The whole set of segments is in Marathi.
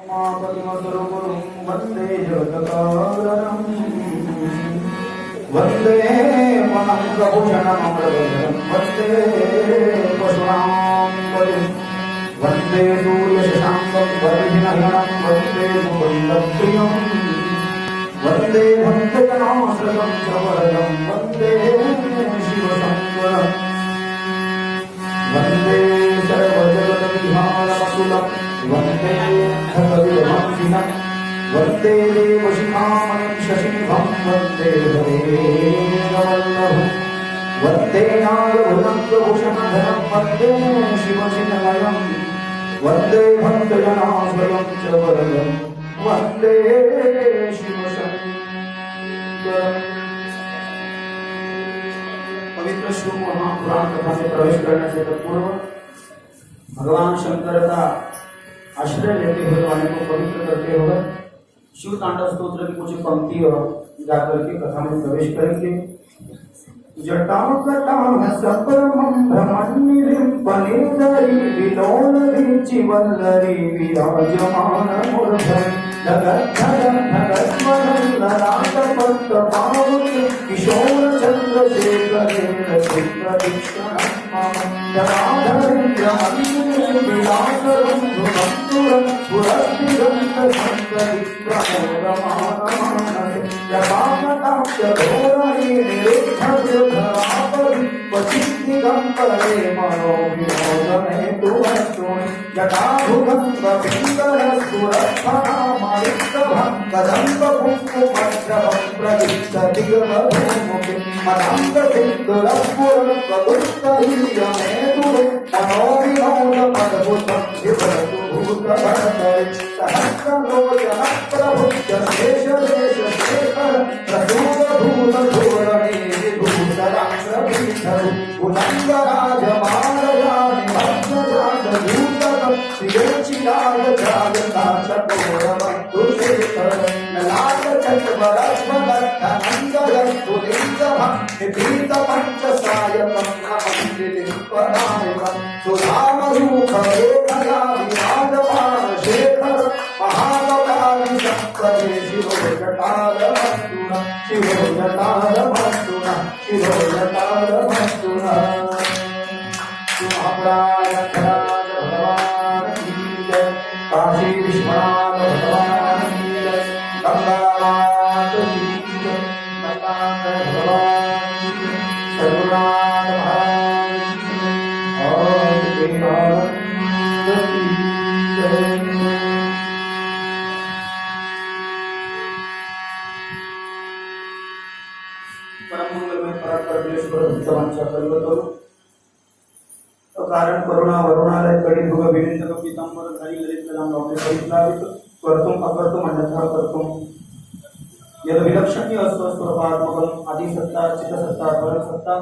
उमापतिमसुरगुरुं वन्दे जगत्कारणं वन्दे मनङ्गभूषणममृतधरं वन्दे पशूनां पतिं वन्दे सूर्यशशाङ्कं वरिणहरणं वन्दे मुकुन्दप्रियं वन्दे भक्तजनाश्रयं च वरदं वन्दे शिवशङ्करं वन्दे सर्वजगद्विहारमतुलं वन्दे खगविदमर्दिनं वन्दे देवशिखामणिं शशिभं वन्दे हरेरवल्लभं वन्दे नागभुजङ्गभूषणधरं वन्दे शिवचिन्मयं वन्दे भक्तजनाश्रयं च वरदं वन्दे शिवशङ्करम्। पवित्र शिव महापुराण कथा में प्रवेश करने से पूर्व भगवान शंकर का आश्रय लेते हुए वाणी को पवित्र करते हुए शिव तांडव स्तोत्र की कुछ पंक्तियों गाकर के कथा में प्रवेश करेंगे। जटां कटां सपरमं ब्रह्मण्यं पनेदरी विलोलवीचि वल्लरी विराजमान मूर्धं जगद्धरं जगद्वरं ललाटपट्टपावके किशोर चन्द्रशेखरेण चित्रवीक्षणं मम जटाधरेन्द्रमन्दिरे विलासरं धुरन्तुरं पुरस्तिगन्तसन्तरि प्रमोदमानमानसे जटाकटाक्षधोरणे निरुद्धविरुद्धरापरि वचित्तिगम्परे मनोविनोदमे तु वस्तुनि जटाभुगन्धपिङ्गलस्फुरत्फलामरिक्तभं कदम्बपुष्पमश्रवं प्रदिष्टदिगमधूमुखे मदाङ्गसिद्धुरस्फुरं प्रदुष्टहीयमेतुरे मनोविनोदमद्भुतं विभरतु भूतभरतरे सहस्रलोचनप्रभुश्च शेषदेशशेखर प्रसूतभूतधोरणे विभूषराङ्गपीठरु उल्लङ्घराजमालयानि भक्तजातभूतकं शिरोचिराजजागताचकोरवन्तु शेखर ललाटचन्द्रवरस्वदत्तनन्दरस्फुलिङ्गभं निपीतपञ्चसायकं नमन्त्रिलिङ्गनायकं सुधामयूखरेखया विराजमानशेखर महाकपालिशङ्करे शिवोजटालमस्तुनः शिवोजटालमस्तुनः शिवोजटालमस्तुनः। महापुराणराज भगवान की जय, काशी विश्वनाथ भगवान की जय, गंगानाथ की जय, गंगानाथ भगवान की जय, सर्वनाथ महाराज की जय और देवानंद की जय। परम मंगल में परमेश्वर भक्तवांचा कल्पतरु तो कारण करुणा वरुणालय कड़ी भुग विनिंद पीतांबर धरी ललित नाम लोके परिप्लावित कर्तुम अकर्तुम अन्यथा कर्तुम यद विलक्षण्य अस्वस्वरूपात्मकं आदि सत्ता चित सत्ता परम सत्ता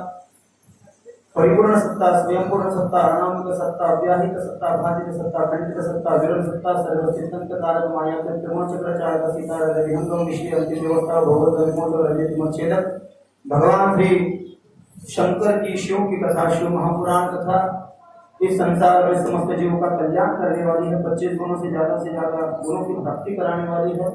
परिपूर्ण सत्ता स्वयंपूर्ण सत्ता अनामिक सत्ता अव्याहित सत्ता भाजित सत्ता खंडित सत्ता विरल सत्ता सर्वचिंतन कारक माया त्रिमूल चक्र चालक सीता विहंगम विषय अंतिम व्यवस्था भगवत विमोल रजतिम छेदक भगवान श्री शंकर की शिव की कथा शिव महापुराण कथा इस संसार में समस्त जीवों का कल्याण करने वाली है। 25 गुणों से ज्यादा गुणों की प्राप्ति कराने वाली है।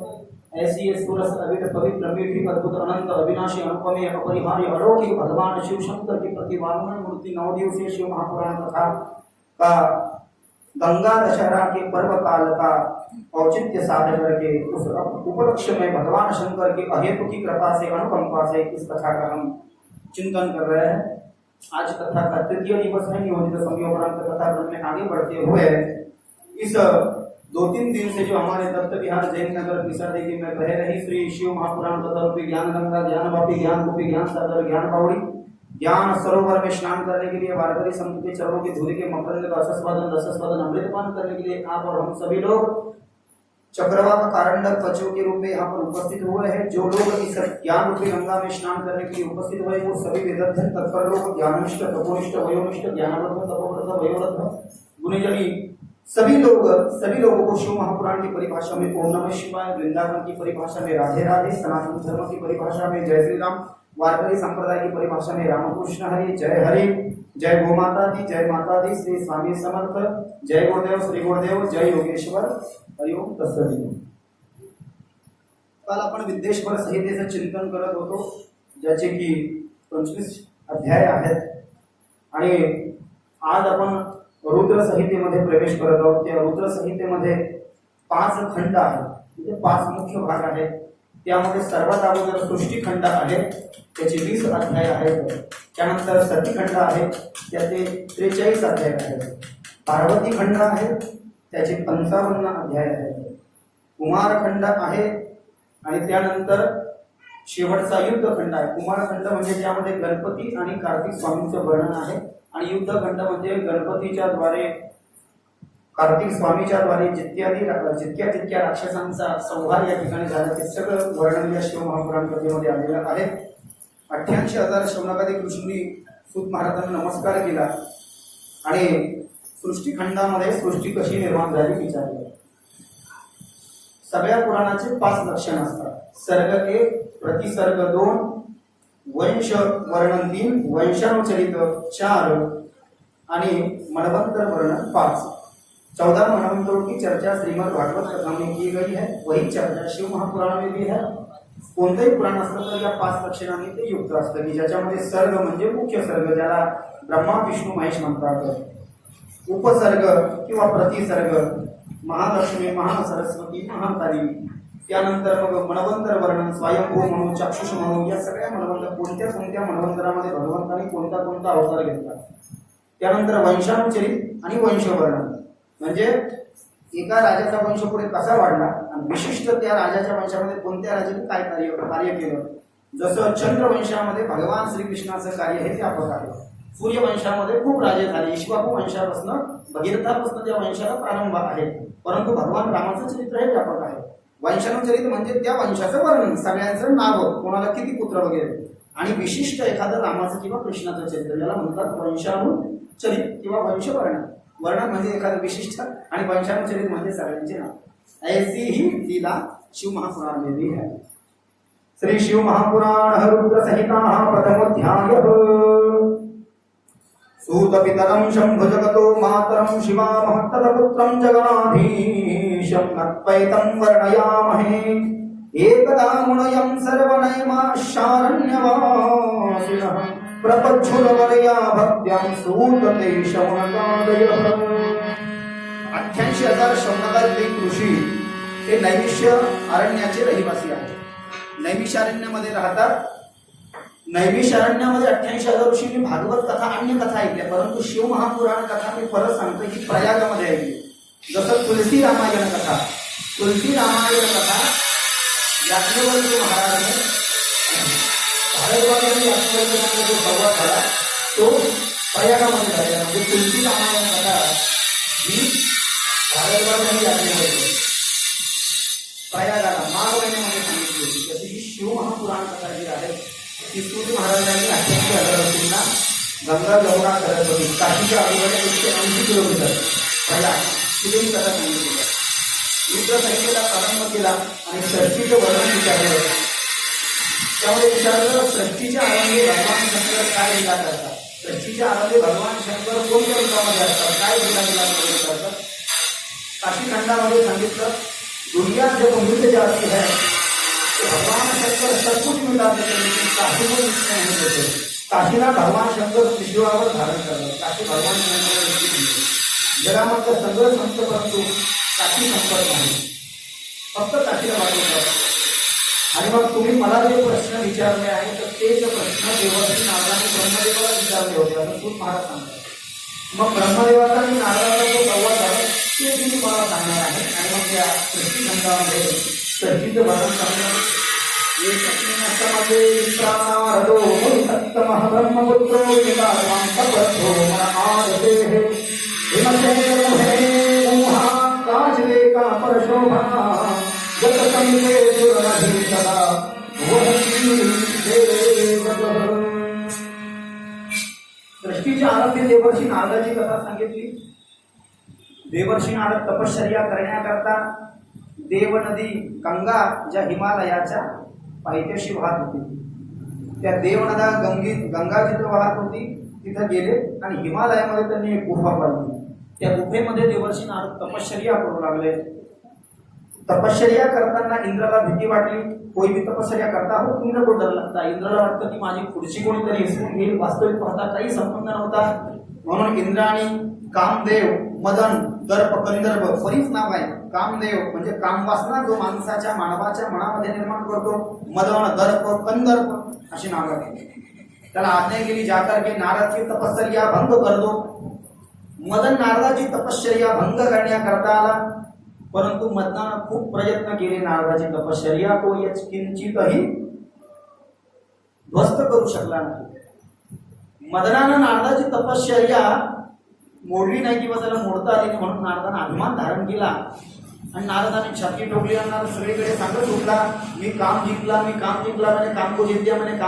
ऐसी ये सूरस अविट पवित्र मीठी अद्भुत अनंत अविनाशी अनुपमेय अपरिहार्य अलौकिक भगवान शिव शंकर की प्रतिभावान मूर्ति 9 दिवसीय शिव महापुराण कथा का गंगा दशहरा के पर्व काल का औचित्य साध करके उस उपलक्ष्य में भगवान शंकर की अहेतु की कृपा से अनुकंपा से इस कथा का हम चिंतन कर रहे हैं। आज कथा का तृतीय दिवस है। नियोजित समयोपरांत कथा क्रम में आगे बढ़ते हुए इस 2-3 दिन से जो हमारे दत्त विहार जैन नगर पिसादेवी में बह रही श्री शिव महापुराण कथा रूपी ज्ञान गंगा ज्ञान वापी ज्ञान गोपी ज्ञान सागर ज्ञान बावड़ी ज्ञान सरोवर में स्नान करने के लिए वारकरी संत के चरणों की धूलि के मकरंद का रसस्वादन अमृतपान करने के लिए आप और हम सभी लोग चक्रवात कारंडक पशु के रूप में यहाँ पर उपस्थित हुए हैं। जो लोग इस ज्ञान रूपी गंगा में स्नान करने के लिए उपस्थित हुए वो सभी वेदध्यन तत्पर लोग ज्ञाननिष्ठ तपोनिष्ठ वयोनिष्ठ ज्ञानवृद्ध तपोवृद्ध वयोवृद्ध गुणीजनी सभी लोगों को शिव महापुराण की परिभाषा में ओम नमः शिवाय, वृंदावन की परिभाषा में राधे राधे, सनातन धर्म की परिभाषा में जय श्री राम, वारकरी संप्रदाय की परिभाषा में रामकृष्ण हरि, जय हरि, जय गो माता दी, जय माता दी, श्री स्वामी समर्थ, जय गुरुदेव, श्री गुरुदेव, जय योगेश्वर। हरि ओम तत्सदिती. काल आपण विद्येश्वर संहितेचं चिंतन करत होतो, ज्याचे की 25 अध्याय आहेत. आणि आज आपण रुद्र संहितेमध्ये प्रवेश करत आहोत. त्या रुद्र संहितेमध्ये 5 खंड आहेत, म्हणजे 5 मुख्य भाग आहेत. त्यामध्ये सर्वात अगोदर सृष्टीखंड आहे, त्याचे 20 अध्याय आहेत. त्यानंतर सतीखंड आहे, त्याचे 43 अध्याय आहेत. पार्वती खंड आहे, त्याचे 55 अध्याय आहेत. कुमारखंड आहे आणि त्यानंतर शेवटचा युद्धखंड आहे. कुमारखंड म्हणजे ज्यामध्ये गणपती आणि कार्तिक स्वामींचं वर्णन आहे, आणि युद्धखंड म्हणजे गणपतीच्या द्वारे कार्तिक स्वामीच्या द्वारे जितक्या राक्षसांचा संहार या ठिकाणी झाला ते सगळं वर्णन या शिव महापुराण कथेमध्ये आलेलं आहे. 88,000 शौनकादिक ऋषींनी सूत महाराजांना नमस्कार केला आणि सृष्टीखंडामध्ये सृष्टी कशी निर्माण झाली विचारले. सगळ्या पुराणाचे 5 लक्षण असतात. सर्ग 1, प्रतिसर्ग 2, वंश वर्णन 3, वंशानुचरित 4 आणि मनवंतर वर्णन 5. 14 मनवंतरों की चर्चा श्रीमद् भागवत कथा में की गई है. वही चर्चा शिव महापुराण में भी है. कोणतेही पुराण असलं तर या 5 लक्षणांनी ते युक्त असतं, की ज्याच्यामध्ये सर्ग म्हणजे मुख्य सर्ग, ज्याला ब्रह्मा विष्णू महेश म्हणतात. उपसर्ग किंवा प्रतिसर्ग महालक्ष्मी, महासरस्वती, महाकाली. त्यानंतर मग मनवंतर वर्णन, स्वयंभू म्हणून, चक्षुष म्हणून, या सगळ्या मनवंतर कोणत्या मनवंतरामध्ये भगवंतांनी कोणता अवतार घेतला. त्यानंतर वंशानुचरित आणि वंशवर्णन म्हणजे एका राजाचा वंश पुढे कसा वाढला आणि विशिष्ट त्या राजाच्या वंशामध्ये कोणत्या राजाने काय कार्य केलं. जसं चंद्रवंशामध्ये भगवान श्रीकृष्णाचं कार्य हे व्यापक आहे. सूर्यवंशामध्ये खूप राजे झाले. इक्ष्वाकू वंशापासून भगीरथापासून त्या वंशाला प्रारंभ आहे, परंतु भगवान रामाचं चरित्र हे व्यापक आहे. वंशानुचरित म्हणजे त्या वंशाचं वर्णन, सगळ्यांचं नाव, कोणाला किती पुत्र वगैरे, आणि विशिष्ट एखादं रामाचं किंवा कृष्णाचं चरित्र याला म्हणतात वंशानुचरित किंवा वंशवर्णन. वर्णन म्हणजे एखादं विशिष्ट आणि वंशानुचरित म्हणजे सगळ्यांचे नाव. ऐसी ही लीला शिव महापुराण में भी है. श्री शिव महापुराण रुद्र संहिता प्रथमोध्याय. सूतपितरं शंभुजगतो मातरं शिवामहत्तदपुत्रं जगन्नाधीशं नत्वैतं वर्णयामहे. एकदा मुनयं सर्वनैमाशारण्यवासिनः प्रपच्छुरवरया भक्त्यां सूतते शौनकादयः. 88,000 शौनकादिक ऋषी हे नैमिष्य अरण्याचे रहिवासी आहेत. नैमिषारण्यामध्ये राहतात. नैमिषारण्यामध्ये 88,000 ऋषींनी भागवत कथा, अन्य कथा ऐकल्या, परंतु शिव महापुराण कथा मी परत सांगतो की प्रयागामध्ये ऐकली. जसं तुलसी रामायण कथा याज्ञवल्क्य महाराजांनी भारद्वाजांनी याज्ञवल्क्यांना जो संवाद झाला तो प्रयागामध्ये झालेला. म्हणजे तुलसी रामायण कथा ही भारद्वाजांनी याज्ञवल्क्य प्रयागाला माघ महिन्यामध्ये सांगितली होती. तशी ही शिव महापुराण कथा जी आहे ती सूर्य महाराजांनी 88,000 ऋषींना गंगा जमुना सरस्वती काशीच्या अगोदर 180 किलोमीटर प्रयाग शिवलिंग कथा सांगितली. रुद्र संहितेला प्रारंभ केला आणि सृष्टीचं वर्णन विचारलं. त्यामध्ये विचारलं सृष्टीच्या आरंभी भगवान शंकर काय लीला करतात, सृष्टीच्या आरंभी भगवान शंकर कोणत्या रूपामध्ये असतात, काय लीला करतात. काशीखंडामध्ये सांगितलं दुनिया जब मृत जाती है तो भगवान शंकर सब कुछ मिटा देते लेकिन काशी को नहीं देते. काशीला भगवान शंकर शिवावर धारण करतात. काशी भगवान शंकर जगामधलं सगळं संत, परंतु काशी संपत नाही, फक्त काशीला वाटवतात. आणि मग तुम्ही मला जे प्रश्न विचारले आहे तर तेच प्रश्न देवर्षी नारदाने ब्रह्मदेवाला विचारले होते असं सूत महाराज सांगतात. मग ब्रह्मदेवाचा आणि नारदाचा जो संवाद झाला ते तुम्ही मला सांगणार आहे. आणि मग त्या सृष्टीखंडामध्ये सृष्टीचं वर्णन करणार. सप्तमः ब्रह्मपुत्रो विकासो महादेव का परशोभा सृष्टीच्या आरंभी देवर्षी नारदाची कथा सांगितली. देवर्षी नारद तपश्चर्या करण्याकरता देव नदी गंगा ज्या हिमालयाच्या पायथ्याशी वाहत होती त्या देवनदा गंगा जिथं वाहत होती तिथं गेले आणि हिमालयामध्ये त्यांनी एक गुफा बांधली. त्या गुफेमध्ये देवर्षी नारद तपश्चर्या करू लागले. तपश्चर्या करताना इंद्राला भीती वाटली. कोई भी तपश्चर्या करता हो इंद्र को डर लगता. इंद्राला वाटतं की माझी पुढची कोणीतरी हिसकून घेईल. वास्तविक पाहता काही संबंध नव्हता. म्हणून इंद्राणी कामदेव, मदन, दर्प, कंदर्प बरीच नाव आहे. कामदेव म्हणजे कामवासना जो माणसाच्या मानवाच्या मनामध्ये निर्माण करतो. मदन, दर्प, कंदर्प अशी नाव आहे. त्याला आज्ञा केली जाकर के नारदची तपश्चर्या भंग कर दो. मदन नारदाची तपश्चर्या भंग करण्याकरता आला, परंतु मदनानं खूप प्रयत्न केले. नारदाची तपश्चर्या तो किंचितही ध्वस्त करू शकला नाही. मदनानं नारदाची तपश्चर्या मोडली नाही किंवा त्याला मोडता आली नाही, म्हणून नारदानं अभिमान धारण केला आणि नारदाने छाती ठोकली आणि नारद सगळीकडे सांगत होता मी काम जिंकला मैंने काम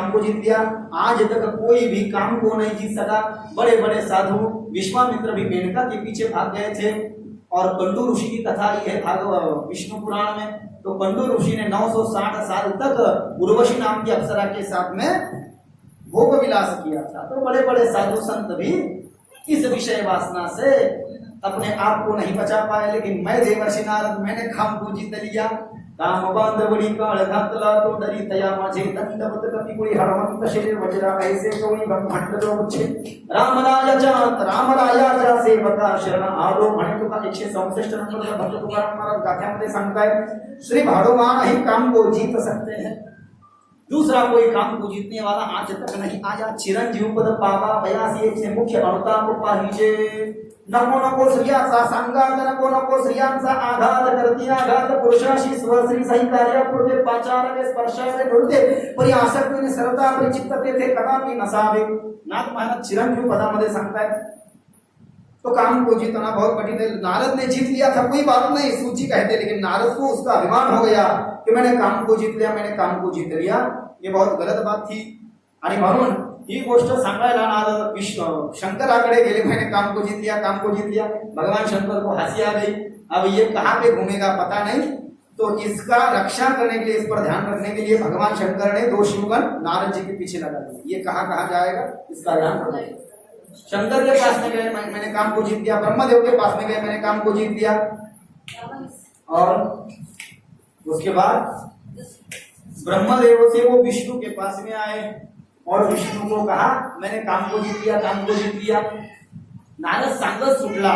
को जीत दिया. आज तक कोई भी काम को नहीं जीत सका. बड़े बड़े साधु विश्वामित्र भी मेनका के पीछे भाग गए थे. और कंडू ऋषि की कथा ये है विष्णु पुराण में. तो कंडू ऋषि ने 960 साल तक उर्वशी नाम की अप्सरा के साथ में भोग विलास किया था. तो बड़े बड़े साधु संत भी इस विषय वासना से अपने आप को नहीं बचा पाए. लेकिन मैं देवर्षि नारद मैंने काम को जीत लिया. काम बांधवडी काळ घातला तो डरी तया माझे दंडवत कपिकुळी हरवंत शरीर वज्रा ऐसे कोणी ब्रह्मांड जो उच्चे. रामरायाच्या सेवका शरण आलो म्हणे तुका 164 नंबरचा भक्त तुकाराम महाराज गाथ्यामध्ये सांगताय श्री भाडोमान ही काम को जीत सकते हैं. दूसरा कोई काम को जीतने वाला आज तक नहीं आया. चिरंजीव पद पावा बयासी एक से मुख्य अवतार पाहिजे. नको स्त्रियाचा सांगात नको स्त्रियांचा आघात करती. आघात पुरुषाशी स्वश्री सही कार्य पूर्वे पाचार स्पर्शाने घडते परी आसक्तीने सरता परिचित्त तेथे कदापि नसावे. नाथ महाराज चिरंजीव पदामध्ये सांगतायत तो काम को जीतना बहुत कठिन है. नारद ने जीत लिया था कोई बात नहीं, सूची कहते, लेकिन नारद को उसका अभिमान हो गया कि मैंने काम को जीत लिया. ये बहुत गलत बात थी. आणि म्हणून ही गोष्ट सांगायला नारद शंकराकडे गेले. मैंने काम को जीत लिया. भगवान शंकर को हंसी आ गई. अब ये कहाँ पे घूमेगा पता नहीं. तो इसका रक्षा करने के लिए, इस पर ध्यान रखने के लिए भगवान शंकर ने 2 शिवगण नारद जी के पीछे लगा दिए. ये कहाँ जाएगा इसका ध्यान रखना. शंकर के पास में गए मैंने काम को जीत दिया. ब्रह्मदेव के पास में गए मैंने काम को जीत दिया. और उसके बाद ब्रह्मदेव से वो विष्णु के पास में आए और विष्णु को कहा मैंने काम को जीत दिया. नारद सांगत सुटला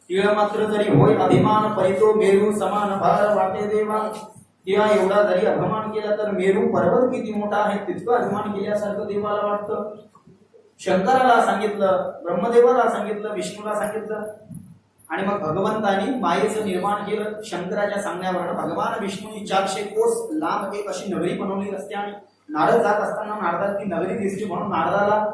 तिळ मात्र जरी होय अभिमान परितो मेरू समान भार वाटे देवा. किंवा एवढा जरी अभिमान केला तर मेरू पर्वत किती मोठा आहे तितकं अभिमान केल्यासारखं देवाला वाटतं. शंकराला सांगितलं, ब्रह्मदेवाला सांगितलं, विष्णूला सांगितलं आणि मग भगवंतानी मायेचं निर्माण केलं. शंकराच्या सांगण्यावर भगवान विष्णूंनी 400 कोस लांब एक अशी नगरी बनवली असते आणि नारद जात असताना नारदाला ती नगरी दिसली. म्हणून नारदाला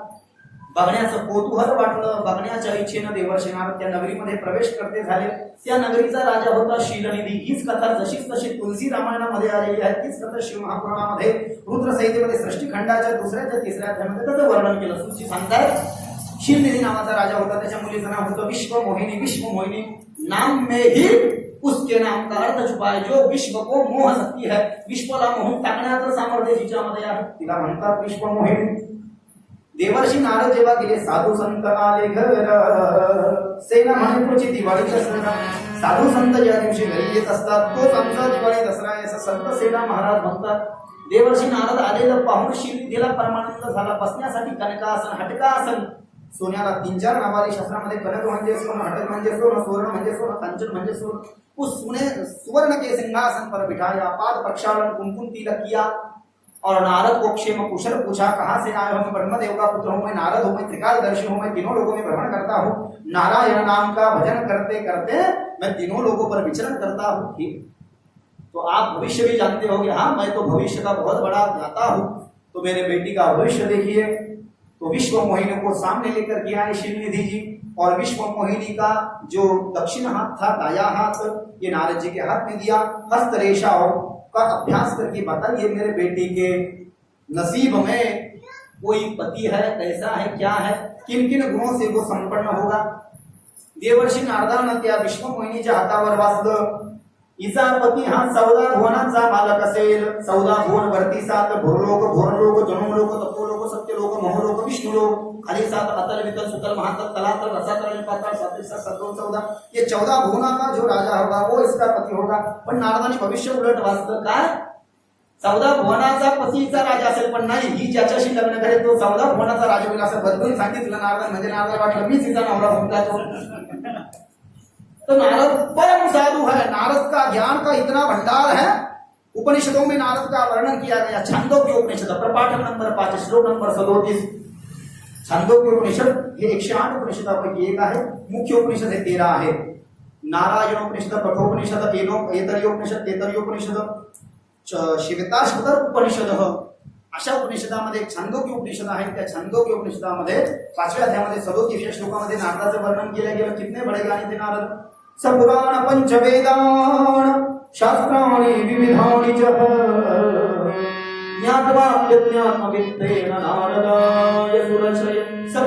बघण्याचं कौतूहल वाटलं. बघण्याच्या इच्छेनं देवर्षी नारद त्या नगरीमध्ये प्रवेश करते झाले. त्या नगरीचा राजा होता शीलनिधी. हीच कथा जशीच तशी तुलसी रामायणामध्ये आलेली आहे. तीच कथा शिव महापुराणामध्ये रुद्रसंहितेमध्ये सृष्टिखंडाच्या 2ऱ्या ते 3ऱ्या अध्यायामध्ये त्याचं वर्णन केलं. तुलसी सांगतायत शीलनिधी नावाचा राजा होता. त्याच्या मुलीचं नाव होतं विश्वमोहिनी. नाम में ही उसके नाम का अर्थ छुपा है. जो विश्व को मोह सकती है, विश्वला मोहून टाकण्याचं सामर्थ्य जिच्यामध्ये आहे तिला म्हणतात विश्वमोहिनी. देवर्षी नारद जेव्हा गेले साधू संत आले घर सेना म्हणूची दिवाळीचा सण. साधू संत ज्या दिवशी घरी येत असतात तोच आमचा दिवाळी दसरा आहे असं संत सेना महाराज म्हणतात. देवर्षी नारद आलेलं पाहून शीलनिधीला परमानंद झाला. बसण्यासाठी कनकासन, हटकासन, सोन्याला 3-4 नावाली शास्त्रामध्ये कनक म्हणजे सोनं, हटक म्हणजे सोनं, सुवर्ण म्हणजे सोनं, कंचन म्हणजे सोनं. उस सुवर्ण के सिंहासन पर बिठाया, पाद प्रक्षालन कुमकुम तिलक किया और नारद को क्षेम कुशल पूछा कहाँ से आए हो. मैं ब्रह्मदेव का पुत्र हूँ, मैं नारद हूँ, मैं त्रिकालदर्शी हूँ, मैं तीनों लोगों में भ्रमण करता हूँ. नारायण नाम का भजन करते करते मैं तीनों लोगों पर विचरण करता हूँ. ठीक, तो आप भविष्य भी जानते होंगे. हाँ, मैं तो भविष्य का बहुत बड़ा ज्ञाता हूँ. तो मेरे बेटी का भविष्य देखिए. तो विश्व मोहिनी को सामने लेकर के आए शीलनिधि जी. और विश्व मोहिनी का जो दक्षिण हाथ था, दाया हाथ, ये नारद जी के हाथ में दिया. हस्त रेखाओं का अभ्यास करके बताइए मेरे बेटी के नसीब में कोई पति है, कैसा है, क्या है, किन किन गुणों से वो संपन्न होगा. देवर्षी नारदानं त्या विश्व मोहिनीच्या हातावर वाचलं. हिचा पती हा 14 भुवनांचा मालक असेल. 14 भुवन वरती 7 भूरलोक, भुवनलोक, जनुमलोक, तपोलोक, सत्यलोक, मोहलोक, विष्णुलोक, खाली 7 अतल वितल सुतल महातल तलातल रसातल पाताल 7 7 14. ये 14 भुवना का जो राजा होगा वो इसका पति होगा. पण नारदाने भविष्य उलट वाचलं. काय 14 भुवनाचा पतीचा राजा असेल, पण नाही, ही ज्याच्याशी लग्न करेल तो 14 भुवनाचा राजा होईल असं बदलून सांगितलं नारद. म्हणजे नारद वाटलं मीच तिचा नवरा होऊन जातो. तो नारद परम साधु है. नारद का ज्ञान का इतना भंडार है. उपनिषदों में नारद का वर्णन किया गया. छांदोग्य उपनिषद प्रपाठक नंबर 5 श्लोक नंबर 37. छांदोग्य उपनिषद हे 108 उपनिषदापैकी एक आहे. मुख्य उपनिषद हे 13 आहे. नारायण उपनिषद, कठोपनिषद, ऐतरेयोपनिषद, तैतरेयोपनिषद, श्वेताश्वतर उपनिषद, अशा उपनिषदामध्ये एक छांदोग्य उपनिषद आहे. त्या छांदोग्य उपनिषदामध्ये 5व्या अध्यायामध्ये 37 श्लोकामध्ये नारदाचं वर्णन केलं गेलं. कितने बडे ज्ञानी थे नारद. सपुराण पंचवेदान शास्त्राणि विविधानि च ज्ञात्वा प्रज्ञात्मवित्तेन नारदाय सुरक्षय. सब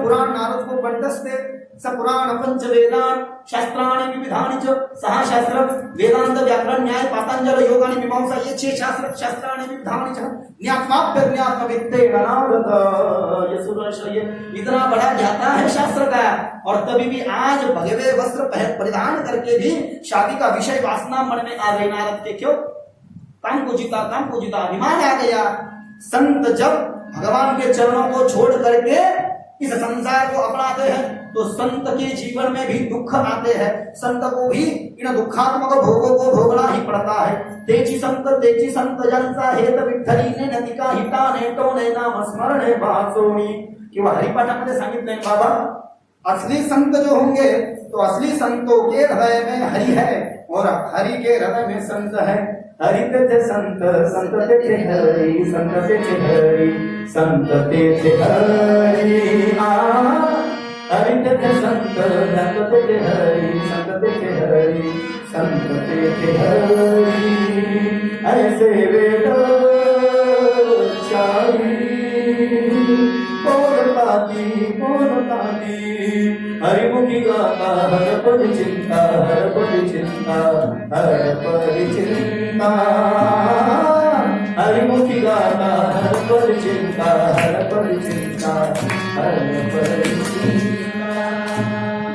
पुराण नारद को कंठस्थ थे. सपुराण पंचवेदान शास्त्राणि विविधानि च 6 शास्त्र वेदांत, व्याकरण, न्याय, पातंजल, योग आणि मीमांसा ये 6 शास्त्र. शास्त्राणि विविधानि च ज्ञात्वा प्रज्ञात्मवित्तेन नारदाय सुरक्षय. इतना बड़ा ज्ञाता है शास्त्र का, और तभी भी आज भगवे वस्त्र परिधान करके भी शादी का विषय वासना मन में आ गई नारद के. क्यों? काम को जीता अभिमान आ गया. संत जब भगवान के चरणों को छोड़ करके इस संसार को अपनाते हैं तो संत के जीवन में भी दुख आते हैं. संत को भी इन दुखात्मक भोगों को भोगना ही पड़ता है. तेची संत जनता हेत विठ्ठली ने नतिका हिता ने तो ने नाम स्मरणे वासोनी. किंवा हरिपाठामध्ये सांगितलंय बाबा, असली संत जो होंगे तो असली संतों के हृदय में हरि है और हरि के हृदय में संत है. हरि तेथे संत, संत तेथे हरि, संत तेथे हरि, संत तेथे हरि. हरि तेथे संत, संत तेथे हरि, संत तेथे हरि, संत तेथे हरि. ऐसे वेद चारी बोलताती हरिमुखी गाता हरपति चिंता, हरपति चिंता, हरपति चिंता. हरिमुखी गाता हरपति चिंता, हरपति चिंता, हरपति चिंता.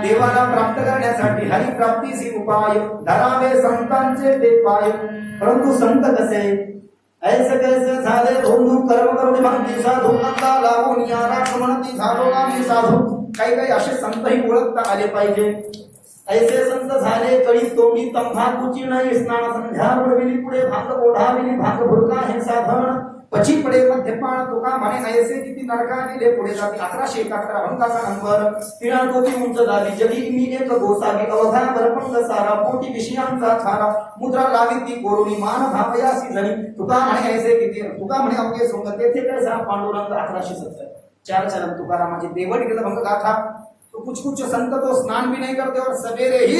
देवाला प्राप्त करण्यासाठी हरि प्राप्तीचे उपाय धरावे संतांचे ते पाय. परंतु संत कसे? ऐसे कैसे झाले धोंडू कर्म करून भक्ती साधू नंदा लावून या राक्षमणती झालो आम्ही साधू. काही काही असे संतही ओळखता आले पाहिजे. ऐसे संत झाले कळी तोंडी तंबाखूची नाही स्नान संध्या वळविली पुढे भांग ओढाविली भांग भुरका हे साधन पची पडे मध्यपान तुका म्हणे ऐसे किती नरका गेले पुढे जाती. 1171 अभंगाचा नंबर. तिळा टोपी उंच दाबी जगी मी एक गोसावी अवघा बरपंग सारा पोटी विषयांचा छारा मुद्रा लावी ती कोरोनी मान धावयासी जणी. तुका म्हणे ऐसे किती तुका म्हणे अवघे सोंग तेथे कैसा पांडुरंग. 1170. 4 चरण तुकारामाची देवट गेलं भंग गाथा. तो कुछ संत तो स्नान भी नहीं करते और सवेरे ही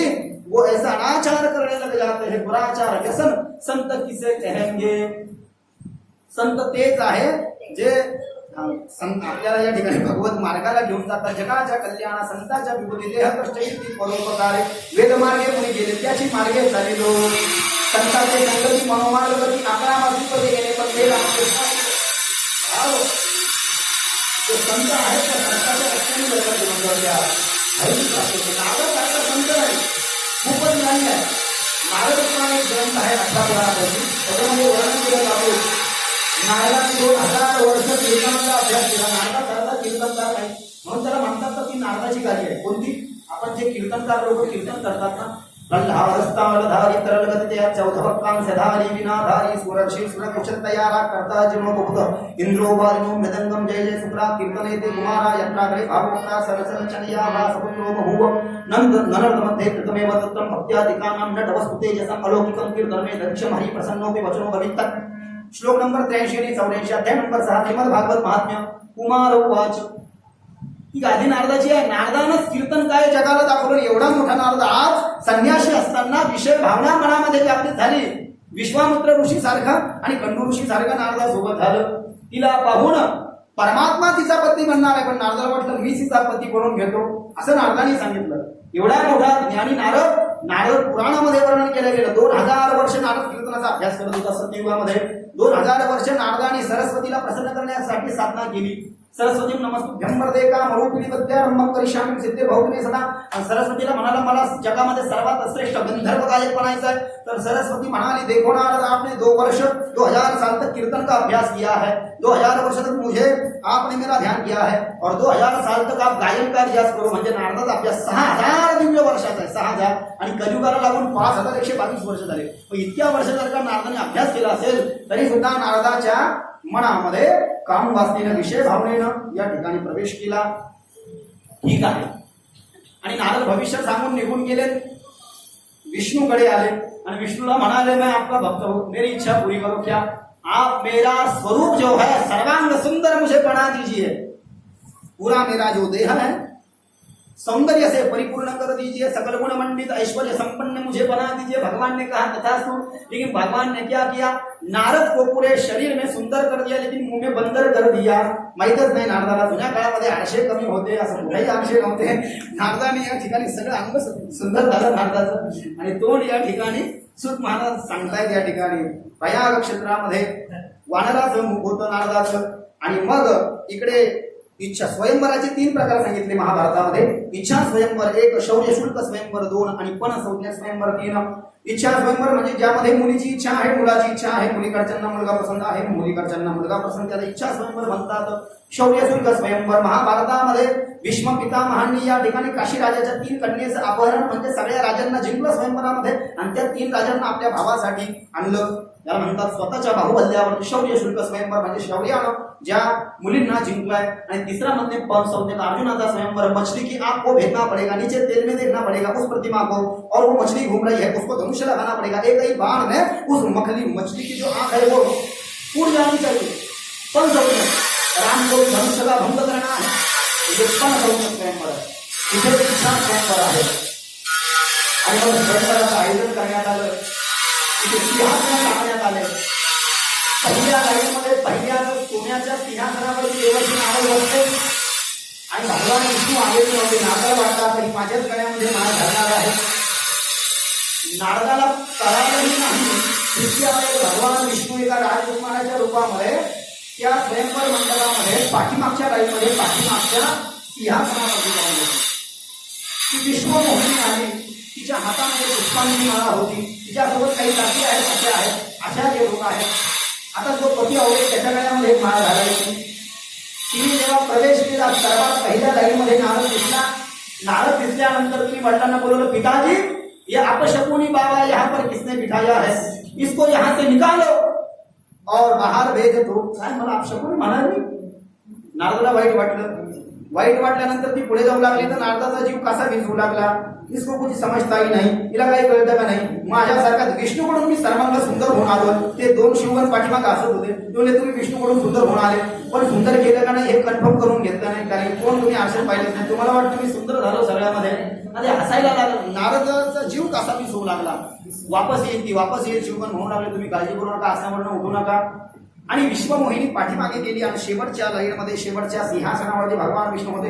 वो ऐसा अनाचार करने लग जाते हैं. बुराचार व्यसन. संत किसे कहेंगे? संत तेच आहे जे संत आपल्याला या ठिकाणी भगवत मार्गाला घेऊन जातात. जगाच्या कल्याणा संतांच्या विभूती देह कष्टही परोपकारे वेद मार्गे कोणी गेले त्याची मार्गे चालिलो. संतांचे संगती मनोमार्गती आकारामासी पदे गेले पण ते संत आहे त्या संतांच्या रक्षणे लोकांची मंगळ्या हरी प्राप्त. नारदाचा संत आहे, खूपच ज्ञानी आहे. नारदचा एक ग्रंथ आहे 18 पुराणापैकी. त्याच्यामध्ये वर्णन केलं जातं नारदाने 2000 वर्ष कीर्तनाचा अभ्यास केला. नारदा कीर्तनकार नाही म्हणून त्याला म्हणतात तर ती नारदाची कार्य आहे. कोणती? आपण जे कीर्तनकार लोक कीर्तन करतात ना, लल्हावरस्तावलधारी तरलगतया 14 भक्तांशधारी विनाधारी सुरक्षी सुरकुशल तयारा करता जिमोक्त इंद्रो वारिनो मृदंगम जय जय सुप्रा कीर्तनेते कुमारा यत्राग्रे भावोक्ता सरसल चनिया वासपुत्रो बहुव ननर्द मध्ये कृतमेव तत्रम भक्त्यादिकानां नटवस्तुते जसं अलौकिकं कीर्तनमे दक्षम हरि प्रसन्नोपि वचनो भविष्यत्. श्लोक नंबर 83 आणि 84 अध्याय नंबर 6 श्रीमद भागवत महात्म्य. कुमार उवाच. ही गादी नारदाची आहे. नारदानंच कीर्तन काय जगाला दाखवलं. एवढा मोठा नारद आज संन्यासी असताना विषय भावना मनामध्ये जागृत झाली. विश्वामित्र ऋषी सारखा आणि कंडू ऋषी सारखा नारदा सोबत झालं. तिला पाहून परमात्मा तिचा पती म्हणणार आहे, पण नारदाला वाटलं मी तिचा पती बनवून घेतो असं नारदाने सांगितलं. एवढा मोठा ज्ञानी नारद नारद पुराणामध्ये वर्णन केलं गेलं. 2000 वर्ष नारद कीर्तनाचा अभ्यास करत होता सत्ययुगामध्ये. 2000 वर्ष नारदाने सरस्वतीला प्रसन्न करण्यासाठी साधना केली. सरस्वती नमस्तुभ्यं वरदे कामरूपिणी विद्यारंभं करिष्यामि सिद्धिर्भवति सदा. आणि सरस्वतीला म्हणाला मला जगामध्ये सर्वात श्रेष्ठ गंधर्व गायक बनायचं आहे. तर सरस्वती म्हणाली देखो नारद आपने 2000 साल तक कीर्तन का अभ्यास किया है, 2000 वर्ष तक मुझे आपने मेरा ध्यान किया है और 2000 साल तक आप गायन का रियाज करो. म्हणजे नारदाचा अभ्यास 6000 दिव्य वर्षाचा आहे. 6000 आणि कलियुगाला लागून 5122 वर्ष झाले. इतक्या वर्ष जर का नारदाने अभ्यास केला असेल तरी सुद्धा नारदाच्या मनामध्ये काम वासनेनं विषय भावनेनं या ठिकाणी प्रवेश केला. ठीक आहे. आणि नारद भविष्य सांगून निघून गेले. विष्णूकडे आले आणि विष्णूला म्हणाले मैं आपका भक्त हूं, मेरी इच्छा पूरी करो. क्या आप मेरा स्वरूप जो है सर्वांग सुंदर मुझे बना दीजिए. पूरा मेरा जो देह है सौंदर्य से परिपूर्ण कर दीजिए, सकल गुण मंडित ऐश्वर्य संपन्न मुझे बना दीजिए. भगवान ने कहा तथास्तु. लेकिन भगवान ने क्या किया, नारद को पूरे शरीर में सुंदर कर दिया लेकिन मुंह में बंदर कर दिया. माहितच नाही नारदाला. जुन्या काळामध्ये आरशे कमी होते, असं कुठेही आरशे नव्हते. नारदाने या ठिकाणी सगळं अंग सुंदर झालं नारदाचं आणि तोंड या ठिकाणी सुत महाराज सांगतायत या ठिकाणी प्रयाग क्षेत्रामध्ये वानराचं मुख होतं नारदाचं. आणि मग इकडे इच्छा स्वयंवराचे 3 प्रकार सांगितले महाभारतामध्ये. इच्छा स्वयंवर 1, शौर्य शुल्क स्वयंवर 2 आणि पण संज्ञा स्वयंवर 3. इच्छा स्वयंवर म्हणजे ज्यामध्ये मुलीची इच्छा आहे, मुलाची इच्छा आहे, मुलीकडच्यांना मुलगा पसंत आहे, मुलीकडच्यांना मुलगा पसंत, त्याला इच्छा स्वयंवर म्हणतात. शौर्य शुल्क स्वयंवर महाभारतामध्ये भीष्म पितामहांनी या ठिकाणी काशी राजाच्या 3 कन्येचं अपहरण म्हणजे सगळ्या राजांना जिंकलं स्वयंवरामध्ये आणि त्या 3 राजांना आपल्या भावासाठी आणलं. याला म्हणतात स्वतःच्या बाहुबल्यावर शौर्य शुल्क स्वयंवर म्हणजे शौर्यानं ज्या मुलींना जिंकलाय. आणि तिसरा म्हणजे पण संज्ञा अर्जुनाचा स्वयंवर. मछली की आंख को भेदना पड़ेगा, नीचे तेल में देखना पड़ेगा उस प्रतिमा को और वो मछली घूम रही है उसको धनुष लगाना पड़ेगा. एक ही बाण में उस मछली की जो आंख है वो फूट जानी चाहिए. पण संज्ञा राम को धनुष का भंग करना है. पण संज्ञा स्वयंवर इथे इच्छा स्वयंवर आहे. आणि मग स्वयंवराचं आयोजन करण्यात आलं. इथे सिंहासन टाकण्यात आले. पहिल्या लाईनमध्ये पहिल्या सोन्याच्या सिंहासनावरती देवाची नावं बसते आणि भगवान विष्णू आलेले होते. नारदाला वाटतात तरी माझ्याच गळ्यामध्ये माळ घालणार आहे. नारदाला कळालंही नाही तितक्या वेळेस भगवान विष्णू एका राजकुमाराच्या रूपामध्ये त्या स्वयंवर मंडपामध्ये पाठीमागच्या लाईनमध्ये पाठीमागच्या सिंहासनावरती जाऊन होती. ती विश्वमोहिनी आली. तिच्या हातामध्ये पुष्पांची माळा होती. तिच्यासोबत काही साथी आहेत, अशा आहेत, अशा जे लोक आहेत. आता जो पती आवडेल त्याच्या गळ्यामध्ये एक माळ घालायची. तिने जेव्हा प्रवेश केला सर्वात पहिल्या लाईनमध्ये नारद दिसला. नारद दिसल्यानंतर तिने वडिलांना बोलवलं, पिताजी ये अपशकुनी बाबा यहाँ पर किसने बिठाया है, इसको यहाँ से निकालो और बाहर भेज दो. काय मला अपशकुनी म्हणाली. नारदाला वाईट वाटलं. वाईट वाटल्यानंतर ती पुढे जाऊ लागली तर नारदाचा जीव कसा भिजवू लागला. इसको कुछ समजता ही नाही. तिला काही कळतं का नाही. माझ्यासारखा विष्णूकडून मी सर्वांना सुंदर होऊन आलो. ते 2 शिवगण पाठीमाग असत होते. तेवढे तुम्ही विष्णूकडून सुंदर होऊन आले पण सुंदर केलं का नाही हे कन्फर्म करून घेतलं नाही. कारण कोण तुम्ही आरशात पाहिलेच नाही. तुम्हाला वाटतं मी सुंदर झालो सगळ्यामध्ये. आणि हसायला लागलं. नारदाचा जीव कसा भिजवू होऊ लागला. वापस येईल ती वापस येईल शिवगण म्हणून लागले. तुम्ही काळजी करू नका, असण्यावरनं उठू नका. आणि विश्वमोहिनी पाठीमागे गेली आणि शेवटच्या लाईनमध्ये शेवटच्या सिंहासनावरती भगवान विष्णू होते.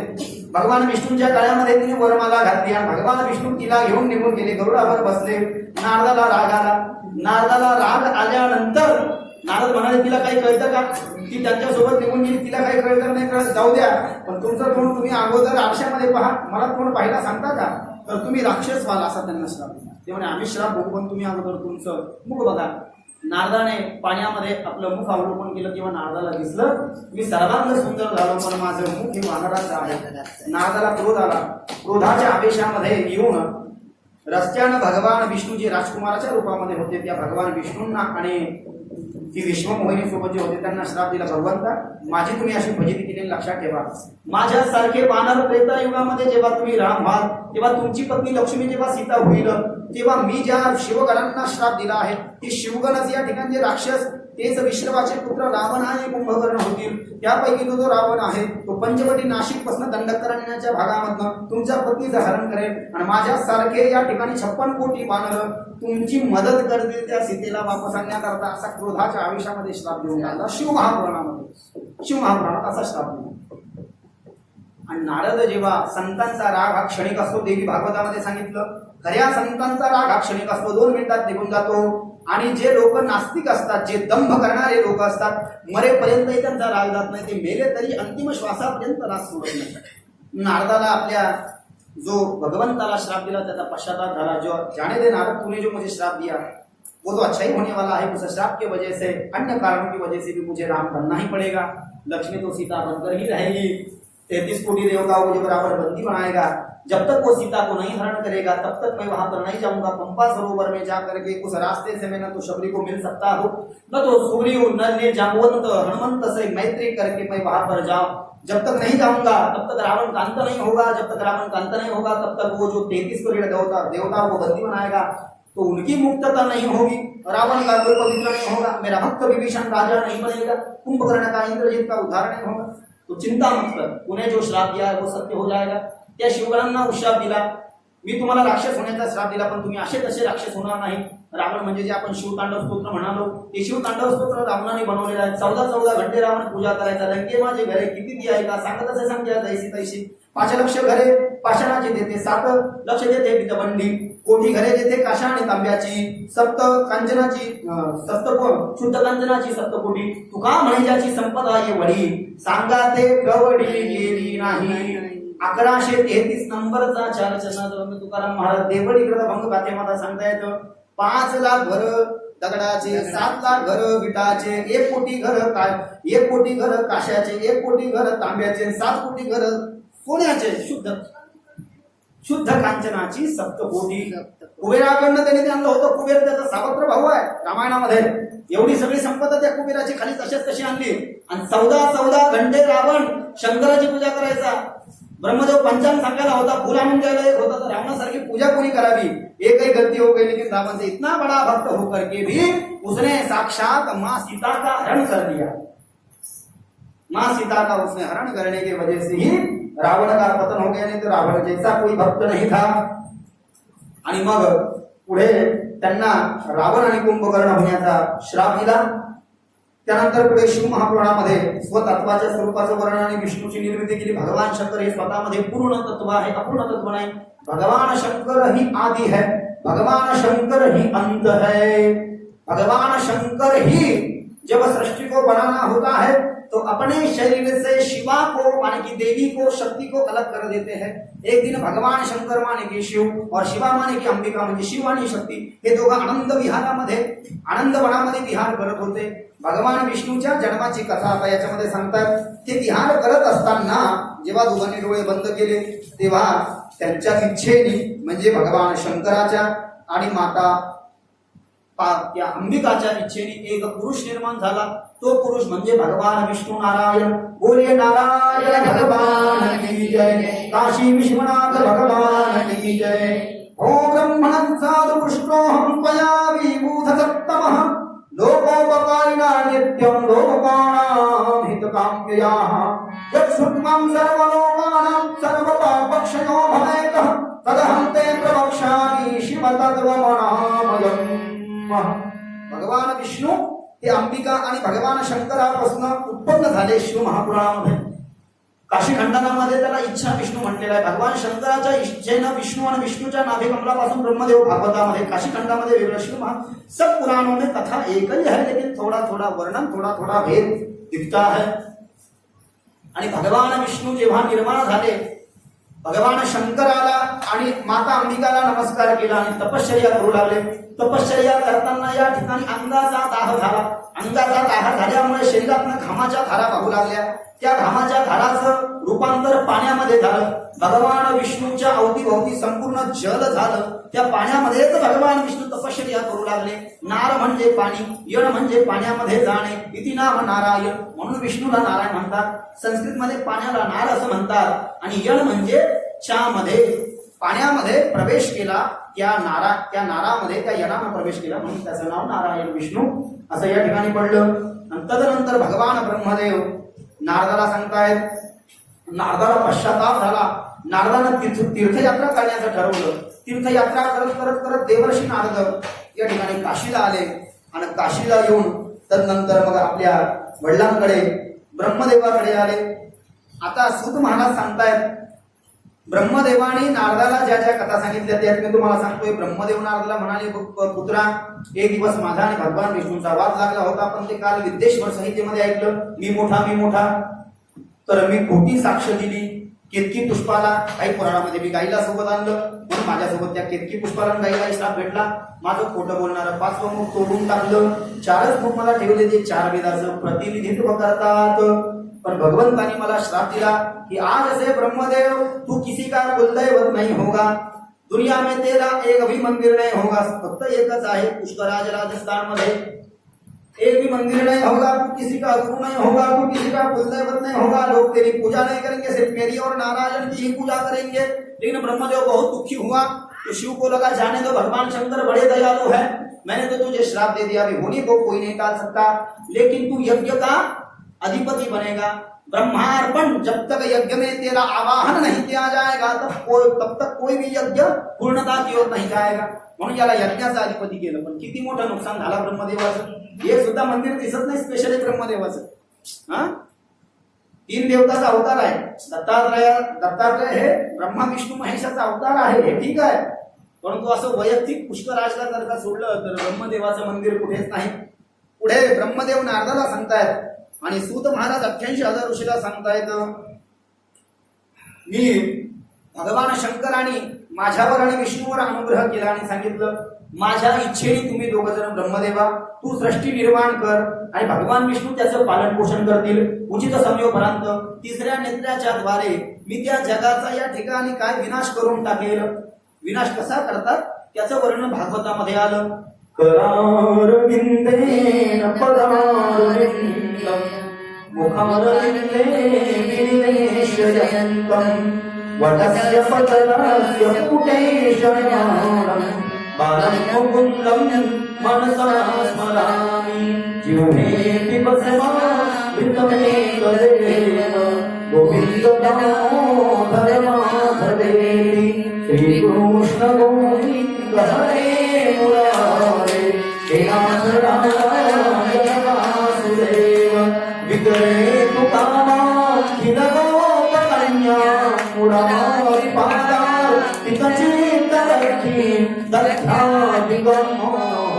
भगवान विष्णूंच्या गळ्यामध्ये तिने वरमाला घातली आणि भगवान विष्णू तिला घेऊन निघून गेले. गरुडावर बसले. नारदाला राग आला. नारदाला राग आल्यानंतर नारद म्हणाले तिला काही कळतं का. ती त्यांच्यासोबत निघून गेली. तिला काही कळतं नाही कळत जाऊ द्या. पण तुमचं कोण तुम्ही अगोदर आरशामध्ये पहा. मला कोण पाहायला सांगता का. तर तुम्ही राक्षस व्हाल असा त्यांना श्राप दिला. ते म्हणे आम्ही श्राप बघू पण तुम्ही अगोदर तुमचं मुख बघा. नारदाने पाण्यामध्ये आपलं मुख अवलोकन केलं तेव्हा नारदाला दिसलं मी सर्वांग सुंदर झालो पण माझं मुख हे वानराचं आहे. नारदाला क्रोध आला. क्रोधाच्या आवेशामध्ये येऊन रस्त्यानं भगवान विष्णू जे राजकुमाराच्या रूपामध्ये होते त्या भगवान विष्णूंना आणि ती विश्वमोहिनी सोबत जे होते त्यांना श्राप दिला. भगवंता माझी तुम्ही अशी फजिती केलेली लक्षात ठेवा. माझ्यासारखे वानर त्रेतायुगामध्ये जेव्हा तुम्ही राम व्हाल तेव्हा तुमची पत्नी लक्ष्मी जेव्हा सीता होईल तेव्हा मी ज्या शिवगणांना श्राप दिला आहे ते शिवगणच या ठिकाणी राक्षस तेच विश्रवाचे पुत्र रावण आणि कुंभकर्ण होतील. त्यापैकी जो रावण आहे तो पंचवटी नाशिक पासून दंडकारण्याच्या भागामधनं तुमच्या पत्नीचं हरण करेल आणि माझ्यासारखे या ठिकाणी 56 कोटी वानर तुमची मदत करतील त्या सीतेला वापस आणण्याकरता असा क्रोधाच्या आवेशामध्ये श्राप देऊन टाकला शिवमहापुराणामध्ये. शिवमहापुराणात असा श्राप दिला. आणि नारद जेव्हा संतांचा राग हा क्षणिक असतो देवी भागवतामध्ये सांगितलं खऱ्या संतांचा राग हा क्षणिक असतो, 2 मिनिटात निघून जातो. आणि जे लोक नास्तिक असतात, जे दंभ करणारे लोक असतात, मरेपर्यंतही त्यांचा राग जात नाही. ते मेले तरी अंतिम श्वासापर्यंत राग सोडत नाही. नारदाला आपल्या जो भगवंताला श्राप दिला त्याचा पश्चाताप झाला. जो जाने दे नारद, तूने जो मुझे श्राप दिया वो तो अच्छा ही होने वाला है. उस श्राप की वजह से, अन्य कारणों की वजह से भी मुझे राम बनना ही पड़ेगा. लक्ष्मी तो सीता बनकर ही रहेगी. 33 कोटि देवताओं को जो बराबर बंदी बनाएगा. जब तक वो सीता को नहीं हरण करेगा तब तक मैं वहां पर नहीं जाऊंगा. पंपा सरोवर में जा करके उस रास्ते से मैं न तो शबरी को मिल सकता हूँ, न तो सुग्रीव, न जांबवंत, हनुमंत से मैत्री करके मैं वहां पर जाऊं. जब तक नहीं जाऊंगा तब तक रावण का अंत नहीं होगा. जब तक रावण का अंत नहीं होगा तब तक वो जो 33 करोड़ देवताओं को बंदी बनाएगा तो उनकी मुक्तता नहीं होगी. रावण का कोई पवित्र नहीं होगा. मेरा भक्त विभीषण राजा नहीं बनेगा. कुंभकर्ण का, इंद्रजीत का उद्धार नहीं होगा. तो चिंता मत कर, उन्हें जो श्राप दिया है वो सत्य हो जाएगा. त्या शिवगणांना श्राप दिला, मी तुम्हाला राक्षस होण्याचा श्राप दिला, पण तुम्ही असे तसे राक्षस होणार नाही. रावण म्हणजे जे आपण शिवतांडव स्तोत्र म्हणालो ते शिवतांडव स्तोत्र रावणाने बनवलेलं आहे. 14 घंटे रावण पूजा करायचा. लंके माझे घरे किती दी आहे का सांगत असे सांगते जैसी तैशी. 5 लक्ष घरे पाषाणाची देते, 7 लक्ष देते पितबंडी. कोठी घरे देते काशा आणि तांब्याची, सप्त कांचनाची शुद्ध कांचनाची सप्तकोटी. तुका म्हणेजाची संपदा ये वडी, सांगा ते कवडी गेली नाही. 1133 नंबरचा 4 चरण तुकाराम महाराज देवडी ग्रंथ भंग गाथेमध्ये सांगता येतं. 5 लाख घर दगडाचे, 7 लाख घर विटाचे, 1 कोटी घर काय, 1 कोटी घर काशाचे, 1 कोटी घर तांब्याचे, 7 कोटी घर सोन्याचे, शुद्ध कांचनाची सप्तकोटी. कुबेराकडनं त्याने ते आणलं होतं. कुबेर त्याचा सावत्र भाऊ आहे रामायणामध्ये. एवढी सगळी संपदा त्या कुबेराची खाली तशाच तशी आणली. आणि 14 घंटे रावण शंकराची पूजा करायचा. ब्रह्मदेव पंचांग सांगायला होता, फूल आणून द्यायला एक होता. तर रावणासारखी पूजा कोणी करावी, एक ही गलती हो गई. लेकिन रावण से इतना बड़ा भक्त होकर के भी उसने साक्षात माँ सीता का हरण कर दिया. माँ सीता का उसने हरण करने की वजह से ही रावण का पतन हो गया. नहीं तो रावण जैसा कोई भक्त नहीं था. आणि मग पुढे त्यांना रावण आणि कुंभकर्ण होण्याचा श्राप दिला. त्यानंतर पुढे शिव महापुराणामध्ये स्वतत्वाच्या स्वरूपाचं वर्णन आणि विष्णूची निर्मिती केली. भगवान शंकर हे स्वतःमध्ये पूर्ण तत्व आहे, अपूर्ण तत्व नाही. भगवान शंकर ही आदि है, भगवान शंकर ही अंत है. भगवान शंकर ही जब सृष्टि को बनाना होता है तो अपने शरीर से शिवा को माने की देवी को, शक्ति को अलग कर देते हैं. एक दिन भगवान शंकर माने की शिव और शिवा माने की अंबिका म्हणजे शिव आणि शक्ती हे दोघं आनंद विहारामध्ये, आनंद वनामध्ये विहार करत होते. भगवान विष्णूच्या जन्माची कथा आता याच्यामध्ये सांगतात. ते विहार करत असताना जेव्हा दोघांनी डोळे बंद केले तेव्हा त्यांच्या इच्छेने म्हणजे भगवान शंकराच्या आणि माता त्या अंबिकाच्या इच्छेने एक पुरुष निर्माण झाला. तो पुरुष म्हणजे भगवान विष्णू नारायण. बोले नारायण भगवान की जय, काशी विश्वनाथ भगवान की जय. ओम ब्रह्मणस्साद विष्णोहं त्वया विभूत सत्तमः, लोकोपकारिणा नित्यं लोकानां हितकाम्ययाः. यत्सुत्वं सर्वलोकानां सर्वपापक्षयो भवेतः, तदहं ते प्रवक्ष्यामि शिवतत्त्वमनामयम्. भगवान विष्णू हे अंबिका आणि भगवान शंकरापासून उत्पन्न झाले. शिव महापुराणामध्ये काशी खंडनामध्ये त्याला इच्छा विष्णू म्हटलेला आहे. भगवान शंकराच्या इच्छेनं विष्णू आणि विष्णूच्या नाभिकमलापासून ब्रह्मदेव भागवतामध्ये, काशी खंडामध्ये वेगळं शिव महा. सब पुराणों में कथा एक ही है लेकिन थोड़ा थोड़ा वर्णन, थोड़ा थोड़ा भेद दिखता है. आणि भगवान विष्णू जेव्हा निर्माण झाले, भगवान शंकराला आणि माता अंबिकाला नमस्कार केला आणि तपश्चर्या करू लागले. तपश्चर्या करताना या ठिकाणी अंगाचा दाह झाला. अंगाचा दाह झाल्यामुळे शरीरातून घामाच्या धारा वाहू लागल्या. त्या घामाच्या धाराचं रूपांतर पाण्यामध्ये झालं. भगवान विष्णूच्या अवतीभोवती संपूर्ण जल झालं. त्या पाण्यामध्येच भगवान विष्णू तपश्चर्या करू लागले. नार म्हणजे पाणी, यण म्हणजे पाण्यामध्ये जाणे. इति नाम नारायण, म्हणून विष्णूला नारायण म्हणतात. संस्कृतमध्ये पाण्याला नार असं म्हणतात. आणि यण म्हणजे च्यामध्ये, पाण्यामध्ये प्रवेश केला. त्या नारामध्ये त्या यणानं प्रवेश केला म्हणून त्याचं नाव नारायण विष्णू असं या ठिकाणी पडलं. आणि तदनंतर भगवान ब्रह्मदेव नारदाला सांगतायत. नारदाला पश्चाताप झाला. नारदानं तीर्थयात्रा करण्याचं ठरवलं. तीर्थयात्रा करत करत करत देवर्षी नारद या ठिकाणी काशीला आले. आणि काशीला येऊन तदनंतर मग आपल्या वडिलांकडे ब्रह्मदेवाकडे आले. आता सूत महाराज सांगतायत ब्रह्मदेवाने नारदाला ज्या ज्या कथा सांगितल्या त्यात मी तुम्हाला सांगतोय. ब्रह्मदेव नारदाला म्हणाले, पुत्रा, एक दिवस माझा आणि भगवान विष्णूचा वाद लागला होता, पण ते काल विद्येश्वर संहितेमध्ये ऐकलं. मी मोठा तर मी खोटी साक्ष दिली. केतकी पुष्पाला काही पुराणामध्ये मी गाईला सोबत आणलं, म्हणून माझ्यासोबत त्या केतकी पुष्पाला गाईला श्राप भेटला. माझं खोटं बोलणारं 5वं मुख तोडून टाकलं. 4च मुख मला ठेवले, ते 4 वेदाचं प्रतिनिधित्व करतात. पण भगवंतानी मला श्राप दिला कि आज से ब्रह्मदेव तू किसी का कुलदैवत नहीं होगा, दुनिया में तेरा एक भी मंदिर नहीं होगा. फक्त एकच आहे पुष्कराज राजस्थान मध्ये, एक भी मंदिर नहीं होगा, तू किसी का गुरु नहीं होगा, तू किसी का कुलदैवत नहीं होगा, लोग तेरी पूजा नहीं करेंगे, सिर्फ मेरी और नारायण की ही पूजा करेंगे. लेकिन ब्रह्मदेव बहुत दुखी हुआ. तो शिव को लगा जाने दो, भगवान शंकर बड़े दयालु है, मैंने तो तुझे श्राप दे दिया, अभी होने को कोई नहीं टाल सकता, लेकिन तू यज्ञ का अधिपति बनेगा. ब्रह्मार्पण जब तक यज्ञ में तेरा आवाहन नहीं किया जाएगा तब तक कोई भी यज्ञ पूर्णता की ओर नहीं जाएगा. म्हणून याला यज्ञाचा अधिपती केलं. पण किती मोठं नुकसान झाला ब्रह्मदेवाचं. हे सुद्धा मंदिर दिसत नाही स्पेशली ब्रह्मदेवाचं. 3 देवताचा अवतार आहे. दत्तात्रय हे ब्रह्मा विष्णू महेशाचा अवतार आहे, हे ठीक आहे. परंतु असं वैयक्तिक पुष्कराजला जर का सोडलं तर ब्रह्मदेवाचं मंदिर कुठेच नाही. पुढे ब्रह्मदेव नारदाला सांगतायत आणि सूत महाराज 88,000 ऋषीला सांगतायत, मी भगवान शंकराने माझ्यावर आणि विष्णूवर अनुग्रह केला आणि सांगितलं, माझ्या इच्छेने तुम्ही दोघ जण ब्रह्मदेवा तू सृष्टी निर्माण कर आणि भगवान विष्णू त्याचं पालन पोषण करतील. उचित समयोपरांत 3ऱ्या नेत्राच्या द्वारे मी त्या जगाचा या ठिकाणी काय विनाश करून टाकेल. विनाश कसा करतात त्याचं वर्णन भागवतामध्ये आलं. करारविंदेन पदारविंदम मुखारविंदे विनिवेशयन्तम् वटस्य पतरस्य पुटेशयानम् बालं मुकुन्दं मनसा स्मरामि जिह्वे पिबस्मा वितमेकदेव गोविन्द दामोदर माधवेति श्रीकृष्ण गोविन्द हरे मुरारे हे नाथ नारायण वासुदेव विग्रहे तुकामाखिल गोपकन्या मुरारी पादार पितचित रखी दध्यादिगमो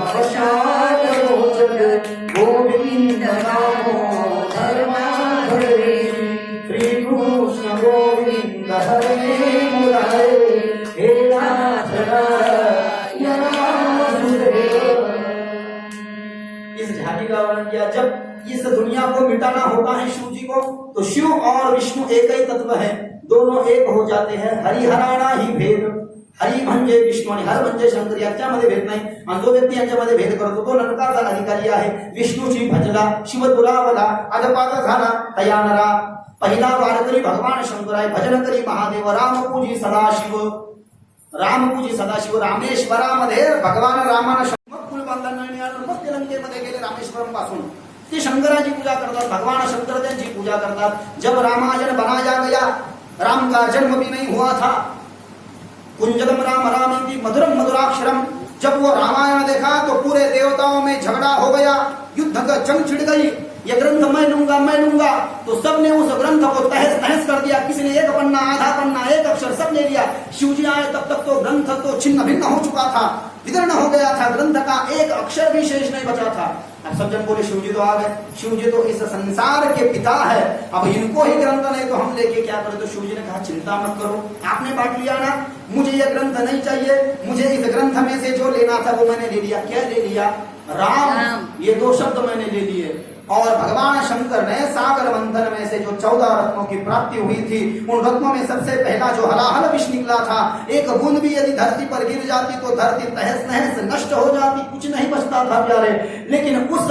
हर्षाय रोचक गोविन्द दामोदर माधवेति श्रीकृष्ण गोविन्द हरे मुरारे हे नाथ नारायण वासुदेव. इस झाड़ी का वर्णन किया. जब इस दुनिया को मिटाना होता है शिव जी को, तो शिव और विष्णु एक ही तत्व है, दोनों एक हो जाते हैं. हरिहराणा ही भेद. हरी म्हणजे विष्णू आणि हर म्हणजे शंकर, याच्यामध्ये भेद नाही. आणि जो व्यक्ती यांच्यामध्ये भेद करतो तो नरकाचा अधिकारी आहे. विष्णूची भजला शिव दुरावला अधपात झाला तयानरा. पहिला वारकरी भगवान शंकर आहे. भजन करी महादेव रामपूजी सदाशिव. रामपूजी सदाशिव. रामेश्वरामध्ये भगवान रामानं पूल बांधताना मग ते लंकेमध्ये गेले रामेश्वरम पासून. ते शंकराची पूजा करतात, भगवान शंकर त्यांची पूजा करतात. जब रामायण बनाया गया, राम का जन्म भी नहीं हुआ था. कुंजलम राम रामेति मधुरम मधुराक्षरम. जब वो रामायण देखा तो पूरे देवताओं में झगड़ा हो गया, युद्ध का जंग छिड़ गई. ये ग्रंथ मैं लूंगा, तो सबने उस ग्रंथ को तहस नहस कर दिया. किसी ने 1 पन्ना, आधा पन्ना, 1 अक्षर सब ले लिया. शिवजी आए तब तक तो ग्रंथ तो छिन्न भिन्न हो चुका था, विदीर्ण हो गया था. ग्रंथ का 1 अक्षर भी शेष नहीं बचा था. अब सब जन बोले शिवजी तो आ गए, शिवजी तो इस संसार के पिता है, अब इनको ही ग्रंथ नहीं तो हम लेके क्या करें. तो शिवजी ने कहा चिंता मत करो, आपने बांट लिया ना, मुझे ये ग्रंथ नहीं चाहिए. मुझे इस ग्रंथ में से जो लेना था वो मैंने ले लिया. क्या ले लिया? राम. ये 2 शब्द मैंने ले लिए. और भगवान शंकर ने सागर मंथन में से जो 14 रत्नों की प्राप्ति हुई थी, उन रत्नों में सबसे पहला जो हलाहल विष निकला था, एक बूंद भी यदि धरती पर गिर जाती तो धरती तहस नहस नष्ट हो जाती, कुछ नहीं बचता था प्यारे. लेकिन उस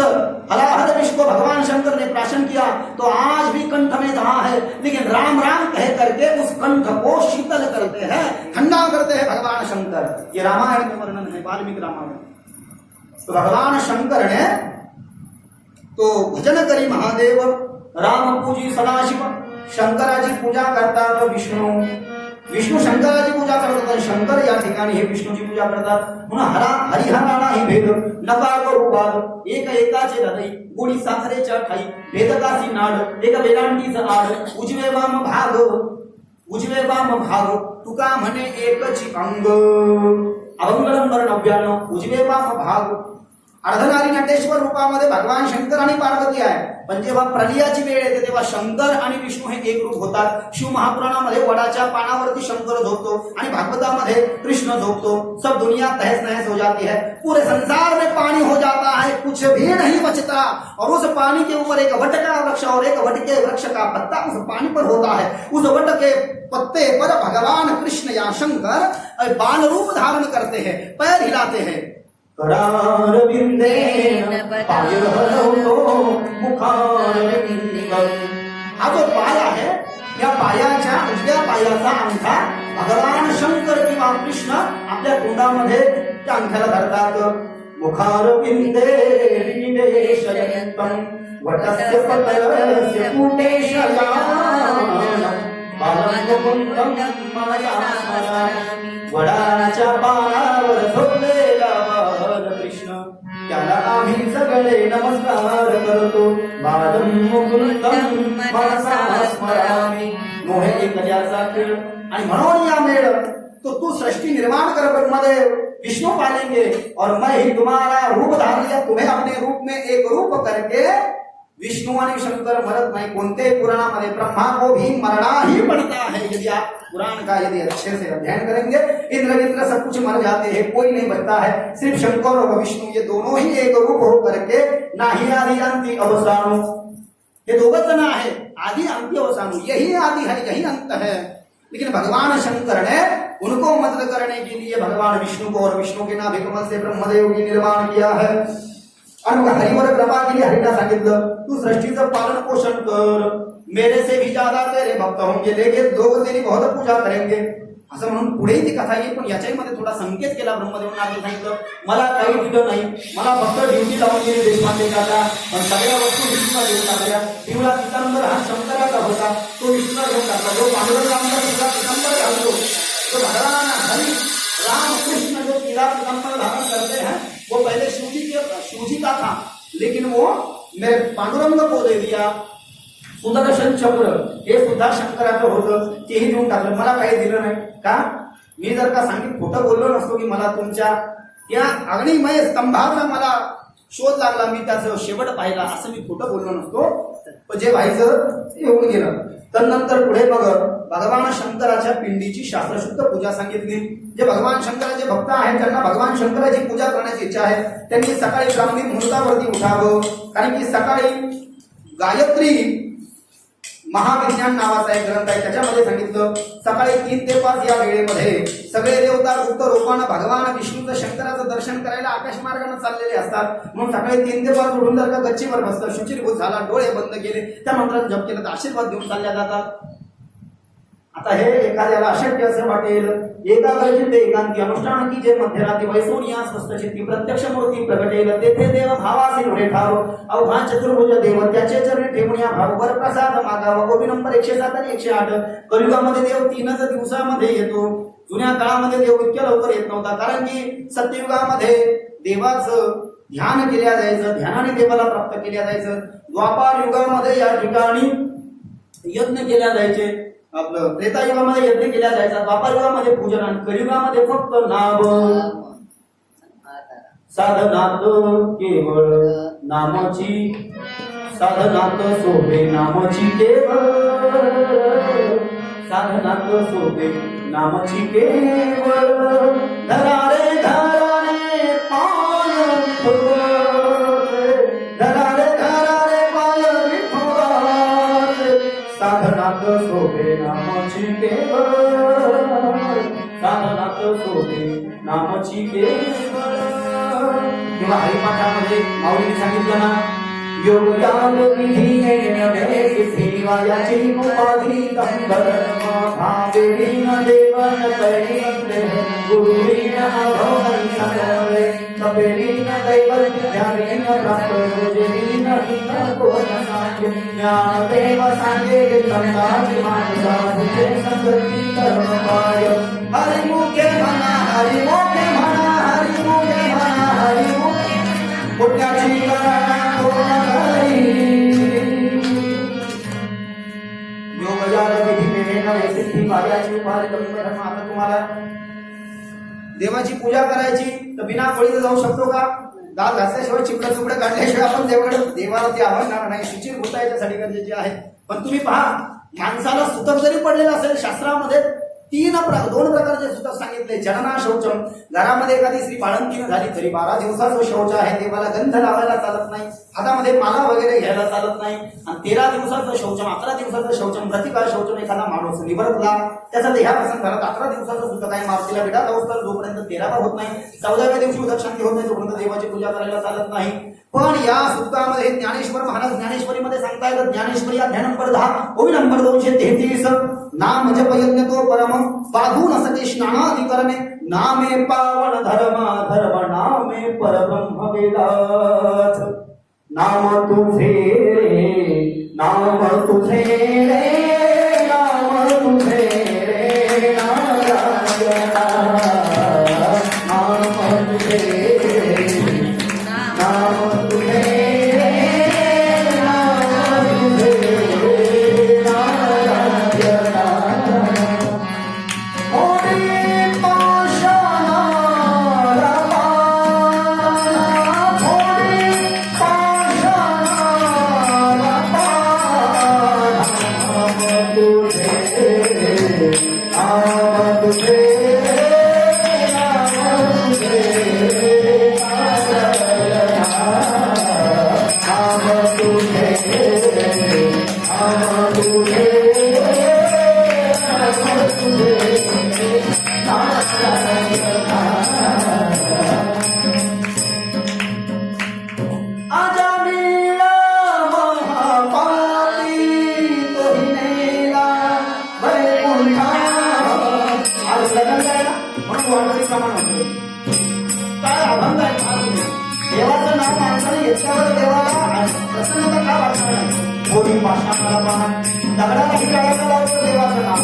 हलाहल विष को भगवान शंकर ने प्राशन किया तो आज भी कंठ में रहा है. लेकिन राम राम कह करके उस कंठ को शीतल करते हैं, ठंडा करते हैं भगवान शंकर. ये रामायण में वर्णन है, वाल्मीकि रामायण. तो भगवान शंकर ने तो भजन करी महादेव राम पूजी सदाशिव. शंकराची पूजा करतात विष्णू शंकराची पूजा करतात, शंकर या ठिकाणी हे विष्णूची पूजा करतात. म्हणून हरिहराणा ही भेद नका करू वाद. एक एकाचे हृदय गोडी साखरेच्या ठाई भेदकासी नाड. एक वेलांटीच आड उजवे वाम भाग. उजवे वाम भाग तुका म्हणे एकची अंग अभंग नंबर 99 उजवे वाम भाग अर्धनारी नटेश्वर रूपामध्ये भगवान शंकर आणि पार्वती आहे पण जेव्हा प्रलयाची वेळ येते तेव्हा शंकर आणि विष्णू हे एक रूप होतात शिव महापुराणामध्ये वडाच्या पानावरती शंकर झोपतो आणि भागवतामध्ये कृष्ण झोपतो सब दुनिया तहस नहस हो जाती है पूरे संसार में पानी हो जाता है कुछ भी नहीं बचता और उस पानी के ऊपर एक वट का वृक्ष और एक वट के वृक्ष का पत्ता उस पानी पर होता है उस वट के पत्ते पर भगवान कृष्ण या शंकर बाल रूप धारण करते हैं पैर हिलाते हैं करारविंदेन पायहरतो मुखारविंद हा जो पाय आहे या पायाच्या उजव्या पायाचा अंगठा भगवान शंकर किंवा कृष्ण आपल्या तोंडामध्ये त्या अंगठ्याला धरतात मुखारविंदे निवेशयन्तं वटस्य पतलस्य पुटेशयानं बालमुकुन्दं मनसा स्मरामि वडाच्या पानावर झोपलेला कृष्ण त्याला आम्ही सगळे नमस्कार करतो बालम मुकुंदम मनसा स्मरामि मोहे एकल्याचा खेळ आणि म्हणून या मेळ तो तू सृष्टि निर्माण कर ब्रह्मदेव विष्णु पालेंगे और मैं ही तुम्हारा रूप धारण किया तुम्हें अपने रूप में एक रूप करके विष्णु आणि शंकर मरत नहीं कोणते पुराणामध्ये ब्रह्मा को भी मरना ही पड़ता है यदि आप पुराण का यदि अच्छे से अध्ययन करेंगे इंद्र मित्र सब कुछ मर जाते हैं कोई नहीं बचता है सिर्फ शंकर और विष्णु ये दोनों ही एक रूप हो करके नाही आदि अंति अवसानु ये दो जन है आदि अंति अवसानु यही आदि है यही अंत है लेकिन भगवान शंकर ने उनको मदद करने के लिए भगवान विष्णु को और विष्णु के नाभि कमल से ब्रह्मदेव की निर्माण किया है आणि हरिवर कृपा केली हरिला सांगितलं तू सृष्टीचं पालन पोषण कर मेरे से भी ज्यादा तेरे भक्त होंगे लेकिन लोग तेरी बहुत पूजा करेंगे असं म्हणून पुढे ती कथा येईल पण याच्याही मध्ये थोडा संकेत केला ब्रह्मदेवांना आधी सांगितलं मला काही दिलं नाही मला फक्त ड्युटी लावून गेली देशपांडे काका पण सगळ्या वस्तू विष्णूला देऊन टाकल्या पिवळा पितांबर हा शंकराचा होता तो विष्णूला देऊन टाकला जो पांडुरंग आमचा पिवळा पितांबर घालतो तो भगवान हरि राम कृष्ण जो पीला पितांबर धारण करते हैं वो पहले शिवजी का था लेकिन वो मेरे पांडुरंग को दे दिया सुदर्शन चक्र हे सुद्धा शंकराचं होतं तेही देऊन टाकलं मला काही दिलं नाही का मी जर का सांगितलं खोटं बोललो नसतो की मला तुमच्या त्या अग्निमय स्तंभावर मला शोध लागला मी त्याचं शेवट पाहिला असं मी खोटं बोललो नसतो जे व्हायचं ते होऊन गेलं तर नंतर पुढे मग भगवान शंकराच्या पिंडीची शास्त्रशुद्ध पूजा सांगितली जे भगवान शंकराचे भक्त आहेत त्यांना भगवान शंकराची पूजा करण्याची इच्छा आहे त्यांनी सकाळी ब्राह्मणी मुहूर्तावरती उठावं कारण की सकाळी गायत्री महाविज्ञान नावाचा एक ग्रंथ आहे त्याच्यामध्ये सांगितलं सकाळी 3 ते 5 या वेळेमध्ये सगळे देवता गुप्त रूपानं भगवान विष्णूचं शंकराचं दर्शन करायला आकाश मार्गाने चाललेले असतात म्हणून सकाळी 3 ते 5 उठून जर का गच्चीवर बसलं शुचिर्भूत झाला डोळे बंद केले त्या मंत्राचा जप केला तर आशीर्वाद देऊन चालल्या जातात आता हे एखाद्याला अशक्य असं वाटेल एकाग्रचित्ते एकांती अनुष्ठान की जे मध्यरात्री वैसोनिया स्वस्थचित्ती प्रत्यक्ष मूर्ती प्रगटेल तेथे देव भावासी पुढे ठाव अवघा चतुर्भुज देव त्याचे चरणी ठेवूया भाव वर प्रसाद मागावा गोबी नंबर 107 आणि 108 कलियुगामध्ये देव 3च दिवसामध्ये येतो जुन्या काळामध्ये देव इतक्या लवकर येत नव्हता कारण की सत्ययुगामध्ये देवाचं ध्यान केल्या जायचं ध्यानाने देवाला प्राप्त केल्या जायचं द्वापार युगामध्ये या ठिकाणी यज्ञ केल्या जायचे आपलं त्रेतायुगामध्ये यज्ञ केला जायचा द्वापार युगामध्ये पूजन आणि कलियुगामध्ये फक्त नाम साधनात केवळ नामाची साधनात सोबे नामाची केवळ साधनात सोबे नामाची केवळ धरारे धरारे पाय धरारे धरारे पाय विठोबाचे साधनात सोबे नामाची केवळ साधनात सोबे नामाची केवळ किंवा हरिपाठामध्ये माऊलीने सांगितलं ना योग याग विधी सेवायाची उपाधी तंबरमा भावेन देवन तैले गुरुवीन अभवन् समरे तपेलीन दैवत ध्यानेन प्राप्त रोजेलीन हिन कोण सांगे ज्ञानदेव सांगे संताजी मानसा तुझे संगती कर्म पाय हरिमुखे म्हणा हरिमुखे म्हणा हरिमुखे म्हणा हरिमुखे पुण्याची गणना योग याग विधी सिद्धी कार्याची उभारी कमी धर्म. आता तुम्हाला देवाची पूजा करायची तर बिना पळीत जाऊ शकतो का? दात घासल्याशिवाय चिपडे चुपडे काढल्याशिवाय आपण देवाला ते आवडणार नाही. शुचिर होता याच्यासाठी गरजेचे आहे. पण तुम्ही पहा, माणसाला सुतक जरी पडलेलं असेल शास्त्रामध्ये दोन प्रकारचे सुतक सांगितले. जनना शौचम, घरामध्ये एखादी स्त्री बाळंतीन झाली तरी 12 दिवसाचा शौच आहे. देवाला गंध लावायला चालत नाही, हातामध्ये माला वगैरे घ्यायला चालत नाही. आणि 13 दिवसाचं शौचम, 11 दिवसाचं शौचम, प्रतिकार शौचम. एखादा माणूस निवडला त्याचा देहापासून घरात 11 दिवसाचं सुतक आहे. मारुतीला विडा अवस्था जोपर्यंत 13वा होत नाही, 14व्या दिवशी उदक शांती होत नाही, तोपर्यंत देवाची पूजा करायला चालत नाही. पण या सुतकामध्ये ज्ञानेश्वर महाराज ज्ञानेश्वरीमध्ये सांगता येतं, ज्ञानेश्वरी अध्याय नंबर 10 ओवी नंबर 233, नाम जप यज्ञ तो परम बाधून असते स्नानाधिकरणे, नामे पावन धर्म धर्म नामे परब्रह्म वेदात. नाम तुझे रे नाम तुझे रे नाम तुझे रे नारायणा, नाम तुझे रे नाम तुझे रे नाम तुझे रे नारायणा. होडी पाषाणाला पाना, होडी पाषाणाला पाना, नाम तुझे नाम तुझे नाम तुझे नाम तुझे नाम तुझे आजामीला महापाली तोहिनेला वैकुंठा. आज लग्न जायला म्हणून वाढवणी प्रमाण होतं. काय अभंग आहे हा तुम्ही. देवाचं नाव माणसाने घेतल्यावर देवाला प्रसन्नता का वाटणार नाही. थोडी भाषा मला पहा, दगडाला हिरायला लावतं देवाचं नाव.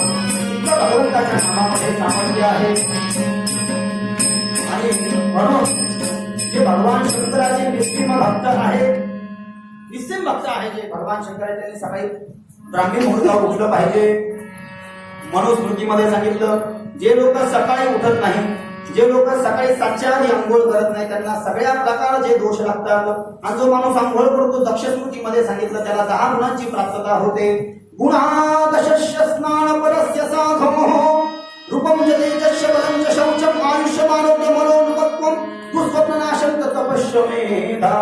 इतकं भगवंताच्या नामामध्ये सामर्थ्य आहे. आणि म्हणून जे भगवान शंकराचे निस्सीम भक्त आहेत, निस्सीम भक्त आहे जे भगवान शंकराचे, त्यांनी सकाळी ब्राह्मी मुहूर्तावर उठलं पाहिजे. मनुस्मृतीमध्ये सांगितलं, जे लोक सकाळी उठत नाही, जे लोक सकाळी 7च्या आधी अंघोळ करत नाही, त्यांना सगळ्या प्रकारचे दोष लागतात. आणि जो माणूस अंघोळ करतो, दक्ष स्मृतीमध्ये सांगितलं, त्याला 10 गुणांची प्राप्तता होते. गुणादशस्य स्नान परस्य साधमो रूपम च तेजस्य बलं च शौचम आयुष्यम आरोग्य मनोनुपत्वम दुःस्वप्ननाशम तपश्यमेधा.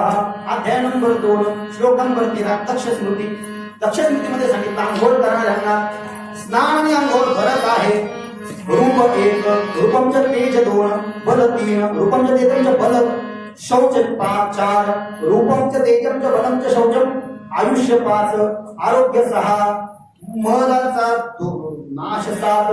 अध्याय नंबर 2 श्लोक नंबर 13 दक्ष स्मृती. दक्ष स्मृतीमध्ये सांगितलं, अंघोळ करणाऱ्यांना स्नान आणि अंघोळ फरक आहे. रूप 1, रूपम च तेज 2, बल 3, रूपम च तेजम च बल, शौच 4, रूपम च तेजम च बलम च शौचम, आयुष्य 5, आरोग्य 6, मलाचा नाश 7,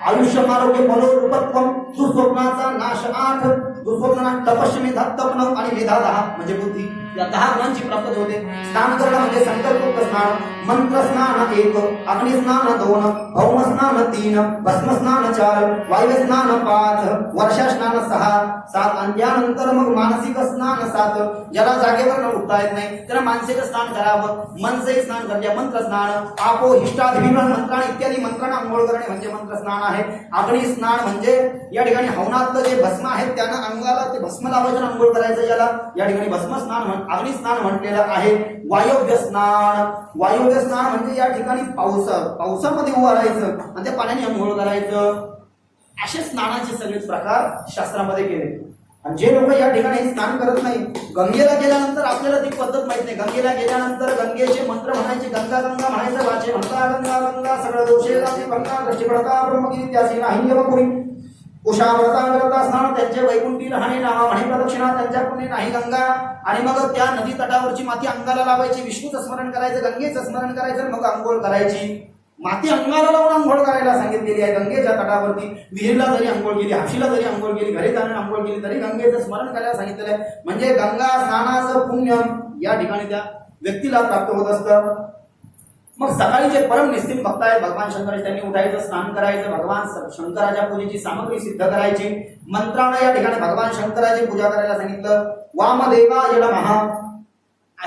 आयुष्य आरोग्य मनोरूपत्वम, दुःस्वप्नाचा नाश 8, दुःस्वप्न तपश्चमेधा तपन आणि मेधा 10 म्हणजे बुद्धी. या 10 गुणांची प्राप्ती होते. स्नान करणं म्हणजे संकल्प स्नान, मंत्र स्नान 1, अग्नि स्नान 2, भौम स्नान 3, भस्म स्नान 4, वायु स्नान 5, वर्षा स्नान 6, 7 आणि त्यानंतर मग मानसिक स्नान 7. ज्याला जागेवर उठता येत नाही त्याला मानसिक स्नान करावं. मनसे स्नान करणे मंत्र स्नान, आपो हिष्टाधिभिमान मंत्रा इत्यादी मंत्रांना अंघोळ करणे म्हणजे मंत्र स्नान आहे. अग्नि स्नान म्हणजे या ठिकाणी हवनातलं जे भस्म आहे त्यानं अंगाला ते भस्म लावायचं अंघोळ करायचं, याला या ठिकाणी भस्म स्नान अग्नि स्नान म्हटलेलं आहे. वायव्य स्नान, वायव्य स्नान म्हणजे या ठिकाणी पावसामध्ये उभं राहायचं आणि त्या पाण्याने अंघोळ करायचं. असे स्नानाचे सगळे प्रकार शास्त्रामध्ये केले. आणि जे लोक या ठिकाणी स्नान करत नाही, गंगेला गेल्यानंतर आपल्याला ती पद्धत माहित नाही. गंगेला गेल्यानंतर गंगेचे मंत्र म्हणायचे, गंगा गंगा म्हणायचं, वाचे म्हणता गंगा गंगा सगळं दोषे गंगा दृष्टी पडता ब्रह्मगिरी त्याची नाही यमपुरी उषा व्रता स्नान त्यांचे वैकुंठी लहाने नावा म्हणे प्रदक्षिणा त्यांच्या पुणे नाही गंगा. आणि मग त्या नदी तटावरची माती अंगाला लावायची, विष्णूचं स्मरण करायचं, गंगेचं स्मरण करायचं, मग आंघोळ करायची. माती अंगाला लावून आंघोळ करायला सांगितलेली आहे. गंगेच्या तटावरती विहिरीला जरी आंघोळ केली, हापशीला जरी आंघोळ केली, घरी जाऊन आंघोळ केली तरी गंगेचं स्मरण करायला सांगितलेलं आहे. म्हणजे गंगा स्नानाचं पुण्य या ठिकाणी त्या व्यक्तीला प्राप्त होत असतं. मग सकाळी जे परम निस्सिम भक्त आहेत भगवान शंकर, त्यांनी उठायचं, स्नान करायचं, भगवान शंकराच्या पूजेची सामग्री सिद्ध करायची. मंत्रानं या ठिकाणी भगवान शंकराची पूजा करायला सांगितलं. वामदेवाय नमः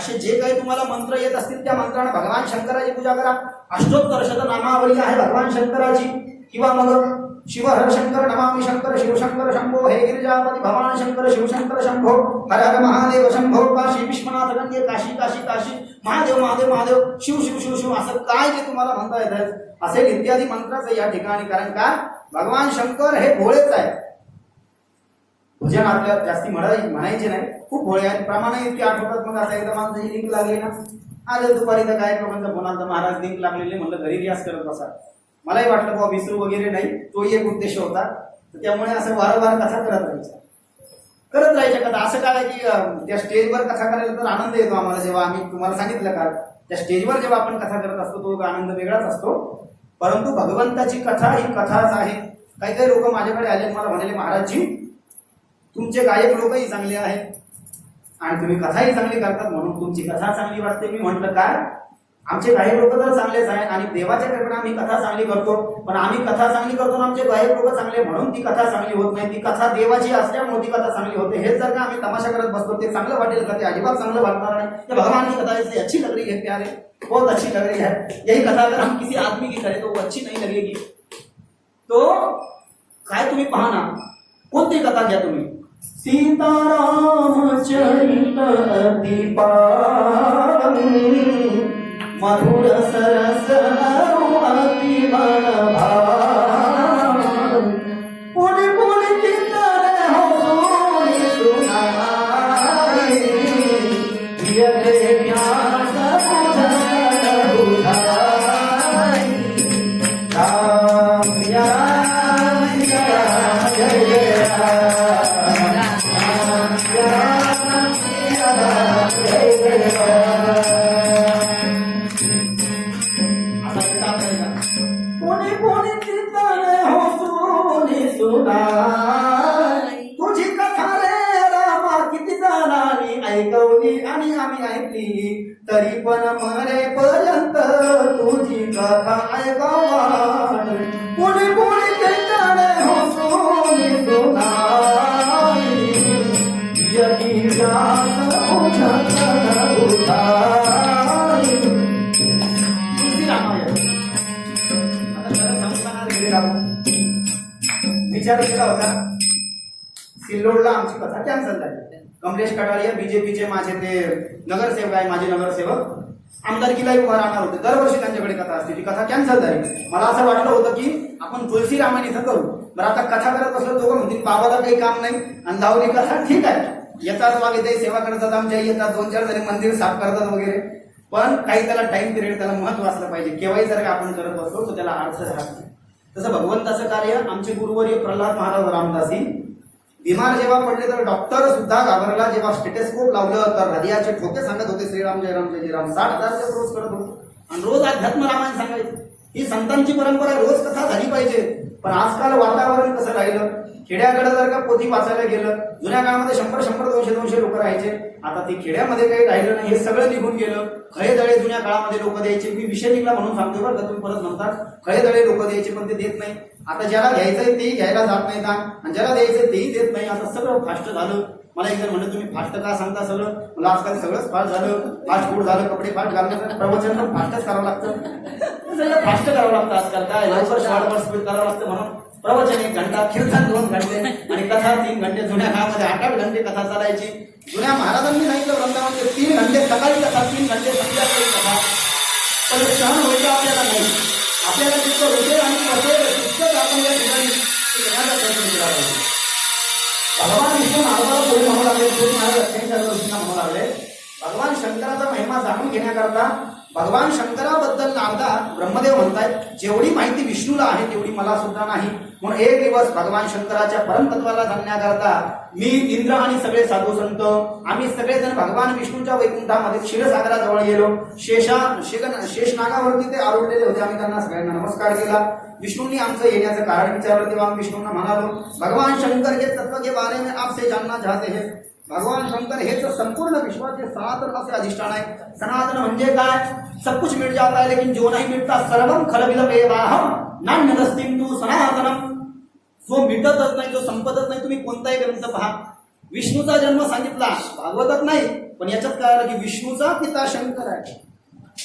असे जे काही तुम्हाला मंत्र येत असतील त्या मंत्राने भगवान शंकराची पूजा करा. अष्टोत्तर शतनामावली आहे भगवान शंकराची. किंवा मग शिव हर शंकर नमामि शंकर शिवशंकर शंभो हे गिरिजापती भवान शंकर शिवशंकर शंभो हर हर महादेव शंभो काशी विश्वनाथ गंगे काशी काशी काशी महादेव महादेव महादेव शिव शिव शिव शिव असं काय जे तुम्हाला म्हणता येत असेल इत्यादी मंत्राचं या ठिकाणी. कारण का भगवान शंकर हे भोळेच आहे. भजन आपल्याला जास्ती म्हणायचे नाही, खूप भोळे आहेत. प्रमाणे इतके आठवतात. मग आता एकदा माणसाची लिंक लागली ना, आज दुपारी तर काय लोकांचा फोन आला, महाराज लिंक लागलेले, म्हणलं घरी रियाज करत बसा. मलाही वाटलं बाबा विसरू वगैरे नाही, तो एक उद्देश होता. त्यामुळे असं वारंवार कथा करत राहायच्या कथा. असं काय की त्या स्टेजवर कथा करायला तर आनंद येतो आम्हाला. जेव्हा आम्ही तुम्हाला सांगितलं का त्या स्टेजवर जेव्हा आपण कथा करत असतो तो आनंद वेगळाच असतो. परंतु भगवंताची कथा ही कथाच आहे. काही काही लोक माझ्याकडे आले, मला म्हणाले महाराजजी तुमचे गायक लोकही चांगले आहेत आणि तुम्ही कथाही चांगली करतात म्हणून तुमची कथा चांगली वाटते. मी म्हटलं काय, आमचे गायक लोक तर चांगलेच आहे आणि देवाच्या कृपेने आम्ही कथा चांगली करतो. पण आम्ही कथा चांगली करतो आमचे गायक लोक चांगले म्हणून ती कथा चांगली होत नाही. ती कथा देवाची असल्यामुळे ती कथा चांगली होते. हेच जर का आम्ही तमाशा करत बसतो ते चांगलं वाटेल का? ते अजिबात चांगलं वाटणार नाही. ते भगवान की कथा इसलिए अच्छी लग रही है प्यारे, बहुत अच्छी लग रही है. यही कथा अगर हम किसी आदमी की करें तो वो अच्छी नहीं लगेगी. तो काय तुम्ही पहा ना, कोणती कथा घ्या तुम्ही, सीताराम चरित अति पावन मधुर सरस अति मन भावन पुनि पुनि चित्तन हो सोनी सुनाई यज्ञ व्यास बुझन बुझाई राम राम जय जय तुझी कथा रे रामा किती जणांनी ऐकवली आणि आम्ही ऐकली, तरी पण मरेपर्यंत तुझी कथा ऐकावान. पुणे पुणे कीर्तने हसून सुनाई यदि व्यास बुझन बुझाई. तुझी रामायण विचार केला होता, सिल्लोडला आमची कथा कॅन्सल झाली. कमलेश कटारिया बीजेपीचे माझे ते नगरसेवक आहे, माझे नगरसेवक आमदारकीलाही उभा राहणार होते. दरवर्षी त्यांच्याकडे कथा असते. ती कथा कॅन्सल झाली. मला असं वाटलं होतं की आपण तुलसी रामायण इथं करू. बरं आता कथा करत असलो दोघं म्हणतील बाबाला काही काम नाही आणि लावली कथा ठीक आहे, येतात वागे सेवा करतात, आमच्या येतात 2-4 जणी मंदिर साफ करतात वगैरे. पण काही त्याला टाइम पिरियड, त्याला महत्व असलं पाहिजे. केव्हाही जर का आपण करत बसलो तर त्याला अर्थ राहत नाही. तसं भगवंताचं कार्य आमचे गुरुवर्य प्रल्हाद महाराज रामदासी बिमार जेव्हा पडले तर डॉक्टर सुद्धा घाबरला. जेव्हा स्टेटेस्कोप लावलं तर हृदयाचे ठोके सांगत होते श्रीराम जय राम जय राम. 60,000 रोज करत होते आणि रोज अध्यात्म रामायण सांगायचं. ही संतांची परंपरा, रोज कथा झाली पाहिजे. पण आजकाल वातावरण कसं राहिलं, खेड्याकडे जर का पोथी वाचायला गेलं, जुन्या काळामध्ये 100-200 लोक राहायचे. आता ते खेड्यामध्ये काही राहिलं नाही, हे सगळं निघून गेलं. खळे जुन्या काळामध्ये लोक द्यायचे. मी विषय निघला म्हणून सांगतो बरं का, तुम्ही परत म्हणतात खळे लोक द्यायचे पण ते देत नाही. आता ज्याला घ्यायचंय तेही घ्यायला जात नाही आणि ज्याला द्यायचंय तेही देत नाही. आता सगळं फास्ट झालं. मला एकदा म्हणलं तुम्ही फास्ट का सांगता सगळं, मला आजकाल सगळंच फास्ट झालं, फास्ट फूड झालं, कपडे फास्ट घालणं, प्रवचन पण फास्टच करावं लागतं, सगळं फास्ट करावं लागतं आजकाल. काय लवकर शॉर्ट स्पीड करावं लागतं म्हणून प्रवचन 1 घंटा, कीर्तन 2 घंटे आणि कथा 3 घंटे. जुन्या काळामध्ये 8-8 घंटे कथा चालायची. जुन्या महाराजांनी सांगितलं वृंदावनचे 3 घंटे सकाळी कथा, 3 घंटे संध्याकाळी कथा. पण क्षण होतं आपल्याला नाही. आपल्याला तितकं होते आणि तितकंच आपण या ठिकाणी प्रयत्न केला पाहिजे. भगवान विष्णू महाराजाला पुढे म्हणू लागले, महाराज अत्यंत गोष्टींना म्हणू लागले. भगवान शंकराचा महिमा जाणून घेण्याकरता भगवान शंकराबद्दल नारदा ब्रह्मदेव म्हणतायत जेवढी माहिती विष्णूला आहे तेवढी मला सुद्धा नाही. म्हणून एक दिवस भगवान शंकराच्या परमतत्वाला जाणण्याकरता मी, इंद्र आणि सगळे साधू संत आम्ही सगळेजण भगवान विष्णूच्या वैकुंठामध्ये क्षीरसागराजवळ गेलो. शेषनागावरती ते आरोळलेले होते. आम्ही त्यांना सगळ्यांना नमस्कार केला. विष्णूंनी आमचं येण्याचं कारण विचारलं तेव्हा आम्ही विष्णूंना म्हणालो भगवान शंकर के तत्व के बारे में आपसे जानना चाहते हैं. भगवान शंकर हेच संपूर्ण विश्वाचे सनातन असे अधिष्ठान आहे. सनातन म्हणजे काय, सब कुछ मिट जाता है लेकिन जो नहीं मिटता सर्वम खलबिलम एवाहम नान्यदस्तिं तु सनातनम. जो मिटतच नाही, जो संपतच नाही. तुम्ही कोणताही ग्रंथ पहा, विष्णूचा जन्म सांगितला भागवतात नाही, पण याच्यात काय आलं की विष्णूचा पिता शंकर आहे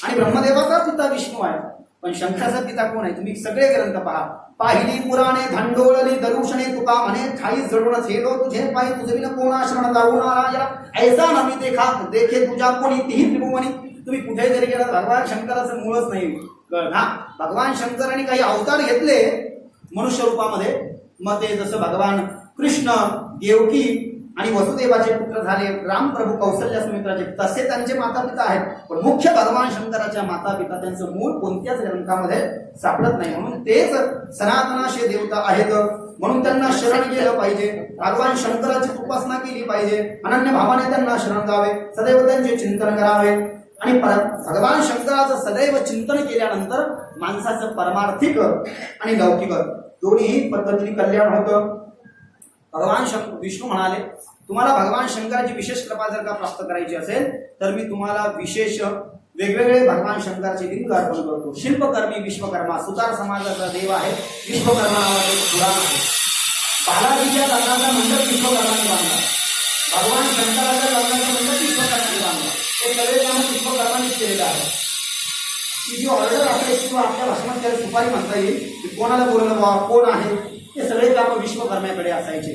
आणि ब्रह्मदेवाचा पिता विष्णू आहे, पण शंकराचा पिता कोण आहे? तुम्ही सगळे ग्रंथ पहा. पाहिली पुराणे धांडोळली दरुषणे तुका म्हणे ठाई जडून छेदो तुझे पाय तुझविन कोण आश्रम जाऊन आला ऐसा नमी देखा देखे तुझ्या कोणी तीही त्रिभुवनी. तुम्ही कुठे जरी गेला भगवान शंकराचं मूळच नाही ना. भगवान शंकराने काही अवतार घेतले मनुष्य रूपामध्ये, मग ते जसं भगवान कृष्ण देवकी आणि वसुदेवाचे पुत्र झाले, राम प्रभू कौशल्य सुमित्राचे, तसे त्यांचे माता पिता आहेत. पण मुख्य भगवान शंकराच्या माता पिता त्यांचं मूळ कोणत्याच ग्रंथामध्ये सापडत नाही. म्हणून तेच सनातनाशे देवता आहेत, म्हणून त्यांना शरण गेलं पाहिजे. भगवान शंकराची उपासना केली पाहिजे, अनन्य भावाने त्यांना शरण जावे, सदैव त्यांचे चिंतन करावे. आणि भगवान शंकराचं सदैव चिंतन केल्यानंतर माणसाचं परमार्थिक आणि लौकिक दोन्ही पद्धतीने कल्याण होतं. भगवान विष्णू म्हणाले, तुम्हाला भगवान शंकराची विशेष कृपा जर का प्राप्त करायची असेल तर मी तुम्हाला विशेष वेगवेगळे भगवान शंकराचे लिंग अर्पण करतो. शिल्पकर्मी विश्वकर्मा सुतार समाजाचा देव आहे विश्वकर्मा नावाचे पुराण आहे. बालाजीच्या लग्नाचा मंडप विश्वकर्माने बांधला, भगवान शंकराच्या लग्नाचा मंडप विश्वकर्माने बांधला. हे सगळे काम विश्वकर्मानेच केलेलं आहे. ती जी ऑर्डर असायची किंवा आपल्या भाषणात त्याला सुपारी म्हणता येईल की कोणाला बोलवलं कोण आहे, ते सगळे काम विश्वकर्म्याकडे असायचे.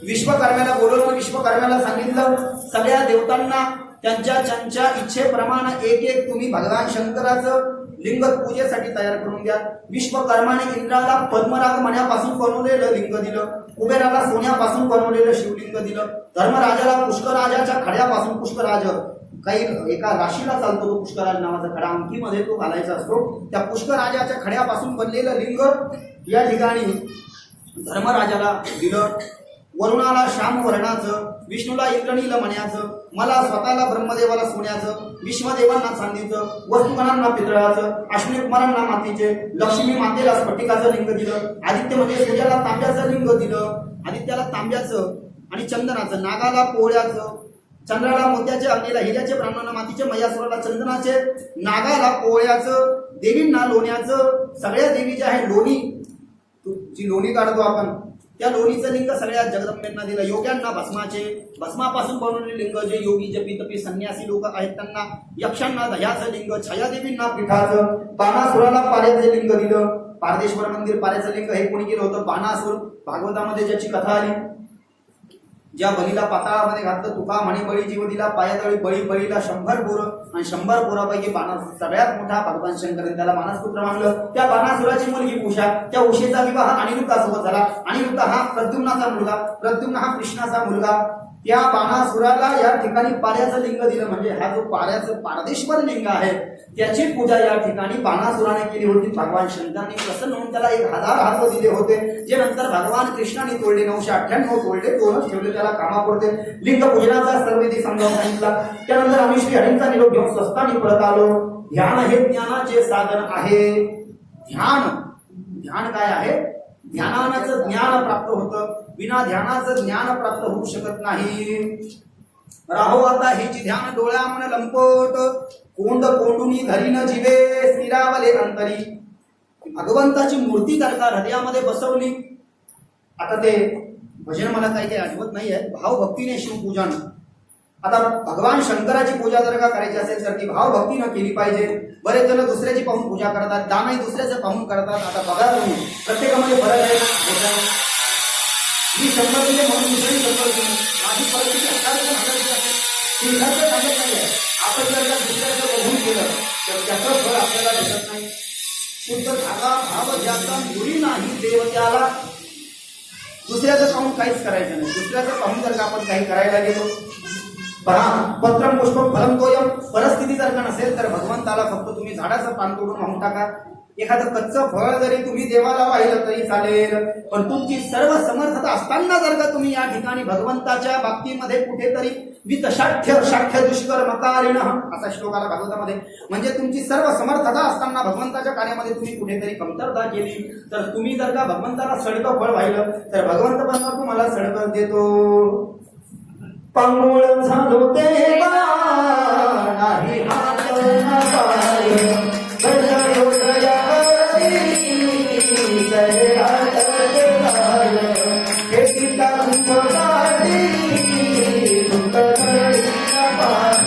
विश्वकर्म्याला बोलवलं, विश्वकर्म्याला सांगितलं सगळ्या देवतांना त्यांच्या इच्छेप्रमाणे एक एक तुम्ही भगवान शंकराचं लिंग पूजेसाठी तयार करून द्या. विश्वकर्माने इंद्राला पद्मराग मण्यापासून बनवलेलं लिंग दिलं, कुबेराला सोन्यापासून बनवलेलं शिवलिंग दिलं, धर्मराजाला पुष्कराजाच्या खड्यापासून पुष्कराज काही एका राशीला चालतो तो पुष्कराज नावाचा खडा, अंकीमध्ये तो घालायचा असतो, त्या पुष्कराजाच्या खड्यापासून बनलेलं लिंग या ठिकाणी धर्मराजाला दिलं. वरुणाला श्यामवर्णाचं, विष्णूला इंद्रनील मण्याचं, मला स्वतःला ब्रह्मदेवाला सोन्याचं, विश्वदेवांना चांदीचं, वस्तुगणांना पितळाचं, अश्विनी कुमारांना मातीचे, लक्ष्मी मातेला स्फटिकाचं लिंग दिलं, आदित्य म्हणजे सूर्याला तांब्याचं लिंग दिलं, आदित्याला तांब्याचं आणि चंदनाचं, नागाला पोळ्याचं, चंद्राला मोत्याचे, अग्नीला हिऱ्याचे, ब्राह्मणाला मातीचे, मयासुराला चंदनाचे, नागाला पोळ्याचं, देवींना लोण्याचं, सगळ्या देवी ज्या आहे लोणी जी लोणी काढतो आपण त्या लोणीचं लिंग सगळ्या जगदंबेंना दिलं. योग्यांना भस्माचे, भस्मापासून बनवलेले लिंग जे योगी जपी तपी संन्यासी लोक आहेत त्यांना, यक्षांना दह्याचं लिंग, छायादेवींना पिठाचं, बाणासुराला पाऱ्याचं लिंग दिलं. पारदेश्वर मंदिर पाऱ्याचं लिंग हे कोणी केलं होतं? बाणासुर. भागवतामध्ये ज्याची कथा आली, ज्या बळीला पाताळामध्ये घातलं, तुका म्हणे बळी जीव दिला पायातळी, बळी बळीला 100 पोरं आणि 100 पोरापैकी बाणासुर सगळ्यात मोठा भगवान शंकराने त्याला मानसपुत्र मानलं. त्या बाणासुराची मुलगी उषा, त्या उषेचा विवाह अनिरुद्धासोबत झाला. अनिरुद्ध हा प्रद्युम्नाचा मुलगा, प्रद्युम्न हा कृष्णाचा मुलगा. त्या बाणासुराला या ठिकाणी पाऱ्याचं लिंग दिलं, म्हणजे हा जो पाऱ्याचं पारदेश्वर लिंग आहे त्याची पूजा या ठिकाणी बाणासुराने केली होती. भगवान शंकराने प्रसन्न होऊन त्याला 1000 हात दिले होते, जे नंतर भगवान कृष्णाने तोडले, 998 तोडले, दोनच ठेवले त्याला कामापुरते. लिंग पूजनाचा सर्वविधी समजावून सांगितला. त्यानंतर आम्ही श्री हरींचा निरोप घेऊन स्वस्तानी परत आलो. ध्यान हे ज्ञानाचे साधन आहे. ध्यान काय आहे? ध्यानाचं ज्ञान प्राप्त होतं, विना ध्यानाचं ज्ञान प्राप्त होऊ शकत नाही. राहो आता हिची ध्यान डोळ्या मन लंपोट, कोंड कोंडुनी धरीन जीवे स्थिरावले अंतरी. भगवंताची मूर्ती जर का हृदयामध्ये बसवली, आता ते भजन मला काही आठवत नाही आहे, भावभक्तीने शिवपूजन. आता भगवान शंकराची पूजा जर का करायची असेल तर ती भावभक्तीनं केली पाहिजे. बरेच जण दुसऱ्याची पाहून पूजा करतात, दानही दुसऱ्याचं पाहून करतात. आता बघा तुम्ही प्रत्येकामध्ये फरक आहे ना. मी 100 दिले म्हणून दुसरी 100 दिली, माझी परिस्थिती 1000 असेल, तीर्थाचं सांगत नाही आहे. आपण जर का दुसऱ्याचं बघून केलं तर त्याचं फळ आपल्याला भेटत नाही. शुद्ध धागा भाव ज्याचा मुळी नाही देव त्याला. दुसऱ्याचं पाहून काहीच करायचं नाही. दुसऱ्याचं पाहून जर का आपण काही करायला गेलो, पहा पत्रम पुष्पम फलम तोयम. परिस्थिती जर का नसेल तर भगवंताला फक्त तुम्ही झाडाचं पान तोडून वाहून टाका. एखादं कच्चं फळ जरी तुम्ही देवाला वाहिलं तरी चालेल, पण तुमची सर्व समर्थता असताना जर का तुम्ही या ठिकाणी भगवंताच्या बाबतीमध्ये कुठेतरी वितशाठ्य शाठ्य दुष्कर्मकारिण असा श्लोक आला भागवतामध्ये. म्हणजे तुमची सर्व समर्थता असताना भगवंताच्या कार्यामध्ये तुम्ही कुठेतरी कमतरता केली तर तुम्ही जर का भगवंताला सडकं फळ वाहिलं तर भगवंत पण तुम्हाला सडकं देतो. पांगुळ झालो तेव्हा नाही हात नपाय, घडलो दयावरी दयाळ दयाळ, हे सीता सुखदारी सुखदरी नपाय.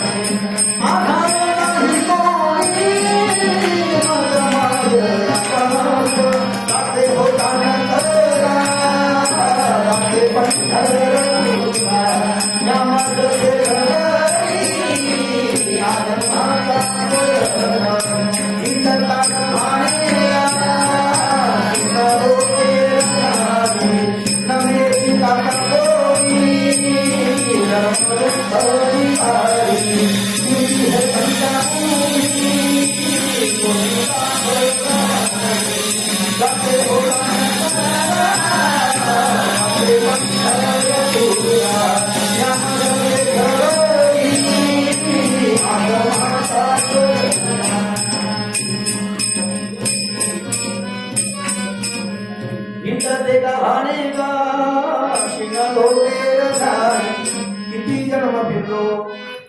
किती जन्म फिरलो,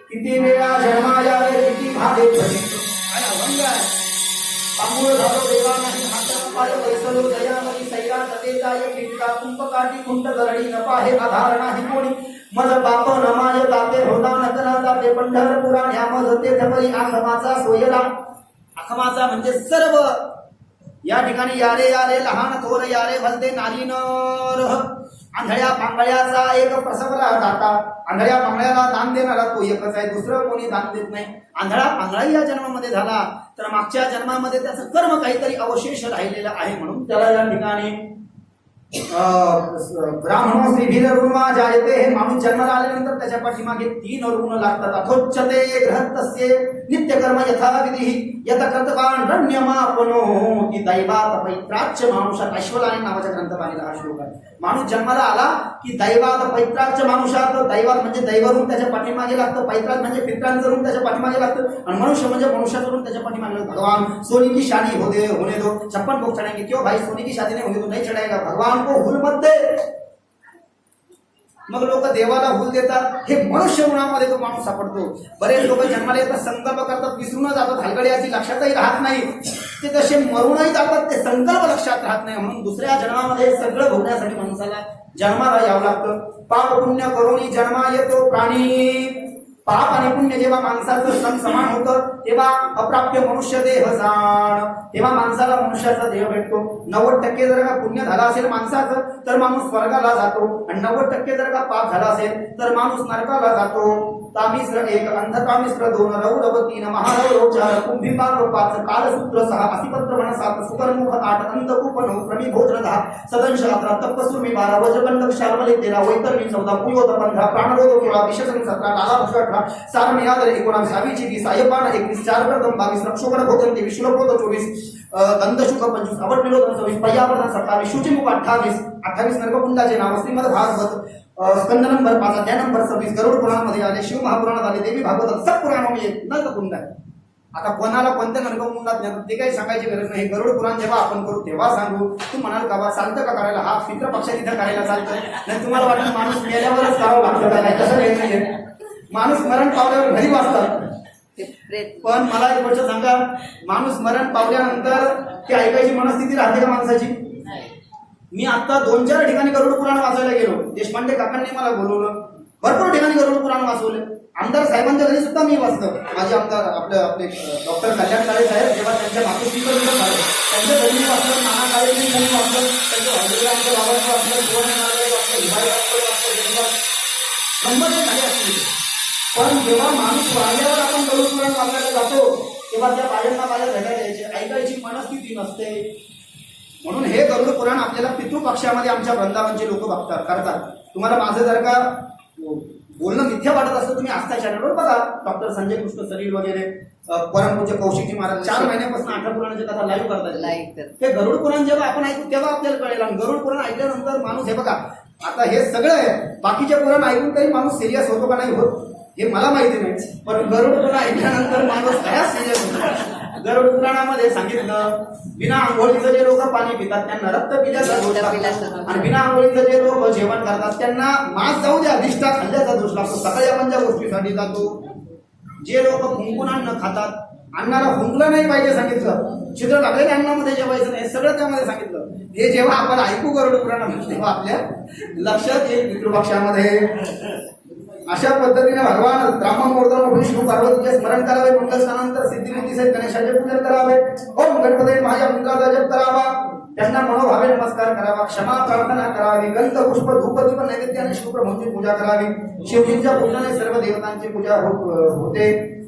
किती वेळा जन्माया किती भागे पडले आणि अभंग आहे. पांगुळ झालो देवा नाही हातात पाय बैसलो दयामती सैरा तते जाय पिता कुंभकाठी कुंड धरणी न पाहे आधार नाही कोणी मज पाप नमाय ताते होता नकना ताते पंढरपुरा ह्या मज ते थपरी आखमाचा सोयला. आखमाचा म्हणजे सर्व या ठिकाणी यारे यारे लहान थोर यारे भलते नारी नर. आंधळ्या पांगळ्याचा एक प्रसवला जाता. आंधळ्या पांगळ्याला दान देणारा तो एकच आहे, दुसरं कोणी दान देत नाही. आंधळा पांगळाही या जन्मामध्ये झाला तर मागच्या जन्मामध्ये त्याचं कर्म काहीतरी अवशेष राहिलेलं आहे म्हणून त्याला या ठिकाणी ब्राह्मणो श्रीभिर ऋणवा जायते. हे माणूस जन्माला आल्यानंतर त्याच्या पाठीमागे 3 ऋण लागतात. अथोच्चते गृहस्थस्य नित्यकर्म यथाविधी यत कृतवान रण्यमापनो की दैवात पैत्राच्य मानुषात. ऐश्वर्यायन नावाच्या ग्रंथपालीला हा श्लोक आहे. माणूस जन्माला आला की दैवात पैत्राच्य मानुषात. दैवात म्हणजे दैवरून त्याच्या पाठीमागे लागतं, पैत्रात म्हणजे पित्रांचं ऋण त्याच्या पाठीमागे लागतं आणि मनुष्य म्हणजे मनुष्याचं ऋण त्याच्या पाठीमागे लागतं. भगवान सोनी की शादी होने दो 56 भोग चढ़ाएंगे. क्यों भाई सोनी की शादी नहीं होगी तो नहीं चढ़ाएगा. भगवान को हुल मत दे. मग लोक देवाला हुल देतात. हे मनुष्य ऋणामध्ये तो माणूस सापडतो. बरेच लोक जन्माला येतात, संकल्प करतात, विसरून जातात, हलगड्याची लक्षातही राहत नाही. ते तसे मरूनही जातात, ते संकल्प लक्षात राहत नाही. म्हणून दुसऱ्या जन्मामध्ये सगळं भोगण्यासाठी माणसाला जन्माला यावं लागतं. पाप पुण्य करून जन्मा येतो प्राणी. पाप आणि पुण्य जेव्हा माणसाचं सम समान होतं तेव्हा अप्राप्य मनुष्य देह जाण. तेव्हा माणसाला मनुष्याचा देह भेटतो. 90% जर का पुण्य झाला असेल माणसाचं तर माणूस स्वर्गाला जातो आणि 90% जर का पाप झाला असेल तर माणूस नरकाला जातो. तामिश्र 1 अंधतामिश्र 2 रौरव 3 महारव 4 कुंभिपाल 5 कालसूत्र 6 असिपत्र मन 7 सुकरमुख 8 अंधकूप 9 प्रमिभोजन 10 सदंश 11 तपस्वी 12 वजकंडक शार्वलिक 13 वैतरणी 14 पुयोत 15 प्राणरोध 16 विशेषण 17 लालाभूष 18 सारमेयादर 19 सावीची 20 आयपान 21 चारप्रथम 22 रक्षोगण भोजन 23 श्लोकोत 24 दंतशुक 25 अवट निरोधन 26 पर्यावरण 27 शुचिमुख 28 नरककुंडाचे नाव श्रीमद भागवत स्कंद नंबर 5 अध्याय नंबर 26 गरुड पुराणामध्ये आले, शिव महापुराणात आले, देवी भागवतात सब पुराणामध्ये नरककुंड आहे. आता कोणाला कोणत्या नरककुंडात नेतात ते काही सांगायची गरज नाही. गरुड पुराण जेव्हा आपण करू तेव्हा सांगू. तू म्हणाल का बा चालतं का करायला, हा पित्र पक्षात इथं करायला चालतं नाही. तुम्हाला वाटतं माणूस मेल्यावरच करावं लागतं का नाही, तसं काही नाही. माणूस मरण पावल्यावर घरी वाचतात. पण मला एक गोष्ट सांगा, माणूस मरण पावल्यानंतर ते ऐकायची मनस्थिती राहते का माणसाची? मी आता 2-4 ठिकाणी गरुड पुराण वाचायला गेलो. देशपांडे काकांनी मला बोलवलं, भरपूर ठिकाणी गरुड पुराण वाचवले. आमदार साहेबांच्या घरी सुद्धा मी वाचतो. माझे आमदार आपले डॉक्टर कल्याण काळे साहेब जेव्हा त्यांच्या मातोश्रीवर झाले त्यांच्या घरी मी वाचलं, नाना काळेंनी त्यांनी वाचलं, त्यांच्या आमच्या बाबांचं वाचलं, सुवर्ण वाचलं, हिवाळी वाचलं, संबंध झाले असतील. पण जेव्हा माणूस वाढल्यावर आपण गरुड पुराण वाचायला जातो तेव्हा त्या बाळांना माझ्या भेटायला यायचे, ऐकायची मनस्थिती नसते. म्हणून हे गरुड पुराण आपल्याला पितृपक्षामध्ये आमच्या वृंदावनचे लोक बघतात करतात. तुम्हाला माझं जर का बोलणं मिथ्या वाटत असतं तुम्ही आस्था चॅनलवर बघा. डॉक्टर संजय कृष्ण सलील वगैरे परमपूज्य कौशिकजी महाराज 4 महिन्यापासून 18 पुराणाची कथा लाईव्ह करतात. ते गरुड पुराण जेव्हा आपण ऐकू तेव्हा आपल्याला कळेल. आणि गरुड पुराण ऐकल्यानंतर माणूस हे बघा, आता हे सगळं आहे, बाकीच्या पुराण ऐकून काही माणूस सिरियस होतो का नाही होत हे मला माहिती नाही. पण गरुड पुराण ऐकल्यानंतर माणूस काय सिरियस होतो. गरुड पुराणामध्ये सांगितलं बिना आंघोळीचं जे लोक पाणी पितात त्यांना रक्त पिल्याचा दोष लागतो आणि बिना आंघोळीचं जे लोक जेवण करतात त्यांना मांस जाऊ द्या अधिष्ठा खाल्ल्याचा दोष लागतो. सगळ्या आपण ज्या गोष्टीसाठी जातो. जे लोक फुंकून अन्न खातात, अन्नाला फुंकलं नाही पाहिजे सांगितलं, छिद्र टाकलेल्या अन्नामध्ये जेवायचं नाही सगळं त्यामध्ये सांगितलं. हे जेव्हा आपण ऐकू गरुड पुराणामध्ये तेव्हा आपल्या लक्षात येईल पितृपक्षामध्ये. अशा पद्धतीने भगवान ब्राह्मण शिव पार्वतीचे स्मरण करावे. मंगल स्नानानंतर सिद्धिमुक्ती सहित गणेशाचे पूजन करावे. ओम गणपती माझ्या मंत्राचा जप करावा. त्यांना मनोभावे नमस्कार करावा. क्षमा प्रार्थना करावी. गंध पुष्प धूप दीप नैवेद्याने शिवप्रभूंची पूजा करावी. शिवजींच्या पूजनाने सर्व देवतांची पूजा होते.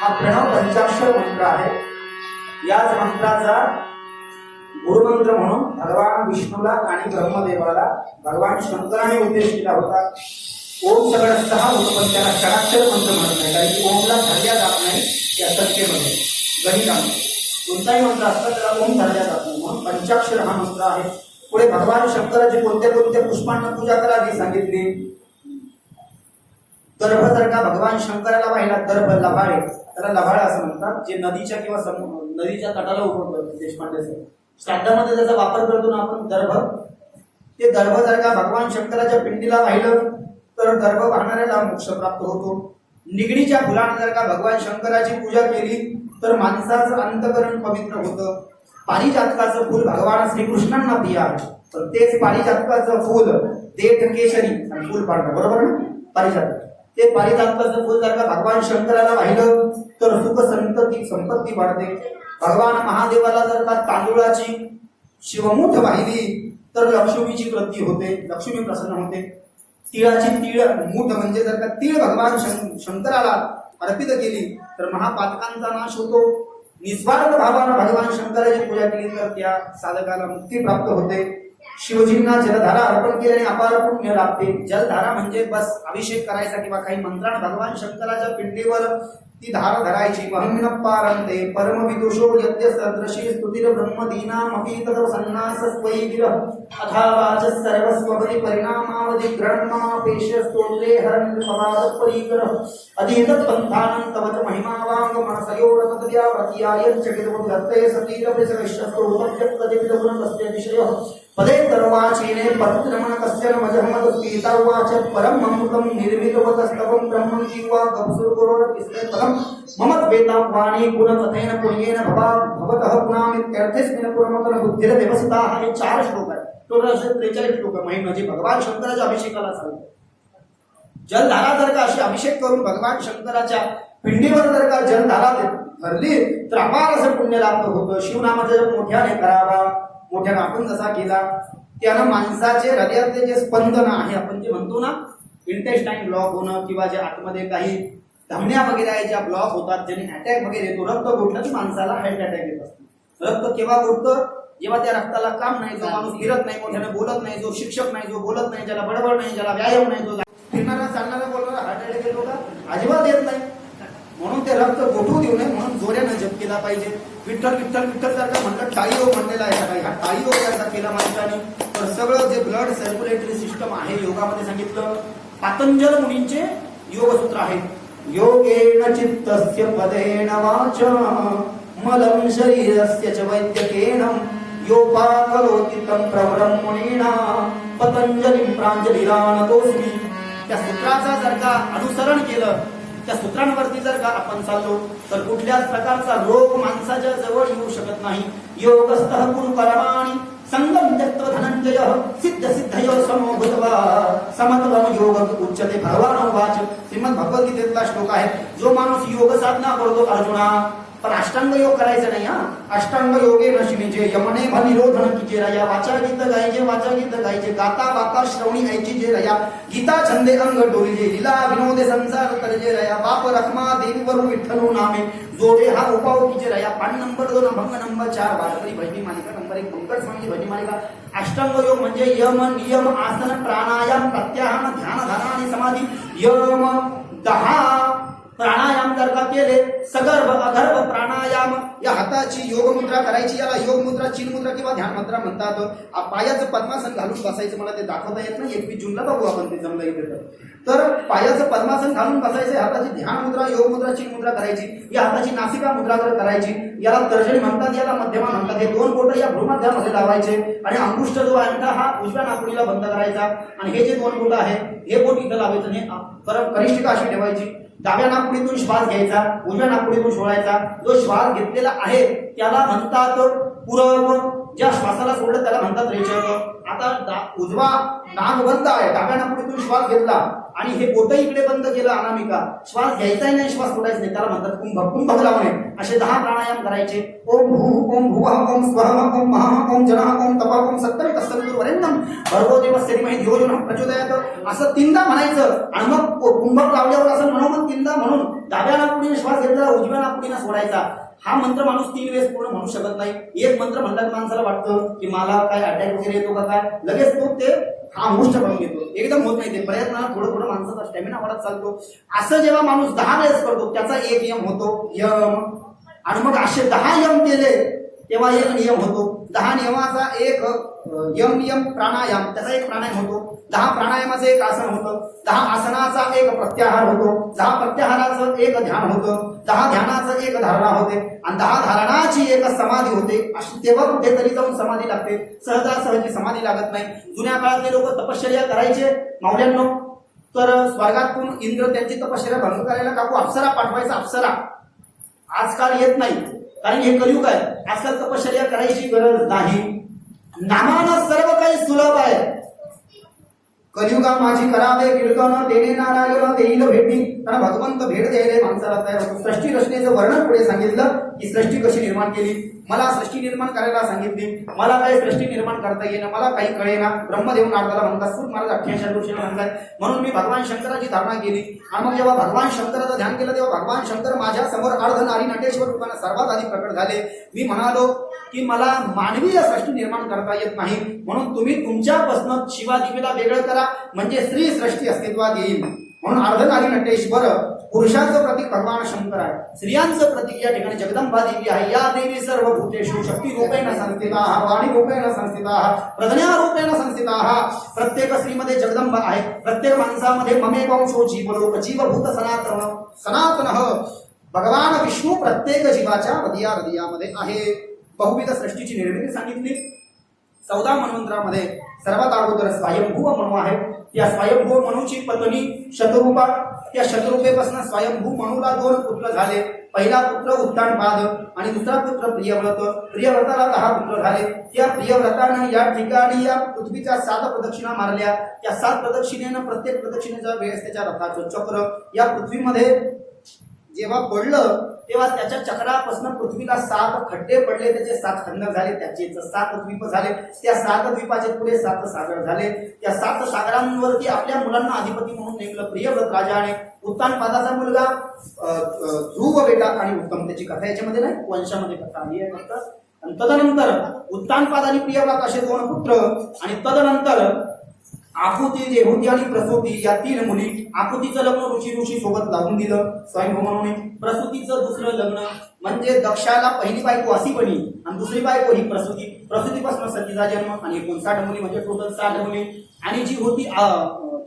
हा प्रणव पंचाक्षर मंत्र आहे. याच मंत्राचा गुरुमंत्र म्हणून भगवान विष्णूला आणि ब्रह्मदेवाला भगवान शंकराने उपदेश दिला होता. ओम सगळं 6 होतं, पण त्याला षडाक्षर मंत्र म्हणत नाही, कारण की ओमला धरल्या जात नाही या संख्येमध्ये गणितामध्ये. कोणताही मंत्र असता त्याला ओम धरल्या जात नाही, म्हणून पंचाक्षर हा मंत्र आहे. पुढे भगवान शंकराची कोणत्या कोणत्या पुष्पांना पूजा करावी सांगितली. दर्भ जर का भगवान शंकराला पाहिला, दर्भ लभाळे, त्याला लभाळ असं म्हणतात, जे नदीच्या किंवा नदीच्या तटाला उगवतं. देशपांडे श्राद्धामध्ये त्याचा वापर करतो ना आपण दर्भ. ते दर्भ जर का भगवान शंकराच्या पिंडीला वाहिलं तर दर्भ वाहणाऱ्याला मोक्ष प्राप्त होतो. निगडीच्या फुलाने जर का भगवान शंकराची पूजा केली तर माणसाचं अंतकरण पवित्र होतं. पारिजातकाचं फूल भगवान श्रीकृष्णांना प्रिय आहे, तर तेच पारिजातकाचं फूल देठ केशरी आणि फूल पांढरं, बरोबर ना. पारिजातक, ते पारिजातकाचं फूल जर का भगवान शंकराला वाहिलं तर सुख संपत्ती वाढते. भगवान महादेवाला जर का तांदूळाची शिवमुठ वाहिली तर लक्ष्मीची वृद्धी होते, लक्ष्मी प्रसन्न होते. तिळाची तीळ मूठ म्हणजे जर का तीळ भगवान शंकराला अर्पित केली तर महापातकांचा नाश होतो. निस्वार्थ भावानं भगवान शंकराची पूजा केली तर त्या साधकाला मुक्ती प्राप्त होते. शिवजींना जलधारा अर्पण केल्याने अपार पुण्य लाभते. जलधारा म्हणजे बस अभिषेक करायचा किंवा काही मंत्राने भगवान शंकराच्या पिंडीवर ती धार धरायची. वहम्न पारंते परम विदुषो यद्य सदृशी स्तुतिर ब्रह्मदीनामपि तद सन्नास स्वैगिर अथावाच सर्वस्वपदी परिणामावधि ग्रणमापेश स्तोत्रे हरन् पवाद परीकर अधीत पंथानं तवच महिमावांग मनसयोरमद्या प्रतियायं चकितो दत्ते सतीर विसविश्वस्तो उपत्यक्तदिविदगुण तस्य विषय पदे तर्वाचीने पतिरमण कस्य नमजहमद पीतर्वाच परम अमृतं निर्मितवतस्तवं ब्रह्मं जीवा गप्सुरपुरोर किसने पदम ममत वेदां वाणी गुणकथेन पुण्येन भवतः पुनामित्यर्थेस्मिन् पुरमतन बुद्धिर व्यवस्था. हे 4 श्लोक आहेत. टोटल 43 श्लोक आहे. म्हणजे भगवान शंकराच्या अभिषेकाला सांगतो. जलधारा जर का अशी अभिषेक करून भगवान शंकराच्या पिंडीवर जर का जलधारा भरली तर अपार असं पुण्य लाभ होतं. शिवनामाचा जप मोठ्याने करावा. मोठ्याने आपण जसा केला त्यानं माणसाचे हृदयातले जे स्पंदन आहे, आपण जे म्हणतो ना इंटेस्टाईन ब्लॉक होणं किंवा जे आतमध्ये काही धमन्या वगैरे आहे ज्या ब्लॉक होतात, ज्याने अटॅक वगैरे येतो, रक्त गोठलं की माणसाला हार्ट अटॅक येत असतो. रक्त केव्हा गोठतं? जेव्हा त्या रक्ताला काम नाही, जो माणूस फिरत नाही, मोठ्याने बोलत नाही, जो शिक्षक नाही, जो बोलत नाही, ज्याला बडबड नाही, ज्याला व्यायाम नाही, जो फिरणारा चालणारा बोलणारा हार्ट अटॅक येतो का? अजिबात येत नाही. म्हणून ते रक्त गोठवू देऊ नये म्हणून जोऱ्यानं जप केला पाहिजे. विठ्ठल विठ्ठल विठ्ठल सारखं म्हणतात टाळी योग म्हणलेला आहे सकाळी. हा टाळी योग जर केला माणसाने तर सगळं जे ब्लड सर्क्युलेटरी सिस्टम आहे योगामध्ये सांगितलं. पातंजल मुनींचे योगसूत्र आहेत. योगेन चित्तस्य पदेन वाच मलं शरीरस्य च वैद्यकेन योपाकरोति तं प्रवरं मुनीना पतंजलिं प्राञ्जलिरानतोऽस्मि. त्या सूत्राचा जर का अनुसरण केलं, त्या सूत्रांवरती जर का आपण चाललो तर कुठल्याच प्रकारचा रोग माणसाच्या जवळ येऊ शकत नाही. योगस्थः कुरु कर्माणि संगम त्यक्त्वा धनंजय सिद्ध सिद्धयो समो भूत्वा समत्वम योग उच्यते. भगवान वाच. श्रीमद भगवद्गीतेतला श्लोक आहे. जो माणूस योग साधना करतो अर्जुना, पण अष्टांग योग करायचं नाही. अष्टांग योगे नशिनीचे यमने भनिरोधन कीचे रया. वाचा गीत गायचे, वाचा गीत गायचे, गाता वाता श्रवणी ऐची जे रया. गीता छंदे अंग डोलीजे, लीला विनोदे संसार तरजे रया. बाप रखमा देवी वरु विठ्ठलू नामे जोडे हा उपाव कीचे रया. पान नंबर 2 अभंग नंबर 4 वारकरी भजनी मालिका नंबर 1 पंकज स्वामी भजनी मालिका. अष्टांग योग म्हणजे यम नियम आसन प्राणायाम प्रत्याहार ध्यान धारणा आणि समाधी. यम 10 प्राणायाम जर का केले, सगर्भ अगर्भ प्राणायाम, या हाताची योग मुद्रा करायची. याला योग मुद्रा, चिन मुद्रा किंवा ध्यान मुद्रा म्हणतात. पायाचं पद्मासन घालून बसायचं. मला ते दाखवता येत नाही, 21 जूनला बघू आपण ते जमलं इथे. तर पायाचं पद्मासन घालून बसायचं. हाताची ध्यान मुद्रा, योग मुद्रा, चिन मुद्रा करायची. या हाताची नासिका मुद्रा करायची. याला तर्जनी म्हणतात, याला मध्यमा म्हणतात. हे 2 बोट या भ्रूमध्यामध्ये लावायचे आणि अंगुष्ठ जो आहे हा उजव्या नाकपुडीला बंद करायचा आणि हे जे 2 बोट आहे हे बोट इथं लावायचं. हे कनिष्ठिका अशी ठेवायची. डाव्या नाकपुडीतून श्वास घ्यायचा, उजव्या नाकपुडीतून सोडायचा. जो श्वास घेतलेला आहे त्याला म्हणतात पूरक. ज्या श्वासाला सोडलं त्याला म्हणतात रेचक. आता उजवा नाक बंद आहे, डाव्या नाकपुडीतून श्वास घेतला आणि हे बोट इकडे बंद केलं अनामिका. श्वास घ्यायचाही नाही, श्वास सोडायचा नाही, त्याला म्हणतात कुंभक. कुंभक लावणे. असे 10 प्राणायाम करायचे. ओम भू ओम भुवः ओम स्वः ओम महः ओम जनः ओम तपः ओम सत्तम तत्सवितुर्वरेण्यं भर्गो देवस्य धीमहि धियो यो नः प्रचोदयात्. असं 3दा म्हणायचं आणि मग कुंभक लावल्यावर असं म्हणून 3दा म्हणून डाव्या नाकपुडीने श्वास घेतला, उजव्या नाकपुडीने सोडायचा. हा मंत्र माणूस 3 वेळेस पूर्ण म्हणू शकत नाही. एक मंत्र म्हणला की माणसाला वाटतं की मला काय अटॅक वगैरे येतो का काय, लगेच तो ते हा मुष्ट करून घेतो. एकदम होत नाही ते. प्रयत्नाला थोडं थोडं माणसाचा स्टॅमिना वाढत चालतो. असं जेव्हा माणूस 10 वेळेस करतो त्याचा एक यम होतो, यम. आणि मग असे 10 यम केले तेव्हा एक नियम होतो. 10 नियमाचा एक यम नियम प्राणायाम, त्याचा एक प्राणायाम होतो. 10 प्राणायामाचं एक आसन होतं. 10 आसनाचा एक प्रत्याहार होतो. 10 प्रत्याहाराचं एक ध्यान होतं. 10 ध्यानाचं एक धारणा होते आणि 10 धारणाची एक समाधी होते. अशी तेव्हा कुठेतरी जाऊन समाधी लागते. सहजासहजी समाधी लागत नाही. जुन्या काळातले लोक तपश्चर्या करायचे माऊल्यांनो, तर स्वर्गातून इंद्र त्यांची तपश्चर्या भंग करायला काकू अप्सरा पाठवायचा. अप्सरा आजकाल येत नाही कारण हे कलियुग आहे. आजकाल तपश्चर्या करायची गरज नाही. नामानं सर्व काही सुलभ आहे. कलियुगा माझी करावे कीर्तन देणे नारायण देईल भेटी. कारण भगवंत भेट द्यायला माणसाला तयार होतो. सृष्टी रचनेचं वर्णन पुढे सांगितलं की सृष्टी कशी निर्माण केली. मला सृष्टी निर्माण करायला सांगितली. मला काही सृष्टी निर्माण करता येईना, मला काही कळेना. ब्रह्मदेव नारदाला म्हणतात, सूत महाराज 88 वर्षाला म्हणतात, म्हणून मी भगवान शंकराची धारणा केली. आणि मग जेव्हा भगवान शंकराचं ध्यान केलं तेव्हा भगवान शंकर माझ्या समोर अर्धनारी नटेश्वर रूपाने सर्वात आधी प्रकट झाले. मी म्हणालो की मला मानवीय सृष्टी निर्माण करता येत नाही, म्हणून तुम्ही तुमच्यापासून शिवादेवीला वेगळं करा, म्हणजे स्त्री सृष्टी अस्तित्वात येईल. म्हणून अर्धनारी नटेश्वर पुरुषांचं प्रतीक भगवान शंकर आहे. स्त्रियांचं प्रतीक या ठिकाणी जगदंबा देवी आहे. या देवी सर्व भूतेषु शक्ती रूपेण संस्थिताः, वाणी रूपेण संस्थिताः, प्रज्ञा रूपेण संस्थिताः. प्रत्येक स्त्रीमध्ये जगदंबा आहे. प्रत्येक माणसामध्ये ममेवंशो जीवलोक, जीवभूत सनातनः भगवान विष्णू प्रत्येक जीवाच्या हृदयामध्ये आहे. बहुविध सृष्टीची निर्मिती सांगितली. 14 मन्वंतरामध्ये सर्वात अगोदर स्वयंभू मनु आहे. या स्वयंभू मनुची पत्नी शतरूपा. त्या शतरूपेपासून स्वयंभू मनुला 2 पुत्र झाले. पहिला पुत्र उत्तानपाद आणि दुसरा पुत्र प्रियव्रत. प्रियव्रताला 10 पुत्र झाले. त्या प्रियव्रतानं या ठिकाणी या पृथ्वीच्या 7 प्रदक्षिणा मारल्या. त्या 7 प्रदक्षिणेनं प्रत्येक प्रदक्षिणेच्या वेळेस त्याच्या रथाचं चक्र या पृथ्वीमध्ये जेव्हा पडलं तेव्हा त्याच्या चक्रापासून पृथ्वीला 7 खड्डे पडले. त्याचे 7 खंड झाले. त्याचे 7 द्वीप झाले. त्या 7 द्वीपाचे पुढे 7 सागर झाले. त्या 7 सागरांवरती आपल्या मुलांना अधिपती म्हणून नेमलं प्रियव्रत राजाने. उत्तानपादाचा मुलगा ध्रुव बेटा आणि उत्तम, त्याची कथा याच्यामध्ये नाही, वंशामध्ये कथा आली आहे फक्त. आणि तदनंतर उत्तानपाद आणि प्रियव्रत असे 2 पुत्र. आणि तदनंतर आकुती, देहुती आणि प्रसूती या 3 मुली. आकुतीचं लग्न ऋषी सोबत लावून दिलं स्वयंभू म्हणून. प्रसूतीचं दुसरं लग्न म्हणजे दक्षाला पहिली बायको अशी बनी आणि दुसरी बायको ही प्रसूती. प्रसूतीपासून सतीचा जन्म आणि 59 मुली म्हणजे टोटल 60 मुली. आणि जी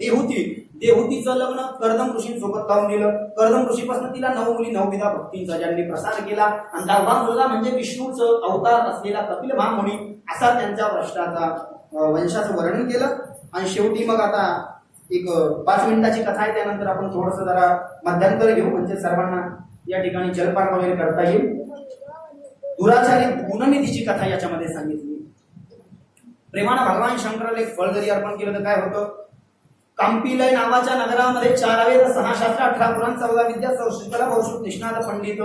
होती देहुतीचं लग्न कर्दम ऋषींसोबत लावून दिलं. कर्दम ऋषीपासून तिला 9 मुली 9 विधा भक्तींचा ज्यांनी प्रसार केला. आणि 10वा मुलगा म्हणजे विष्णूचं अवतार असलेला कपिल महामुनी असा त्यांच्या वृष्टाचा वंशाचं वर्णन केलं. आणि शेवटी मग आता एक 5 मिनिटाची कथा आहे. त्यानंतर आपण थोडंसं जरा मध्यांतर घेऊ, म्हणजे सर्वांना या ठिकाणी जलपान वगैरे करता येईल. दुराचारी गुणनिधीची कथा याच्यामध्ये सांगितली. प्रेमानं भगवान शंकराला एक फळ जरी अर्पण केलं तर काय होतं. कांपिलय नावाच्या नगरामध्ये 4 वेद 6 शास्त्र 18 पुराण 14 विद्या 64 कला बहुश्रुत निष्णात पंडित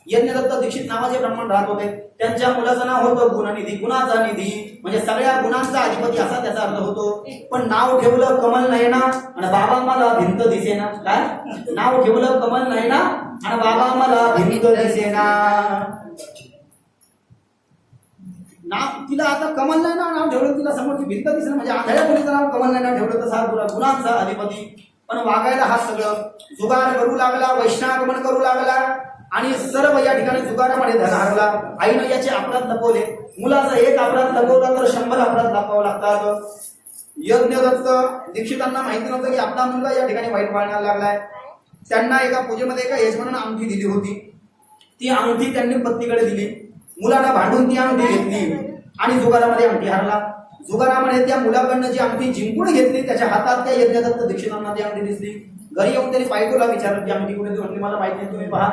यज्ञदत्त दीक्षित नावाचे ब्राह्मण राहत होते. त्यांच्या मुलाचं नाव होतं गुणनिधी. गुणाचा निधी म्हणजे सगळ्या गुणांचा अधिपती असा त्याचा अर्थ होतो. पण नाव ठेवलं कमल नयना आणि बाबा मला भिंत दिसेना. काय नाव ठेवलं कमल नयना आणि बाबा मला भिंत दिसेना. नाव तिला आता कमल नाही नाव ठेवलं, तिला समोरची भिंत दिसेल म्हणजे आंधळ्या मुलीचं नाव कमल नाही ठेवलं तर हा गुणांचा अधिपती. पण वागायला हा सगळं जुगार करू लागला, वैष्णागमन करू लागला आणि सर्व या ठिकाणी जुगारामध्ये धन हरला. आईनं याचे अपराध लपवले. मुलाचा 1 अपराध लपवला तर 100 अपराध लपवावं लागतात. यज्ञदत्त दीक्षितांना माहिती नव्हतं की आपला मुलगा या ठिकाणी वाईट वाढण्याला लागलाय. त्यांना एका पूजेमध्ये एका यजमानानं अंगठी दिली होती. ती अंगठी त्यांनी पत्नीकडे दिली. मुलाला भांडून ती अंगठी घेतली आणि जुगारामध्ये अंगठी हरला. जुगारामध्ये त्या मुलाकडनं जी अंगठी जिंकून घेतली त्याच्या हातात त्या यज्ञदत्त दीक्षितांना ती अंगठी दिसली. घरी येऊन त्यांनी बायकोला विचारलं की अंगठी कुठे म्हणली मला माहिती नाही, तुम्ही पहा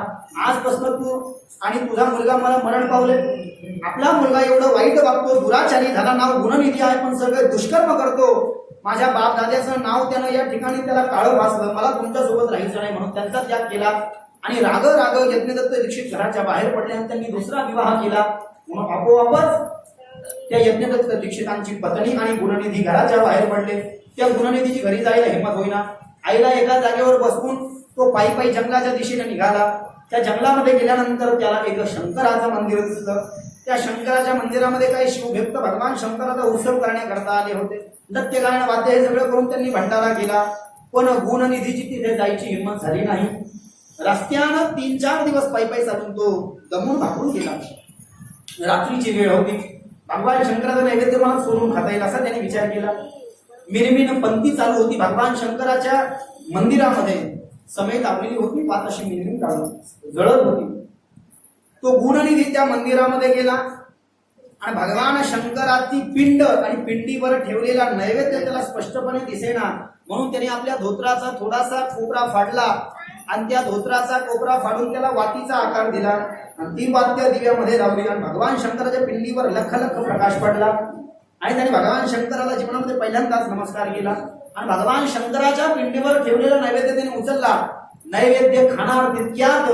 आजपासून तू आणि तुझा मुलगा मला मरण पावले. आपला मुलगा एवढं वाईट वागतो, दुराचारी झाला, नाव गुणनिधी आहे पण सगळे दुष्कर्म करतो. माझ्या बाप दाद्याचं नाव त्यानं या ठिकाणी त्याला काळं भासलं. मला तुमच्या सोबत राहायचं नाही म्हणून त्यांचा त्याग केला. आणि राग यज्ञदत्त दीक्षित घराच्या बाहेर पडले आणि त्यांनी दुसरा विवाह केला. म्हणून आपोआपच त्या यज्ञदत्त दीक्षितांची पत्नी आणि गुणनिधी घराच्या बाहेर पडले. त्या गुणनिधीची घरी जायला हिंमत होईना. आईला एका जागेवर बसवून तो पायी जंगलाच्या दिशेने निघाला. त्या जंगलामध्ये गेल्यानंतर त्याला एक शंकराचं मंदिर दिसलं. त्या शंकराच्या मंदिरामध्ये काही शिवभक्त भगवान शंकराचा उत्सव करण्याकरता आले होते. नृत्य गायन वाद्य हे सगळं करून त्यांनी भंडारा केला. पण गुणनिधीची तिथे जायची हिंमत झाली नाही. रस्त्यानं 3-4 दिवस पायी चालून तो दमून भागून गेला. रात्रीची वेळ होती. भगवान शंकराचा नैवेद्य मला सोडून खाता येईल असा त्याने विचार केला. मिरमिन पंथी चालू होती भगवान शंकराच्या मंदिरामध्ये. समय लावलेली होती, 5 अशी मिरमिन जळत होती. तो गुणनिधी त्या मंदिरामध्ये गेला आणि भगवान शंकराची पिंड आणि पिंडीवर ठेवलेला नैवेद्य त्याला स्पष्टपणे दिसेना. म्हणून त्याने आपल्या धोत्राचा थोडासा कोपरा फाडला आणि त्या धोत्राचा कोपरा फाडून त्याला वातीचा आकार दिला आणि ती वात्य दिव्यामध्ये लावली आणि भगवान शंकराच्या पिंडीवर लख प्रकाश पडला. आणि त्याने भगवान शंकराला जीवनामध्ये पहिल्यांदाच नमस्कार केला आणि भगवान शंकराच्या पिंडीवर ठेवलेला नैवेद्य त्याने उचलला. नैवेद्य खाणार तितक्यात